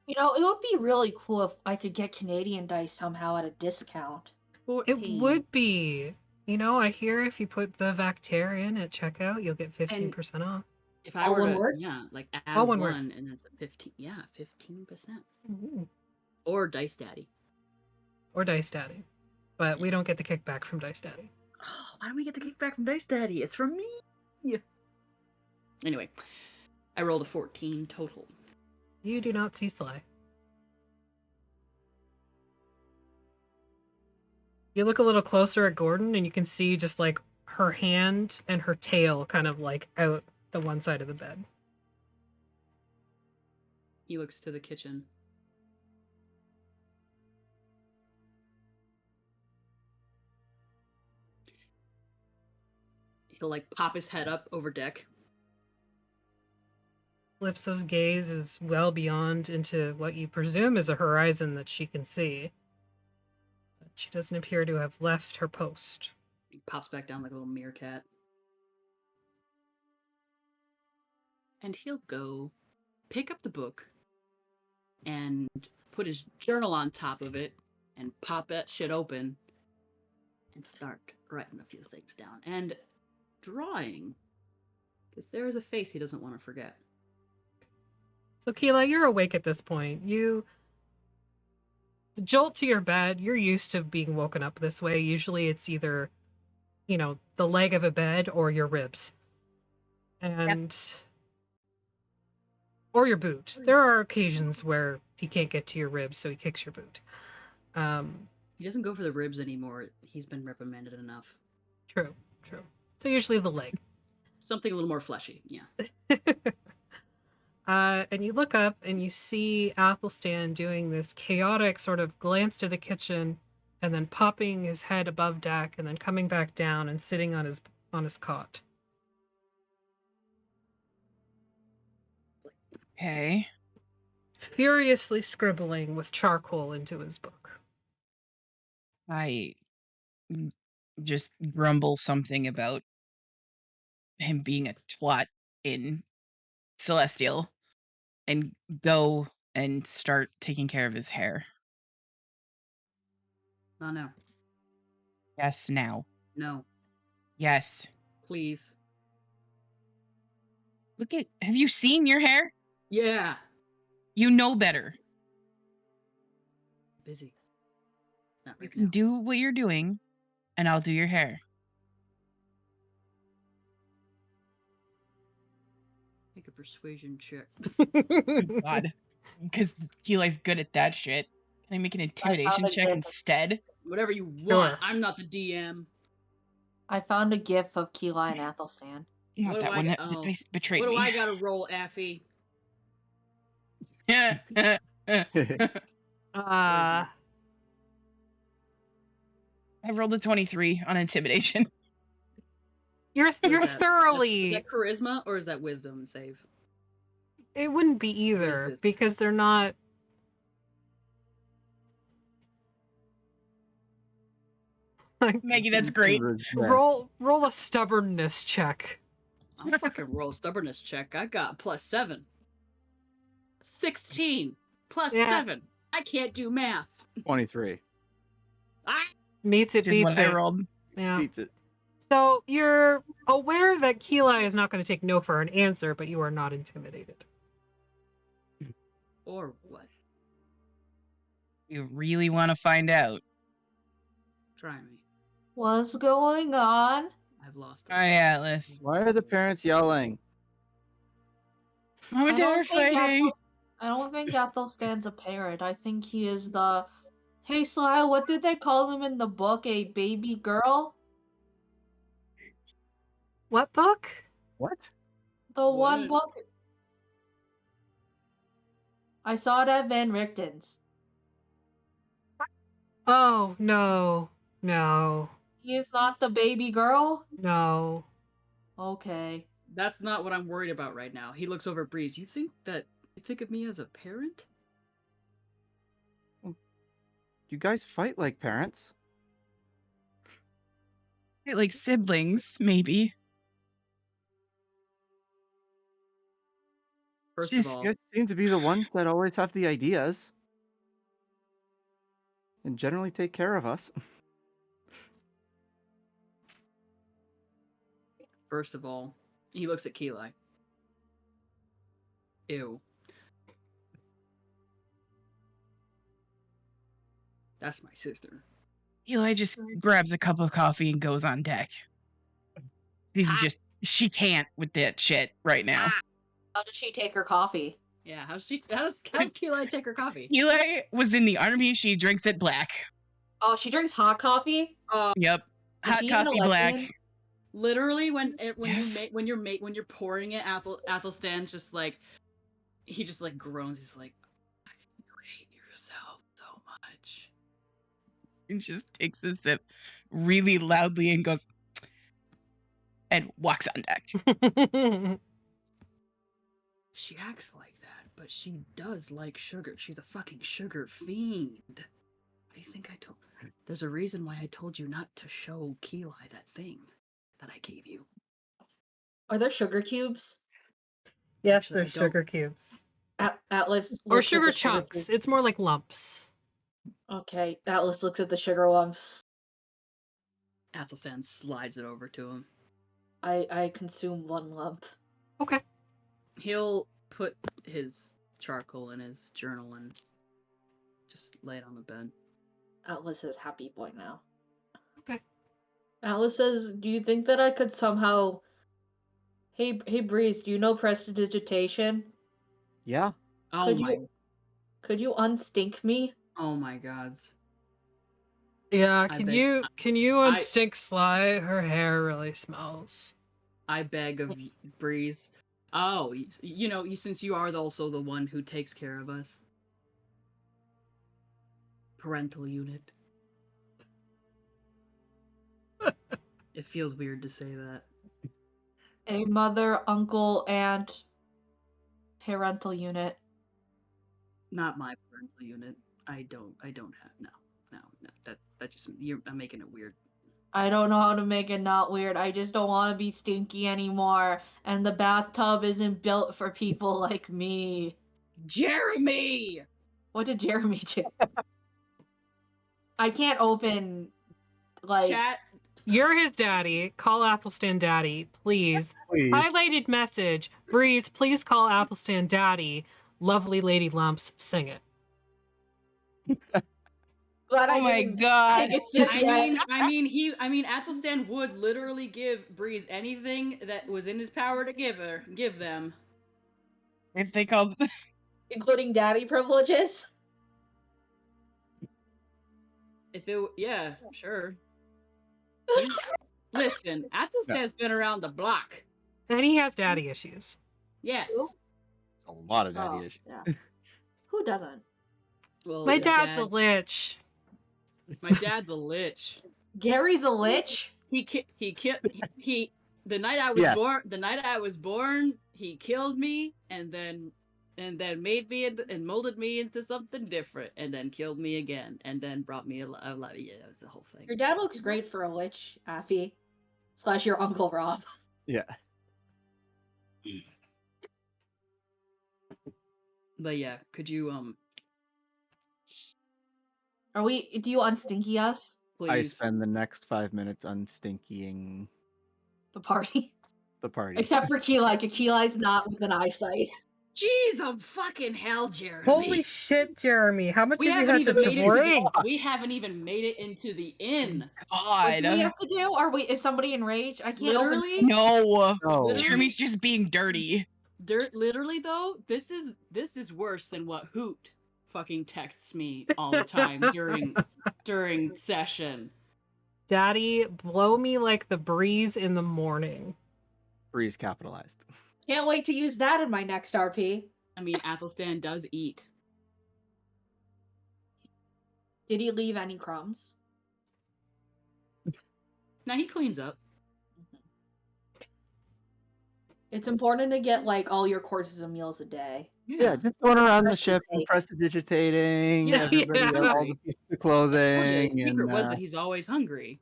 You know, it would be really cool if I could get Canadian Dice somehow at a discount. 14. It would be. You know, I hear if you put the Vactair in at checkout, you'll get 15% off. If I All were one to, word? yeah, like add All one, one word. and it's a 15, yeah, 15%. Ooh. Or Dice Daddy. Or Dice Daddy. But we don't get the kickback from Dice Daddy. Oh, why don't we get the kickback from Dice Daddy? It's from me. Yeah. Anyway, I rolled a 14 total. You do not see Sly. You look a little closer at Gordon, and you can see just like her hand and her tail kind of like out the one side of the bed. He looks to the kitchen. He'll like pop his head up over deck. Calypso's gaze is well beyond into what you presume is a horizon that she can see. But she doesn't appear to have left her post. He pops back down like a little meerkat. And he'll go pick up the book and put his journal on top of it and pop that shit open and start writing a few things down and drawing, because there is a face he doesn't want to forget. So Keela, you're awake at this point. The jolt to your bed, you're used to being woken up this way. Usually it's either, the leg of a bed or your ribs. And or your boot. There are occasions where he can't get to your ribs, so he kicks your boot. He doesn't go for the ribs anymore. He's been reprimanded enough. True. So usually the leg. Something a little more fleshy, yeah. And you look up and you see Athelstan doing this chaotic sort of glance to the kitchen and then popping his head above deck and then coming back down and sitting on his cot. Okay. Furiously scribbling with charcoal into his book. I just grumble something about him being a twat in Celestial and go and start taking care of his hair. No, no. Yes, now. No. Yes. Please. Have you seen your hair? Yeah. You know better. Busy. Not You right can now. do what you're doing, and I'll do your hair. Make a persuasion check. Good God. Because Keeli's good at that shit. Can I make an intimidation a check gif. instead? Whatever you want. Sure. I'm not the DM. I found a gif of Keela and Athelstan. Not that one. That dice betrayed What me. do I gotta roll, Affy? Yeah. Uh, I rolled a 23 on intimidation. you're What is that? thoroughly. Is that charisma or is that wisdom save? It wouldn't be What is either this? because they're not. Like, Maggie, that's great. roll a stubbornness check. I'll fucking roll a stubbornness check. I got +7. 16 plus Yeah. 7. I can't do math. 23. Ah! Meets it, Which is beats what it. I rolled. Yeah. Beats it. So you're aware that Keela is not going to take no for an answer, but you are not intimidated. Or what? You really want to find out? Try me. What's going on? I've lost. Oh, yeah, Atlas. Why are the parents yelling? Mom and Dad are fighting. I don't think Athelstan's a parent. I think he is the... Hey, Sly, what did they call him in the book? A baby girl? What book? What? The one What? book... I saw it at Van Richten's. Oh, no. He is not the baby girl? No. Okay. That's not what I'm worried about right now. He looks over at Breeze. You think of me as a parent? You guys fight like parents. Like siblings, maybe. First Just- of all, You guys seem to be the ones that always have the ideas. And generally take care of us. he looks at Keeli. Ew. That's my sister. Eli just grabs a cup of coffee and goes on deck. She can't with that shit right now. How does she take her coffee? Yeah, how does Keeli take her coffee? Eli was in the army. She drinks it black. Oh, she drinks hot coffee? Yep, Is hot he an coffee black. lesbian? Literally, when Yes. you're pouring it, Athelstan's just like, he just like groans. He's like, you hate yourself so much. And just takes a sip really loudly and goes and walks on deck. She acts like that, but she does like sugar. She's a fucking sugar fiend. What do you think I told? There's a reason why I told you not to show Keeli that thing that I gave you. Are there sugar cubes? Yes, Actually, there's I don't. sugar cubes. Atlas Or looks at sugar the chunks. cubes. It's more like lumps. Okay, Atlas looks at the sugar lumps. Athelstan slides it over to him. I consume 1 lump. Okay. He'll put his charcoal in his journal and just lay it on the bed. Atlas is happy boy now. Okay. Atlas says, "Do you think that I could somehow? Hey Breeze, do you know prestidigitation? Yeah. Oh Could my! Could you unstink me?" Oh my gods! Yeah, I can beg- you I- unstink Sly? Her hair really smells. I beg of Breeze. Oh, since you are also the one who takes care of us. Parental unit. It feels weird to say that. A mother, uncle, aunt, parental unit. Not my parental unit. I don't have no. That just I'm making it weird. I don't know how to make it not weird. I just don't want to be stinky anymore. And the bathtub isn't built for people like me. Jeremy! What did Jeremy do? I can't open, like... Chat. You're his daddy. Call Athelstan daddy, please. Please. Highlighted message. Breeze, please call Athelstan daddy. Lovely Lady Lumps, sing it. Glad Oh my god. take a sip yet. I mean, Athelstan would literally give Breeze anything that was in his power to give them. If they call Including daddy privileges? Yeah, sure. Listen, Athelstan's been around the block. And he has daddy issues. Yes. It's a lot of daddy issues. Yeah. Who doesn't? Well, My your dad's a dad- lich. My dad's a lich. Gary's a lich? The night I was born, he killed me and then made me and molded me into something different and then killed me again and then brought me a lot. Yeah, it was the whole thing. Your dad looks great for a lich, Affy. / your Uncle Rob. Yeah. But yeah, could you Do you unstinky us? please? I spend the next 5 minutes unstinkying The party? the party. Except for Keeli, because Keeli's not with an eyesight. Jeez, fucking hell, Jeremy. Holy shit, Jeremy. How much We have you haven't had even to made it drink? we haven't even made it into the inn. What do we God. have to do? Is somebody enraged? I can't Literally? No. No. Jeremy's just being dirty. Literally though, this is worse than what Hoot fucking texts me all the time during session. Daddy, blow me like the breeze in the morning. Breeze capitalized. Can't wait to use that in my next RP. I mean, Athelstan does eat. Did he leave any crumbs? Now he cleans up. It's important to get like all your courses of meals a day. Yeah, just going around the ship and prestidigitating Yeah, everybody yeah. all the pieces of I told you, clothing. his secret and, was that he's always hungry.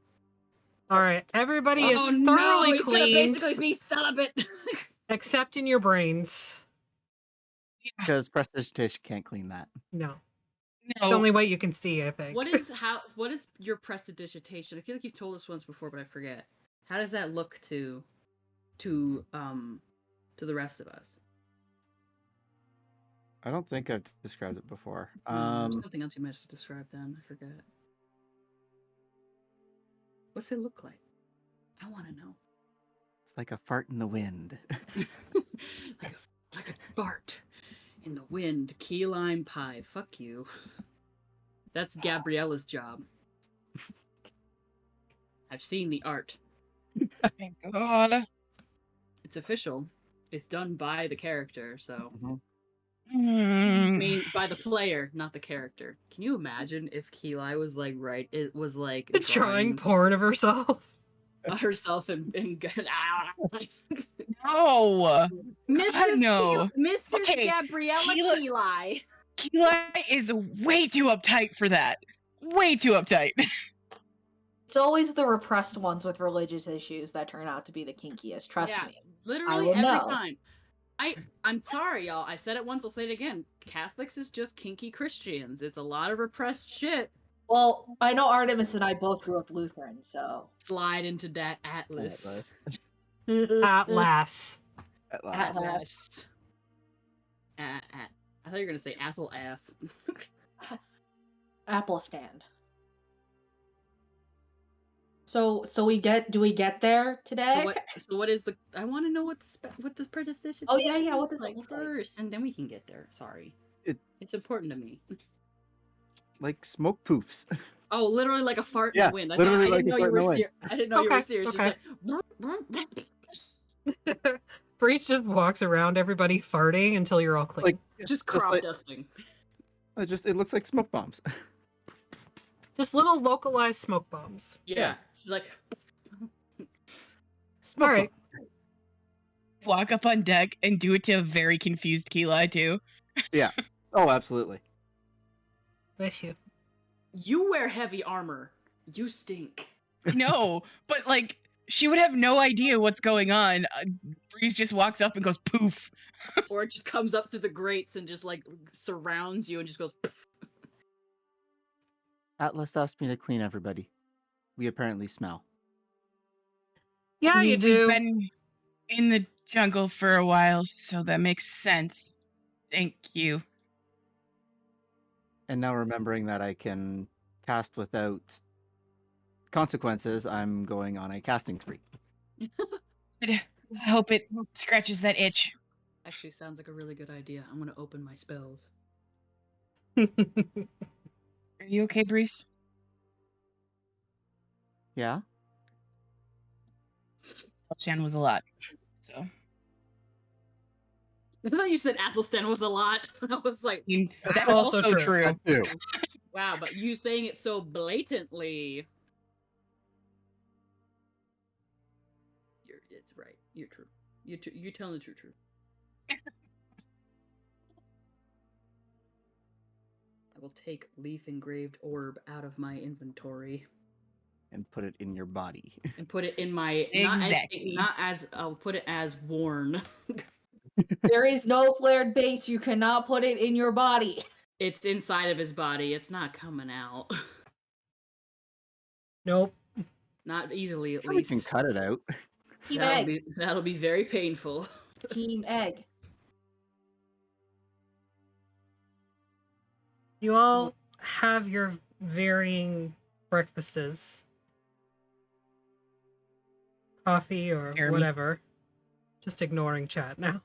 All right, everybody is Oh thoroughly no, he's gonna cleaned, basically be celibate. except in your brains. because prestidigitation can't clean that. No, it's No. the only way you can see, I think. What is your prestidigitation? I feel like you've told us once before, but I forget. How does that look to the rest of us? I don't think I've described it before. There's something else you meant to describe then. I forget. What's it look like? I want to know. It's like a fart in the wind. like a fart in the wind. Key lime pie. Fuck you. That's Gabriella's job. I've seen the art. Thank God. It's official. It's done by the character, so. Mhm. I mean, by the player, not the character. Can you imagine if Keeli was like, it was like Drawing porn of herself. herself and No. Mrs. no. Mrs. Okay, Gabriella Keeli- Keeli. Keeli is way too uptight for that. Way too uptight. It's always the repressed ones with religious issues that turn out to be the kinkiest. Trust Yeah, me. literally will every know. time. I'm sorry, y'all. I said it once, I'll say it again. Catholics is just kinky Christians. It's a lot of repressed shit. Well, I know Artemis and I both grew up Lutheran, so Slide into that Atlas. At last. At At last. last. I thought you were gonna say Athel ass. Apple stand. So do we get there today? So what is the? I want to know what the predication. Oh, yeah, what is does it like look like? first, and then we can get there. Sorry, It- it's important to me. Like smoke poofs. Oh, literally like a fart in Yeah, the wind. I literally like didn't a know fart you in were the wind. serious. I didn't know you were Okay, serious. okay. Just like Breeze just walks around everybody farting until you're all clean. Like just crop like, dusting. it looks like smoke bombs. Just little localized smoke bombs. Yeah, like Smoke All right. bomb. Walk up on deck and do it to a very confused Keela too. Yeah. Oh, absolutely. Bless you. you wear heavy armor. You stink. No, but like she would have no idea what's going on. Breeze just walks up and goes poof. Or it just comes up through the grates and just like surrounds you and just goes. Atlas asked me to clean everybody. We apparently smell. Yeah, you We've do. been in the jungle for a while, so that makes sense. Thank you. And now remembering that I can cast without consequences, I'm going on a casting spree. I hope it scratches that itch. Actually, sounds like a really good idea. I'm gonna open my spells. Are you okay, Breeze? Yeah? Shan was a lot. So I thought you said Athelstan was a lot. I was like, that's Also also true. true. That too. wow, but you saying it so blatantly. It's right. You're true. You're telling the true truth. I will take leaf engraved orb out of my inventory And put it in your body. and put it in my Exactly. not as I'll put it as worn. There is no flared base. You cannot put it in your body. It's inside of his body. It's not coming out. Nope. Not easily, at Sure, we can least. cut it out. Team egg. That'll be very painful. Team egg. You all have your varying breakfasts. Coffee or Jeremy. whatever. Just ignoring chat now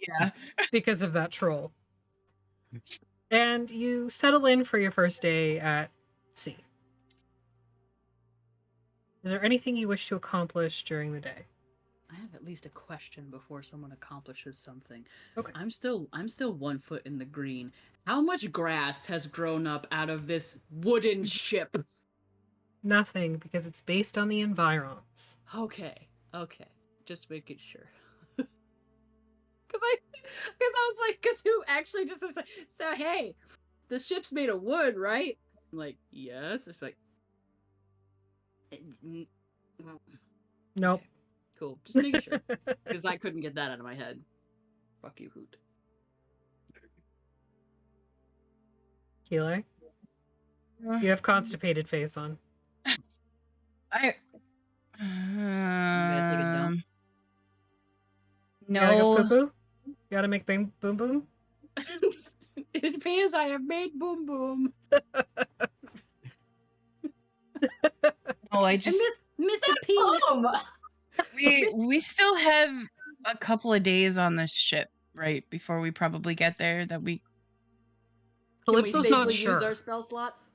Yeah. because of that troll. And you settle in for your first day at sea. Is there anything you wish to accomplish during the day? I have at least a question before someone accomplishes something. Okay. I'm still 1 foot in the green. How much grass has grown up out of this wooden ship? Nothing, because it's based on the environs. Okay. Just making sure. Cause I was like, cause who actually just was like, so hey, the ship's made of wood, right? I'm like, yes. It's like, Nope. cool. Just making sure, because I couldn't get that out of my head. Fuck you, Hoot. Keeler, you have constipated face on. I gotta take a dump? You gotta go no. poo-poo? You gotta make boom boom? It appears I have made boom boom. No, I just Mr. Penis. we still have a couple of days on this ship, right? Before we probably get there that we Calypso's not sure. Use our spell slots?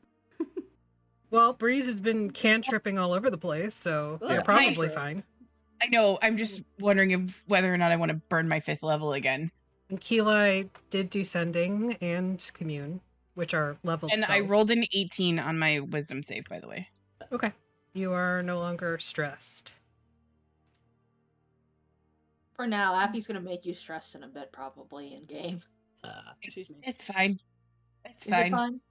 Well, Breeze has been cantripping all over the place, so Well, they're that's fine. probably fine. I know, I'm just wondering if whether or not I want to burn my 5th level again. And Keelah did do Sending and Commune, which are leveled And spells. I rolled an 18 on my wisdom save, by the way. Okay. You are no longer stressed. For now, Appy's gonna make you stressed in a bit, probably in game. Excuse me. It's fine. It's Is fine. it fun?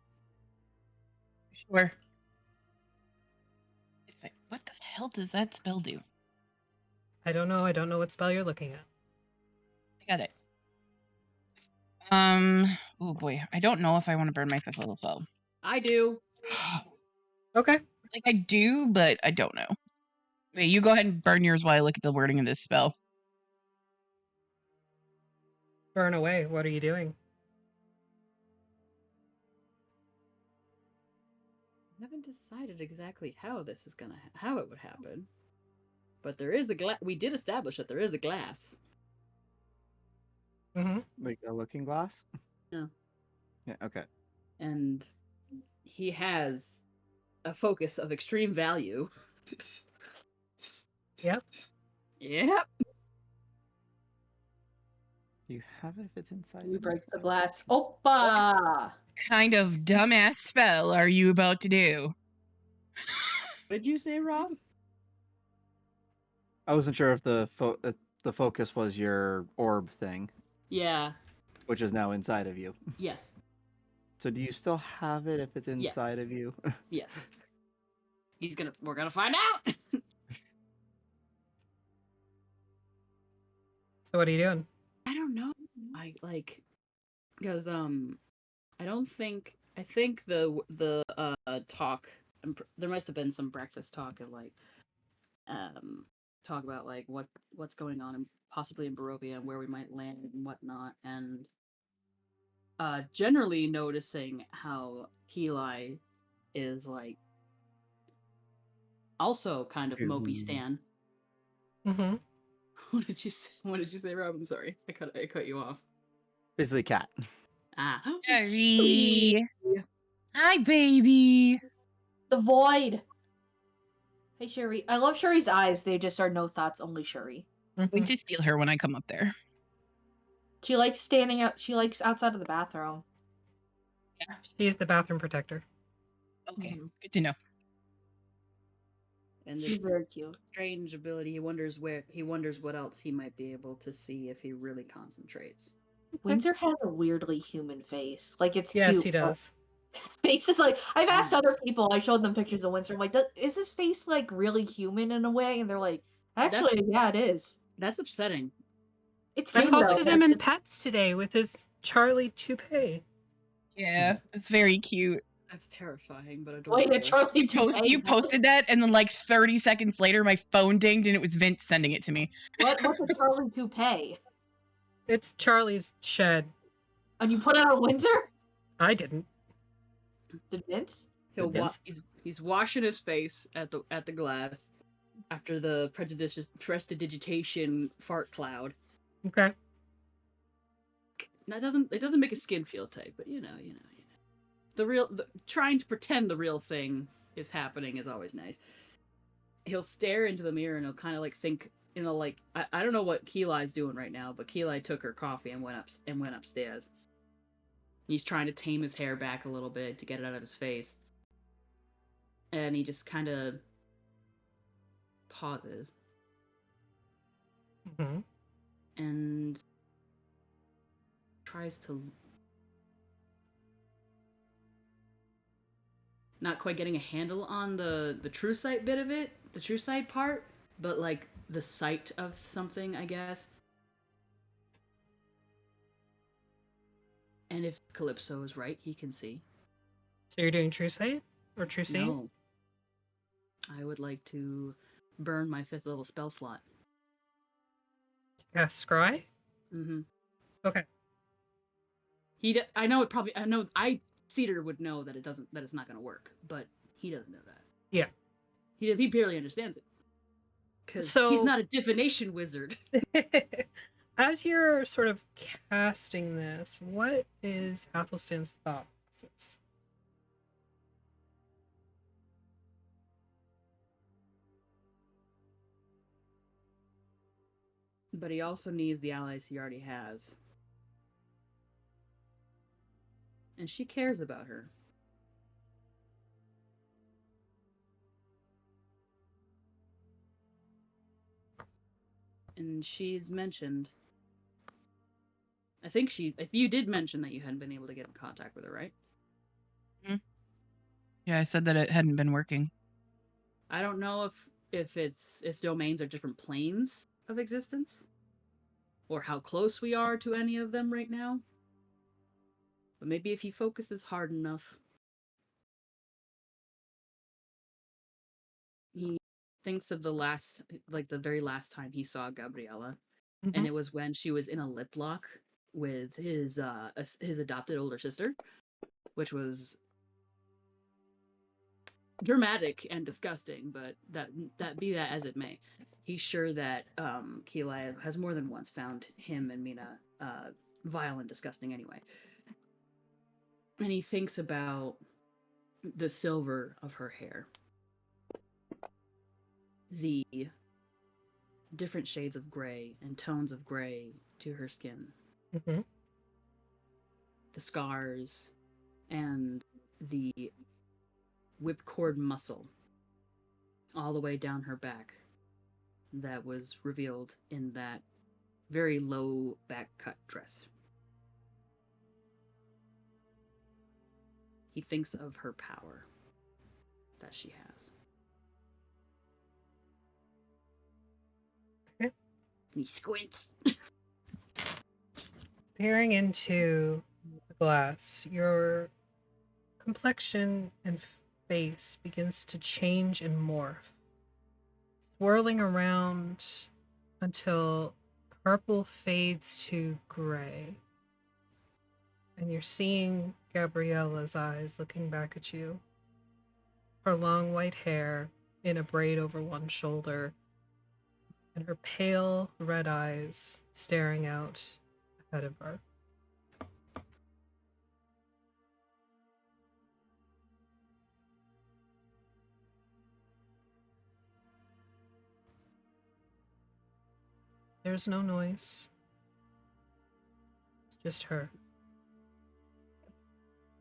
Sure. It's fine. What the hell does that spell do? I don't know what spell you're looking at. I got it. Oh boy, I don't know if I want to burn my 5th level spell. I do. Okay. Like I do, but I don't know. Wait, you go ahead and burn yours while I look at the wording of this spell. Burn away. What are you doing? I haven't decided exactly how this is gonna how it would happen, but there is a glass. We did establish that there is a glass. Mm-hmm. Like a looking glass? Yeah. Yeah, okay. And he has a focus of extreme value. Yep. Yep. You have it if it's inside. We of break it? the glass. Oppa! Kind of dumbass spell are you about to do? What did you say, Rob? I wasn't sure if the focus was your orb thing, Yeah. which is now inside of you. Yes. So do you still have it if it's inside of you? Yes. We're gonna find out. So what are you doing? I don't know. I like because I think the talk there must have been some breakfast talk and like talk about like what's going on and possibly in Barovia and where we might land and whatnot, and generally noticing how Heli is like also kind of mopey Stan. Mm-hmm. What did you say? What did you say, Rob? I'm sorry. I cut you off. Basically, cat. Ah. Sorry. Hi, baby. The void. Hey, Shuri. I love Shuri's eyes. They just are no thoughts, only Shuri. Wait to steal her when I come up there. She likes standing out. She likes outside of the bathroom. She's the bathroom protector. Okay, good to know. And She's this very cute. strange ability, he wonders what else he might be able to see if he really concentrates. Windsor has a weirdly human face. Like, it's Yes, cute. he but does. Face is like, I've asked other people, I showed them pictures of Windsor. I'm like, is his face like really human in a way? And they're like, actually, yeah, it is. That's upsetting. It's I cute though. posted him in Pets today with his Charlie toupee. Yeah, it's very cute. That's terrifying, but Wait, adorable. a Charlie You posted that, and then like 30 seconds later, my phone dinged, and it was Vince sending it to me. What's a Charlie toupee? It's Charlie's shed. And you put it on Windsor? I didn't. Did Vince? He'll Yes. he's washing his face at the glass after the prestidigitation fart cloud. Okay. That doesn't make his skin feel tight, but you know. Trying to pretend the real thing is happening is always nice. He'll stare into the mirror and he'll kind of like think, like I don't know what Keeli's doing right now, but Keeli took her coffee and went upstairs. He's trying to tame his hair back a little bit to get it out of his face. And he just kind of pauses. Mm-hmm. And tries to... Not quite getting a handle on the true sight bit of it, the true sight part, but like the sight of something, I guess. And if Calypso is right, he can see. So you're doing True Sight? Or True Seeing? No. I would like to burn my 5th level spell slot. Yeah, Scry? Mm-hmm. Okay. Cedar would know that it's not going to work, but he doesn't know that. Yeah. He barely understands it. Because he's not a divination wizard. As you're sort of casting this, what is Athelstan's thought process? But he also needs the allies he already has. And she cares about her. And she's mentioned... I think you did mention that you hadn't been able to get in contact with her, right? Mm-hmm. Yeah, I said that it hadn't been working. I don't know if domains are different planes of existence, or how close we are to any of them right now. But maybe if he focuses hard enough, he thinks of the very last time he saw Gabriella, and it was when she was in a lip lock with his adopted older sister, which was dramatic and disgusting, but that be that as it may, he's sure that Keelah has more than once found him and Mina vile and disgusting anyway. And he thinks about the silver of her hair, the different shades of gray and tones of gray to her skin, Mm-hmm. the scars, and the whipcord muscle all the way down her back that was revealed in that very low back cut dress. He thinks of her power that she has. Okay. He squints. Peering into the glass, your complexion and face begins to change and morph, swirling around until purple fades to gray. And you're seeing Gabriella's eyes looking back at you. Her long white hair in a braid over one shoulder, and her pale red eyes staring out ahead of her. There's no noise. It's just her.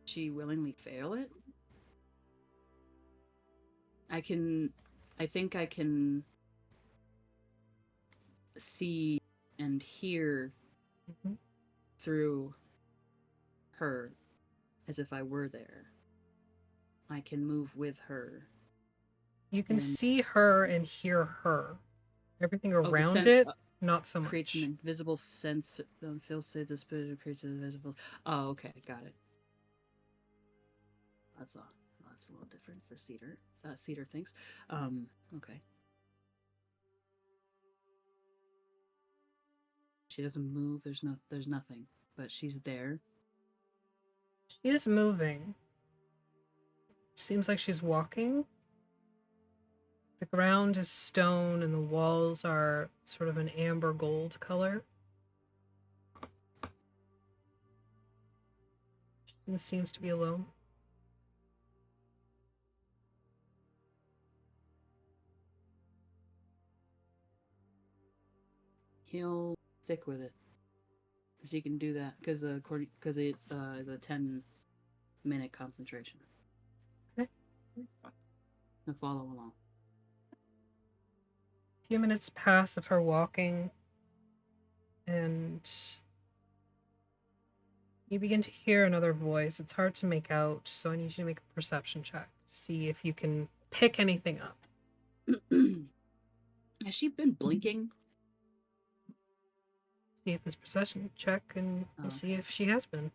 She willingly fail it? I think I can see and hear through her as if I were there. I can move with her. You can see her and hear her. Everything around it, not so much. Creates an invisible sense. Phil said the spirit creates an invisible. Oh, okay, got it. That's a little different for Cedar. Cedar thinks. Okay. She doesn't move. There's nothing, but she's there. She is moving. Seems like she's walking. The ground is stone and the walls are sort of an amber gold color. She seems to be alone. He'll stick with it because he can do that because it is a 10-minute concentration. Okay. To follow along. A few minutes pass of her walking, and you begin to hear another voice. It's hard to make out, so I need you to make a perception check. See if you can pick anything up. Has she been blinking? See if this perception check, and we'll see if she has been.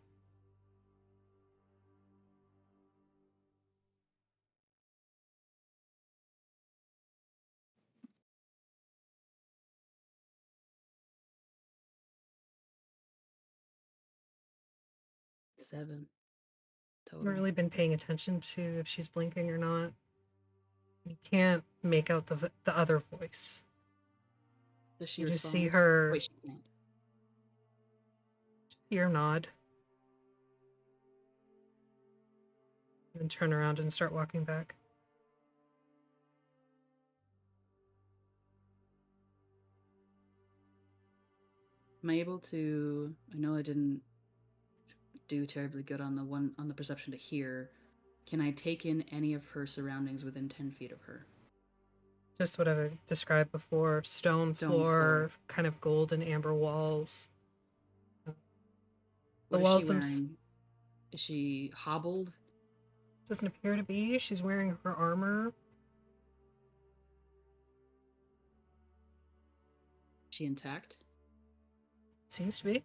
Seven. I haven't really been paying attention to if she's blinking or not. You can't make out the other voice. Does she you respond? Just see her. Wait, she can't. Just see her nod. And then turn around and start walking back. Am I able to? I know I didn't do terribly good on the perception to hear. Can I take in any of her surroundings within 10 feet of her? Just what I've described before. Stone floor, kind of gold and amber walls. What is she wearing? Is she hobbled? Doesn't appear to be. She's wearing her armor. Is she intact? Seems to be.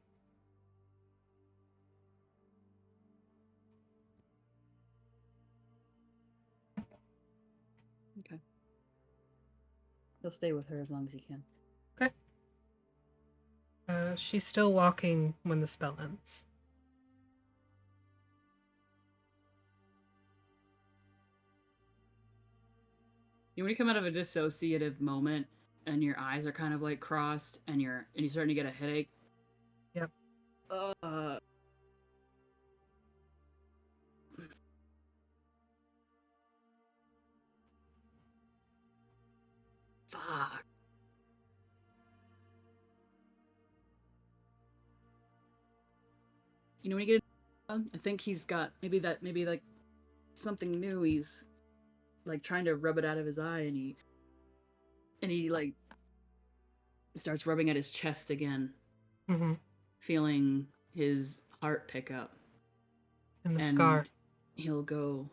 He'll stay with her as long as he can. Okay. She's still walking when the spell ends. You know, when you come out of a dissociative moment and your eyes are kind of like crossed and you're starting to get a headache. Yep. Fuck. You know, when you get, I think he's got maybe like something new. He's like trying to rub it out of his eye, and he like starts rubbing at his chest again, Mm-hmm. feeling his heart pick up. And the scar. He'll go,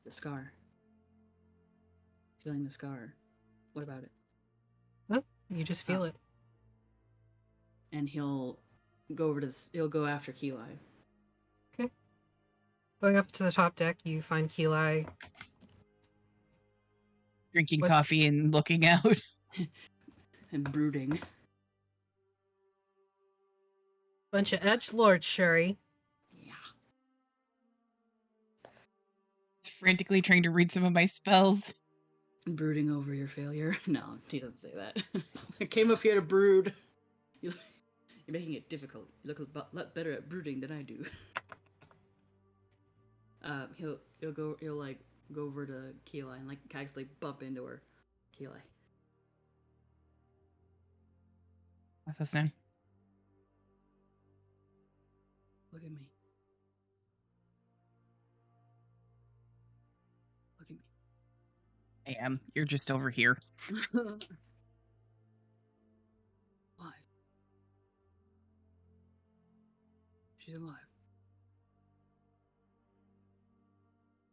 the scar. Feeling the scar. What about it? Oh, you just feel it. And he'll go over to he'll go after Keli. Okay. Going up to the top deck, you find Keli Drinking coffee and looking out. And brooding. Bunch of edgelords, Sherry. Yeah. Frantically trying to read some of my spells. Brooding over your failure. No, he doesn't say that. I came up here to brood. You're making it difficult. You look a lot better at brooding than I do. He'll like go over to Keli and like actually bump into her. Keli. Athelstan. Look at me. Look at me. I am. You're just over here. Alive. She's alive.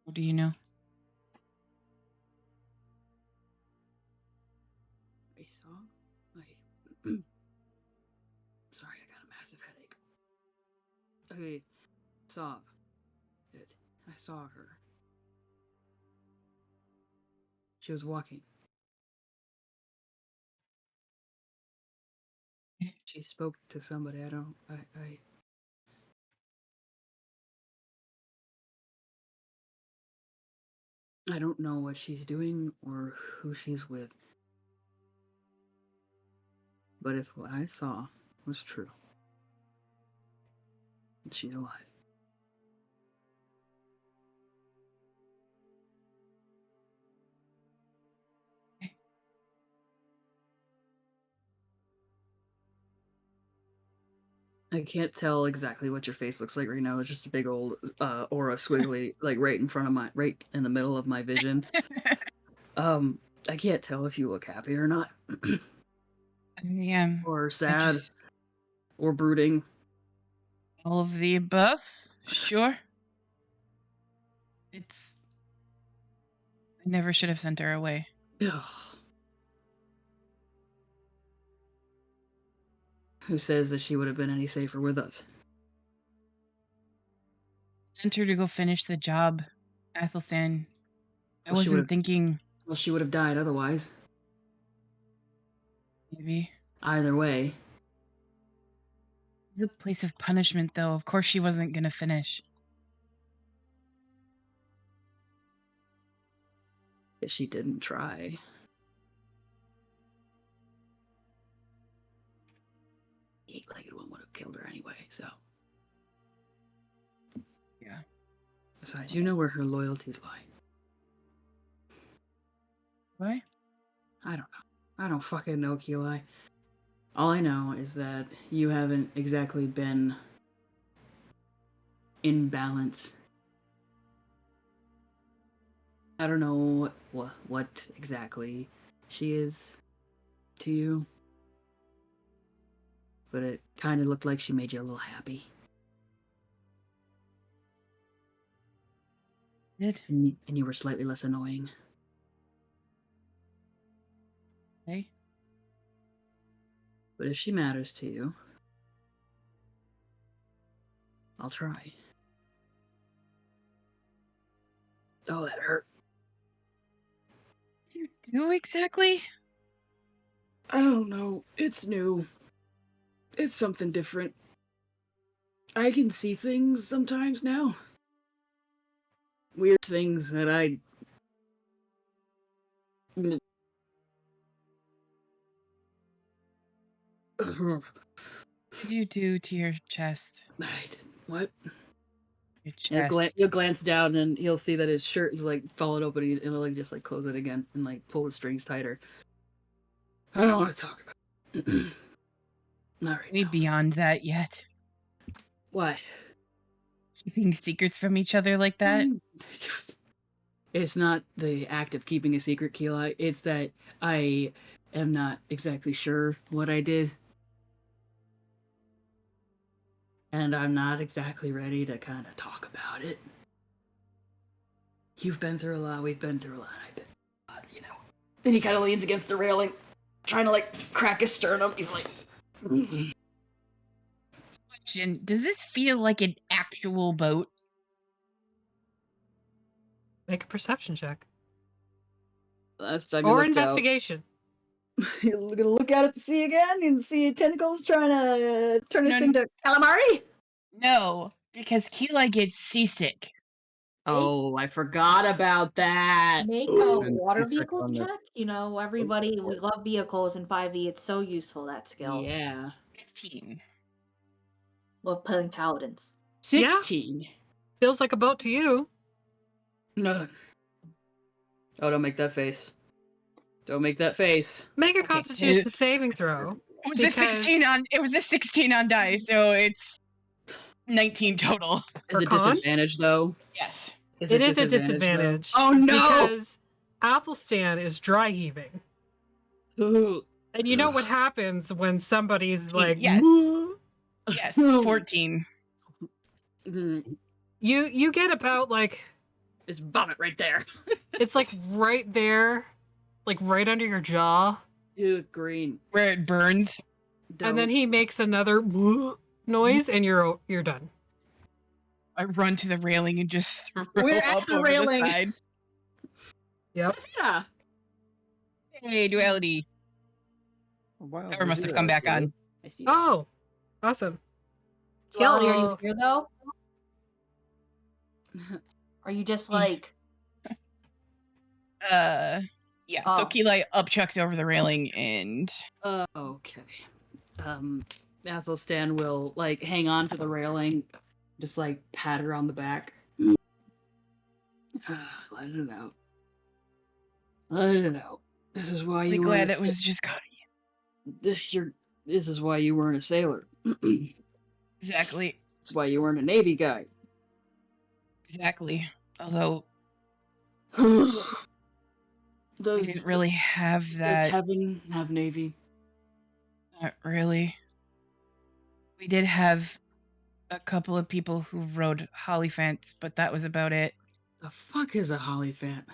What do you know? I saw. Sorry, I got a massive headache. Okay, saw it. I saw her. She was walking. She spoke to somebody. I don't know what she's doing or who she's with. But if what I saw was true, she's alive. I can't tell exactly what your face looks like right now. There's just a big old aura squiggly, like right in the middle of my vision. I can't tell if you look happy or not. I am. Or sad. Or brooding. All of the above? Sure. I never should have sent her away. Who says that she would have been any safer with us? Sent her to go finish the job, Athelstan. I Well, wasn't thinking. Well, she would have died otherwise. Maybe. Either way. The place of punishment, though. Of course she wasn't going to finish. If she didn't try. The eight-legged one would have killed her anyway, so. Yeah. Besides, you know where her loyalties lie. What? I don't know. I don't fucking know, Keli. All I know is that you haven't exactly been in balance. I don't know what exactly she is to you, but it kind of looked like she made you a little happy. Did? And you were slightly less annoying. Hey? But if she matters to you, I'll try. Oh, that hurt. What do you do exactly? I don't know. It's new. It's something different. I can see things sometimes now. Weird things that I... What did you do to your chest? I didn't... What? Your He'll chest. glance down and he'll see that his shirt is like falling open and he'll like just like close it again and like pull the strings tighter. I don't want to talk about it. Not right Any now. beyond that yet? What? Keeping secrets from each other like that? It's not the act of keeping a secret, Keela. It's that I am not exactly sure what I did. And I'm not exactly ready to kind of talk about it. You've been through a lot, we've been through a lot, I've been through a lot, you know. Then he kind of leans against the railing, trying to like crack his sternum. He's like... Question, does this feel like an actual boat? Make a perception check. Last time Or investigation. You're gonna look out at the sea again and see tentacles trying to turn us No, into calamari? No, because Keli gets seasick. Oh, I forgot about that. Make a And water C-sec vehicle on the- check. You know, everybody, we love vehicles in 5e. It's so useful, that skill. Yeah. 16. Love playing paladins. 16. Feels like a boat to you. No. Oh, don't make that face. Don't make that face. Make a Okay. Constitution saving throw. It was a 16 on die, so it's 19 total. Is For it con? disadvantage though? Yes. It is a though? disadvantage. Oh no! Because Athelstan is dry heaving. Ooh. And you know what happens when somebody's like, Yes. "Woo?" Yes, 14. Mm, You get about like, It's vomit right there. it's like right there, like right under your jaw. You look green. Where it burns. And then Don't. he makes another "Woo" noise and you're done. I run to the railing and just throw We're at up the over railing. the side. Yep. Yeah. Hey, duality. Wow, Power must have come back on. I see. Oh, awesome. Duality, are you Hello. here though? Are you just like Yeah, so Oh. Keli upchucks over the railing and Okay. Athelstan will like hang on to the railing, just like pat her on the back. Let it out. Let it out. This is why I'm you glad weren't. it was just coffee. This is why you weren't a sailor. Exactly. That's why you weren't a Navy guy. Exactly. Although does we didn't really have does that. heaven have Navy? Not really. We did have a couple of people who rode Hollyphants, but that was about it. The fuck is a Hollyphant?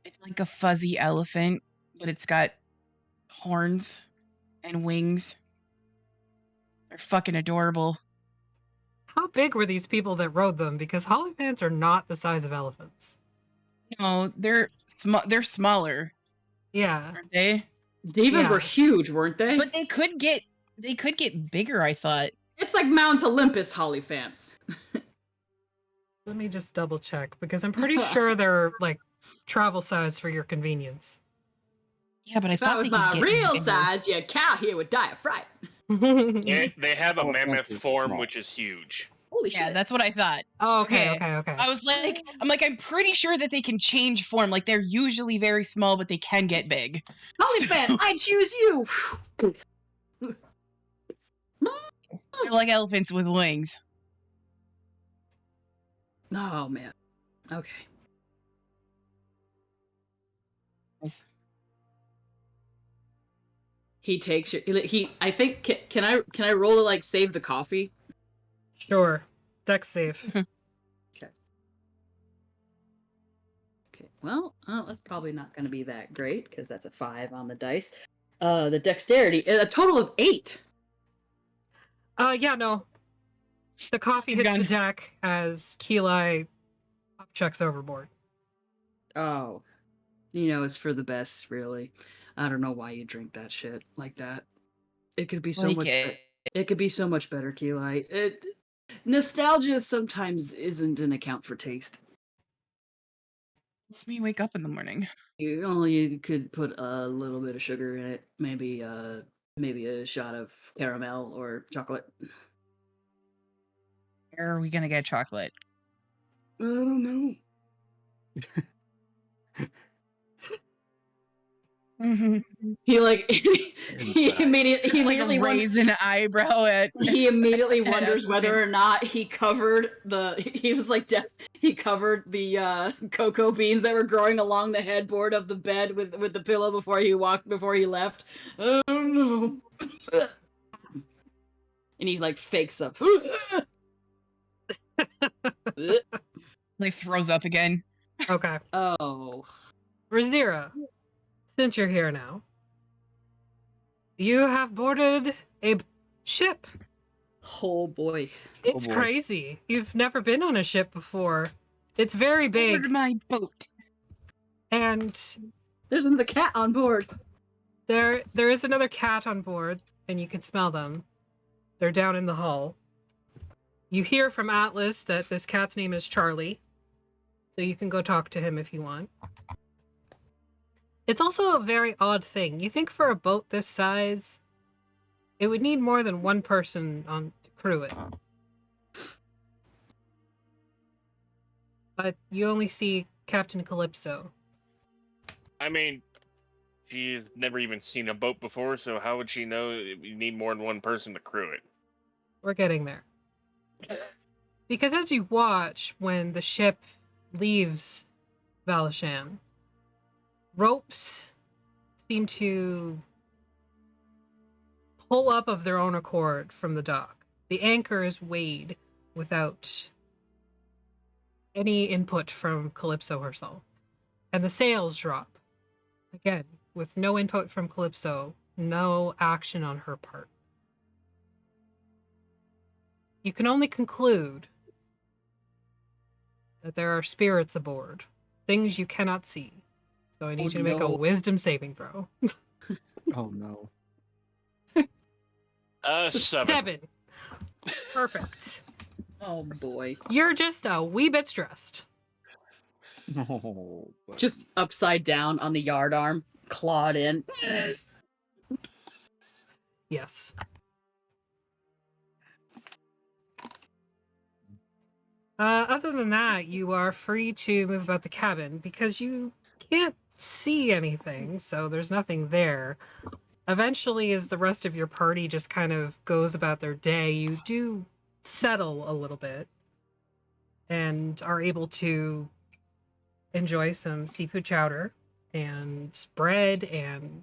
It's like a fuzzy elephant, but it's got horns and wings. They're fucking adorable. How big were these people that rode them? Because Hollyphants are not the size of elephants. No, they're smaller, Yeah. aren't they? Divas Yeah. were huge, weren't they? But they could get bigger, I thought. It's like Mount Olympus Hollyphants. Let me just double check because I'm pretty sure they're like travel size for your convenience. Yeah, but I If that thought was they could my get real bigger. size, your cow here would die of fright. They have a Oh, mammoth that's form, small. which is huge. Holy Yeah, shit. that's what I thought. Oh, okay, Okay. okay. I was like, I'm pretty sure that they can change form. Like they're usually very small, but they can get big. Hollyphant, So- I choose you. They're like elephants with wings. Oh man. Okay. Nice. He takes your. He. I think. Can I roll to like save the coffee? Sure. Dex safe. Okay. Well, that's probably not going to be that great because that's a 5 on the dice. The dexterity, a total of 8. Yeah, no. The coffee hits Gun. the deck as Keli upchucks overboard. Oh, it's for the best, really. I don't know why you drink that shit like that. It could be so Like much. it. It could be so much better, Keylight. Nostalgia sometimes isn't an account for taste. Makes me wake up in the morning. You could put a little bit of sugar in it, maybe a shot of caramel or chocolate. Where are we gonna get chocolate? I don't know. He like he immediately raise an eyebrow at. he immediately wonders That's whether it. or not he covered he covered the cocoa beans that were growing along the headboard of the bed with the pillow before he left. I don't know. And he like fakes up. Like throws up again. Okay. Oh. Razira, since you're here now, you have boarded a ship. Oh boy. It's boy. crazy. You've never been on a ship before. It's very big, Board my boat. and There's another cat on board. there is another cat on board, and you can smell them. They're down in the hull. You hear from Atlas that this cat's name is Charlie, so you can go talk to him if you want. It's also a very odd thing. You think for a boat this size, it would need more than one person on to crew it. But you only see Captain Calypso. I mean, she's never even seen a boat before, so how would she know you need more than one person to crew it? We're getting there. Because as you watch when the ship leaves Valashan, ropes seem to pull up of their own accord from the dock. The anchor is weighed without any input from Calypso herself. And the sails drop. Again, with no input from Calypso, no action on her part. You can only conclude that there are spirits aboard, things you cannot see. So I need you to make a no. wisdom saving throw. Oh no. 7. Perfect. Oh boy. You're just a wee bit stressed. No. Just upside down on the yardarm, clawed in. Yes. Other than that, you are free to move about the cabin because you can't see anything, so there's nothing there. Eventually, as the rest of your party just kind of goes about their day, you do settle a little bit and are able to enjoy some seafood chowder and bread and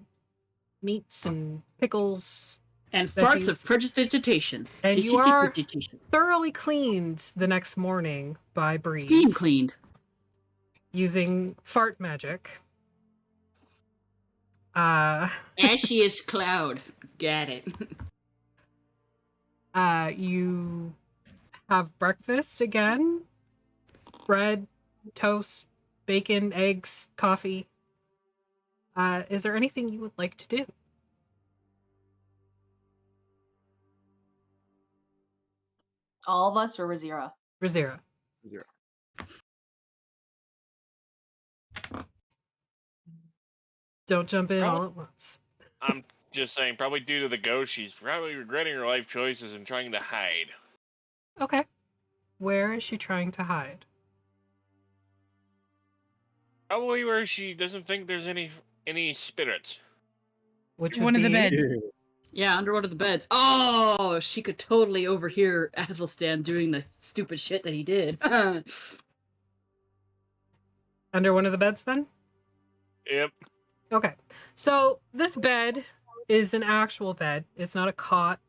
meats and pickles. And farts Veggies. of prestidigitation. And you are thoroughly cleaned the next morning by Breeze. steam cleaned. Using fart magic. Ashiest cloud. Got it. You have breakfast again. Bread, toast, bacon, eggs, coffee. Is there anything you would like to do? All of us or Razira? Razira. Zero. Don't jump in all at once. I'm just saying, probably due to the ghost, she's probably regretting her life choices and trying to hide. Okay. Where is she trying to hide? Probably where she doesn't think there's any spirits. Which One would of the be- beds. Yeah, under one of the beds. Oh, she could totally overhear Athelstan doing the stupid shit that he did. Under one of the beds, then? Yep. Okay. So this bed is an actual bed. It's not a cot.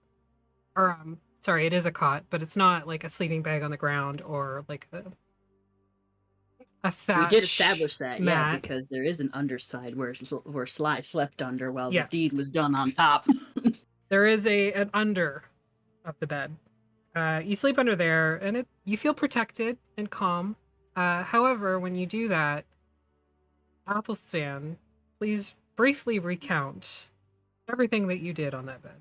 Or, sorry, it is a cot, but it's not like a sleeping bag on the ground or like a thatch. We did establish that, yeah, mat. because there is an underside where Sly slept under while Yes. the deed was done on top. There is an under of the bed. You sleep under there, and you feel protected and calm. However, when you do that, Athelstan, please briefly recount everything that you did on that bed.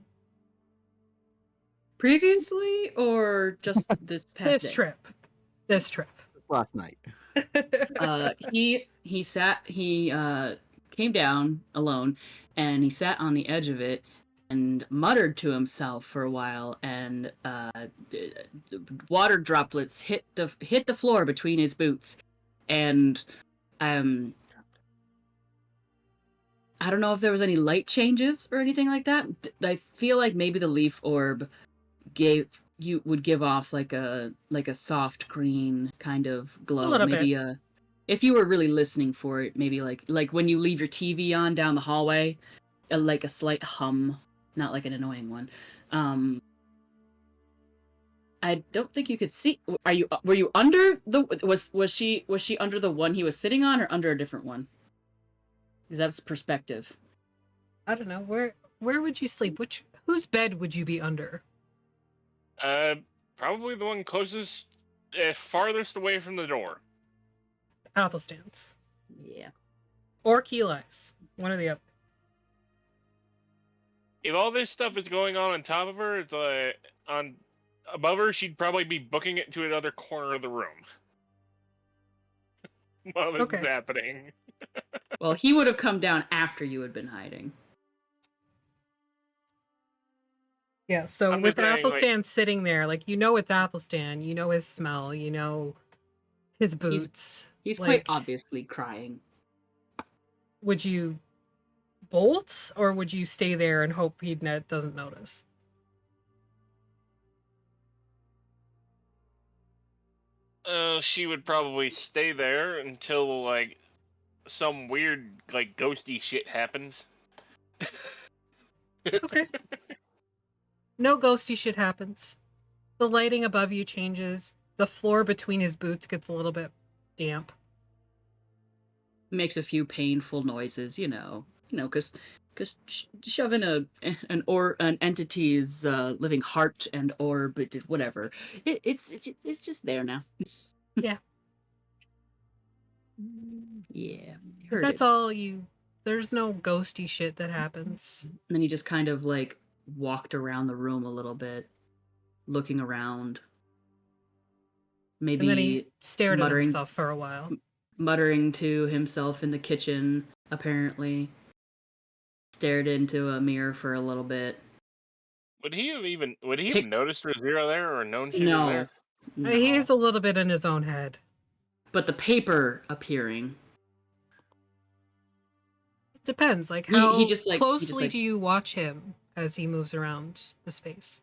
Previously, or just this past day? This trip. Last night. He came down alone, and he sat on the edge of it and muttered to himself for a while, and water droplets hit the floor between his boots, and I don't know if there was any light changes or anything like that. I feel like maybe the leaf orb would give off like a soft green kind of glow. A little maybe bit. If you were really listening for it, maybe like when you leave your TV on down the hallway, like a slight hum, not like an annoying one. I don't think you could see. Were you under was she under the one he was sitting on, or under a different one? Because that's perspective. I don't know. Where would you sleep? Whose bed would you be under? Probably the one closest, farthest away from the door. Athelstan's. Yeah. Or Keeli's. One or the other. If all this stuff is going on top of her, it's on above her, she'd probably be booking it to another corner of the room while this is happening. Well, he would have come down after you had been hiding. Yeah, so I'm with just saying, Athelstan sitting there, like, you know it's Athelstan, you know his smell, you know his boots. He's like, quite obviously crying. Would you bolt, or would you stay there and hope he doesn't notice? She would probably stay there until, like, some weird, like, ghosty shit happens. Okay. No ghosty shit happens. The lighting above you changes. The floor between his boots gets a little bit damp. Makes a few painful noises, because shoving an entity's living heart and orb, whatever, it's just there now. Yeah. Yeah. That's all you. There's no ghosty shit that happens. And then he just kind of like walked around the room a little bit, looking around. Maybe And then he stared at muttering, himself for a while. Muttering to himself in the kitchen, apparently. Stared into a mirror for a little bit. Would he have noticed Rosira there, or known she was there? No. He's a little bit in his own head. But the paper appearing. It depends. Like, how he just closely do you watch him as he moves around the space?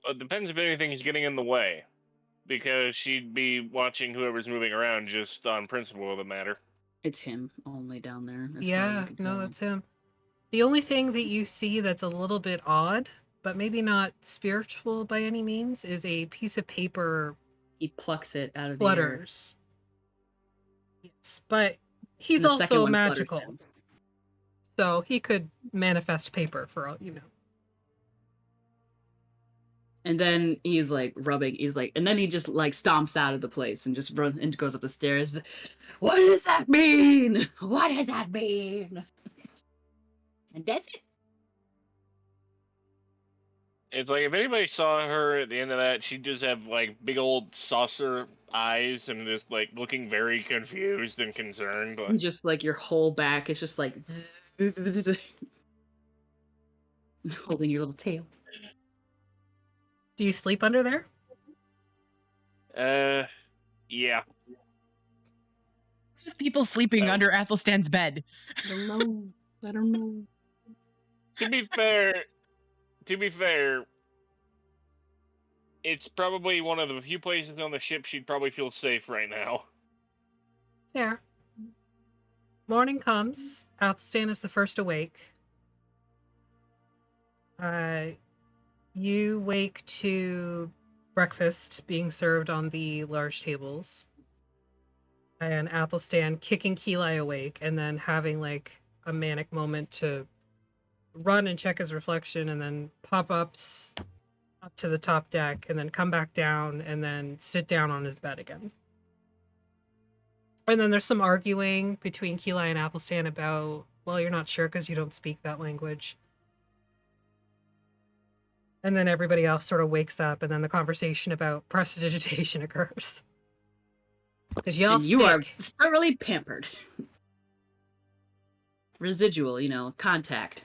Well, it depends if anything's getting in the way. Because she'd be watching whoever's moving around just on principle of the matter. It's him only down there. That's him. The only thing that you see that's a little bit odd, but maybe not spiritual by any means, is a piece of paper. He plucks it out of flutters. The air. Yes, but he's the also magical. So he could manifest paper for all you know. And then he's like rubbing, and then he just like stomps out of the place and just runs and goes up the stairs. What does that mean? What does that mean? And that's it. It's like if anybody saw her at the end of that, she'd just have like big old saucer eyes and just like looking very confused and concerned. And just like your whole back is just like holding your little tail. Do you sleep under there? Yeah. It's just people sleeping under Athelstan's bed. I don't know. To be fair, it's probably one of the few places on the ship she'd probably feel safe right now. Fair. Morning comes. Athelstan is the first awake. You wake to breakfast being served on the large tables. And Athelstan kicking Keeli awake and then having like a manic moment to run and check his reflection and then pop up to the top deck and then come back down and then sit down on his bed again. And then there's some arguing between Keli and Athelstan about, well, you're not sure because you don't speak that language. And then everybody else sort of wakes up, and then the conversation about prestidigitation occurs. Because y'all And you are stick. thoroughly pampered. Residual, contact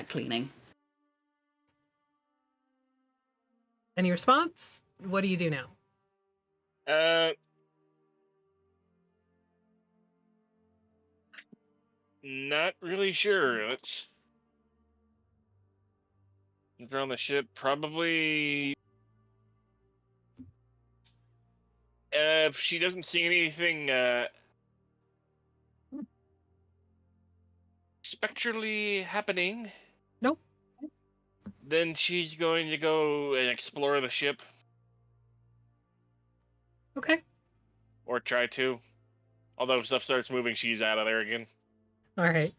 cleaning. Any response? What do you do now? Not really sure. Let's look around the ship. Probably. If she doesn't see anything spectrally happening, Nope. then she's going to go and explore the ship. Okay. Or try to. Although if stuff starts moving, she's out of there again. All right.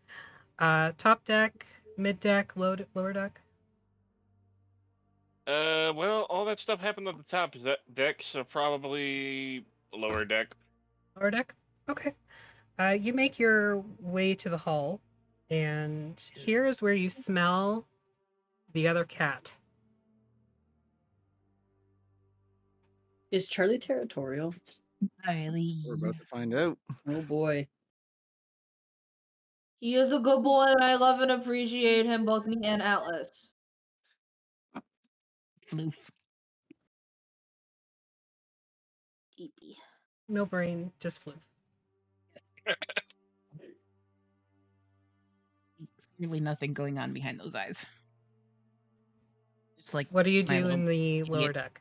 Top deck, mid deck, lower deck. Well, all that stuff happened at the top deck, so probably lower deck. Lower deck? Okay. You make your way to the hull, and here is where you smell the other cat. Is Charlie territorial? We're about to find out. Oh boy. He is a good boy, and I love and appreciate him, both me and Atlas. Floof. Eepy. No brain, just floof. Really nothing going on behind those eyes. Just like What do you my do little in the idiot. lower deck?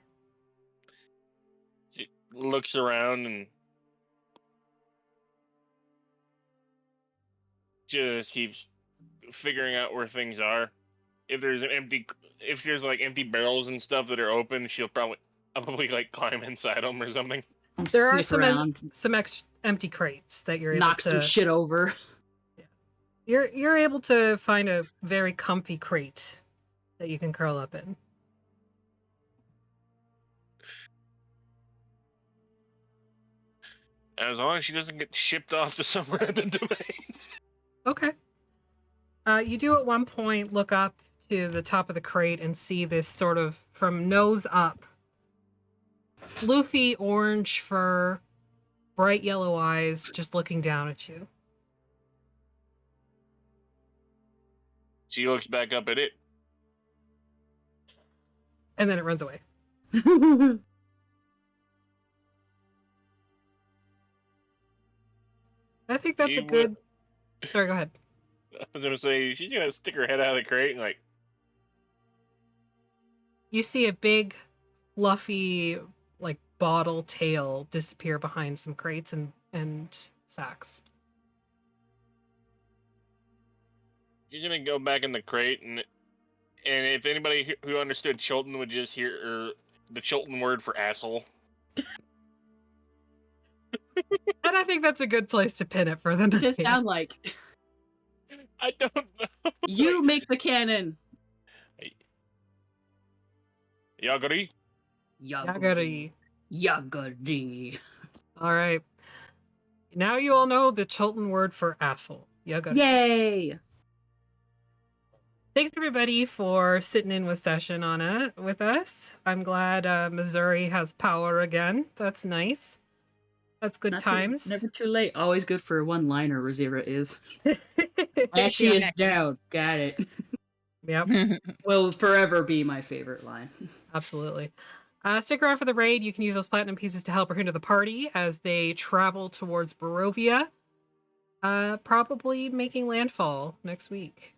She looks around and just keeps figuring out where things are. If there's like empty barrels and stuff that are open, she'll probably like climb inside them or something. There are Sniff around, some empty crates that you're able knock to some shit over. You're able to find a very comfy crate that you can curl up in. As long as she doesn't get shipped off to somewhere in the domain. Okay. You do at one point look up to the top of the crate and see this sort of, from nose up, floofy orange fur, bright yellow eyes, just looking down at you. She looks back up at it. And then it runs away. I think that's a good... Sorry, go ahead. I was gonna say, she's gonna stick her head out of the crate and like... You see a big, fluffy, like, bottle tail disappear behind some crates and sacks. She's gonna go back in the crate, and if anybody who understood Chilton would just hear the Chilton word for asshole. And I think that's a good place to pin it for the night. What does it sound like? I don't know. You make the cannon. Yagari? Yagari. Yagari. All right. Now you all know the Chilton word for asshole. Yagari. Yay! Thanks everybody for sitting in with session on it with us. I'm glad Missouri has power again. That's nice. That's good times. Never too late. Always good for a one-liner, Razira is. Ashy is down. Got it. Yep. Will forever be my favorite line. Absolutely. Stick around for the raid. You can use those platinum pieces to help her into the party as they travel towards Barovia. Probably making landfall next week.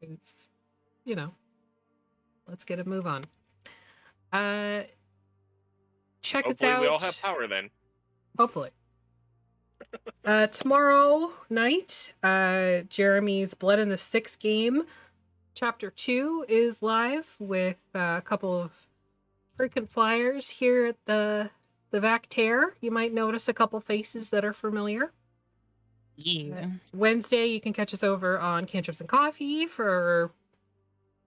It's, let's get a move on. Check us Hopefully out. we all have power then. Hopefully. Tomorrow night, Jeremy's Blood in the Six game, Chapter 2 is live with a couple of frequent flyers here at the Vactaire. You might notice a couple faces that are familiar. Yeah. Wednesday, you can catch us over on Cantrips and Coffee for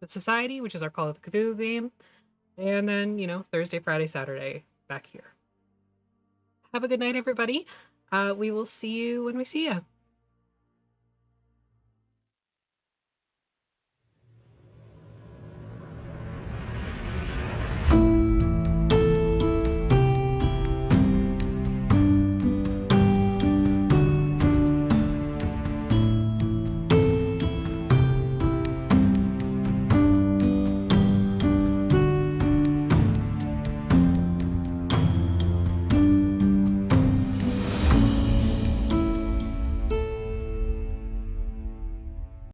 the Society, which is our Call of the Cthulhu game. And then, Thursday, Friday, Saturday, back here. Have a good night, everybody. We will see you when we see you.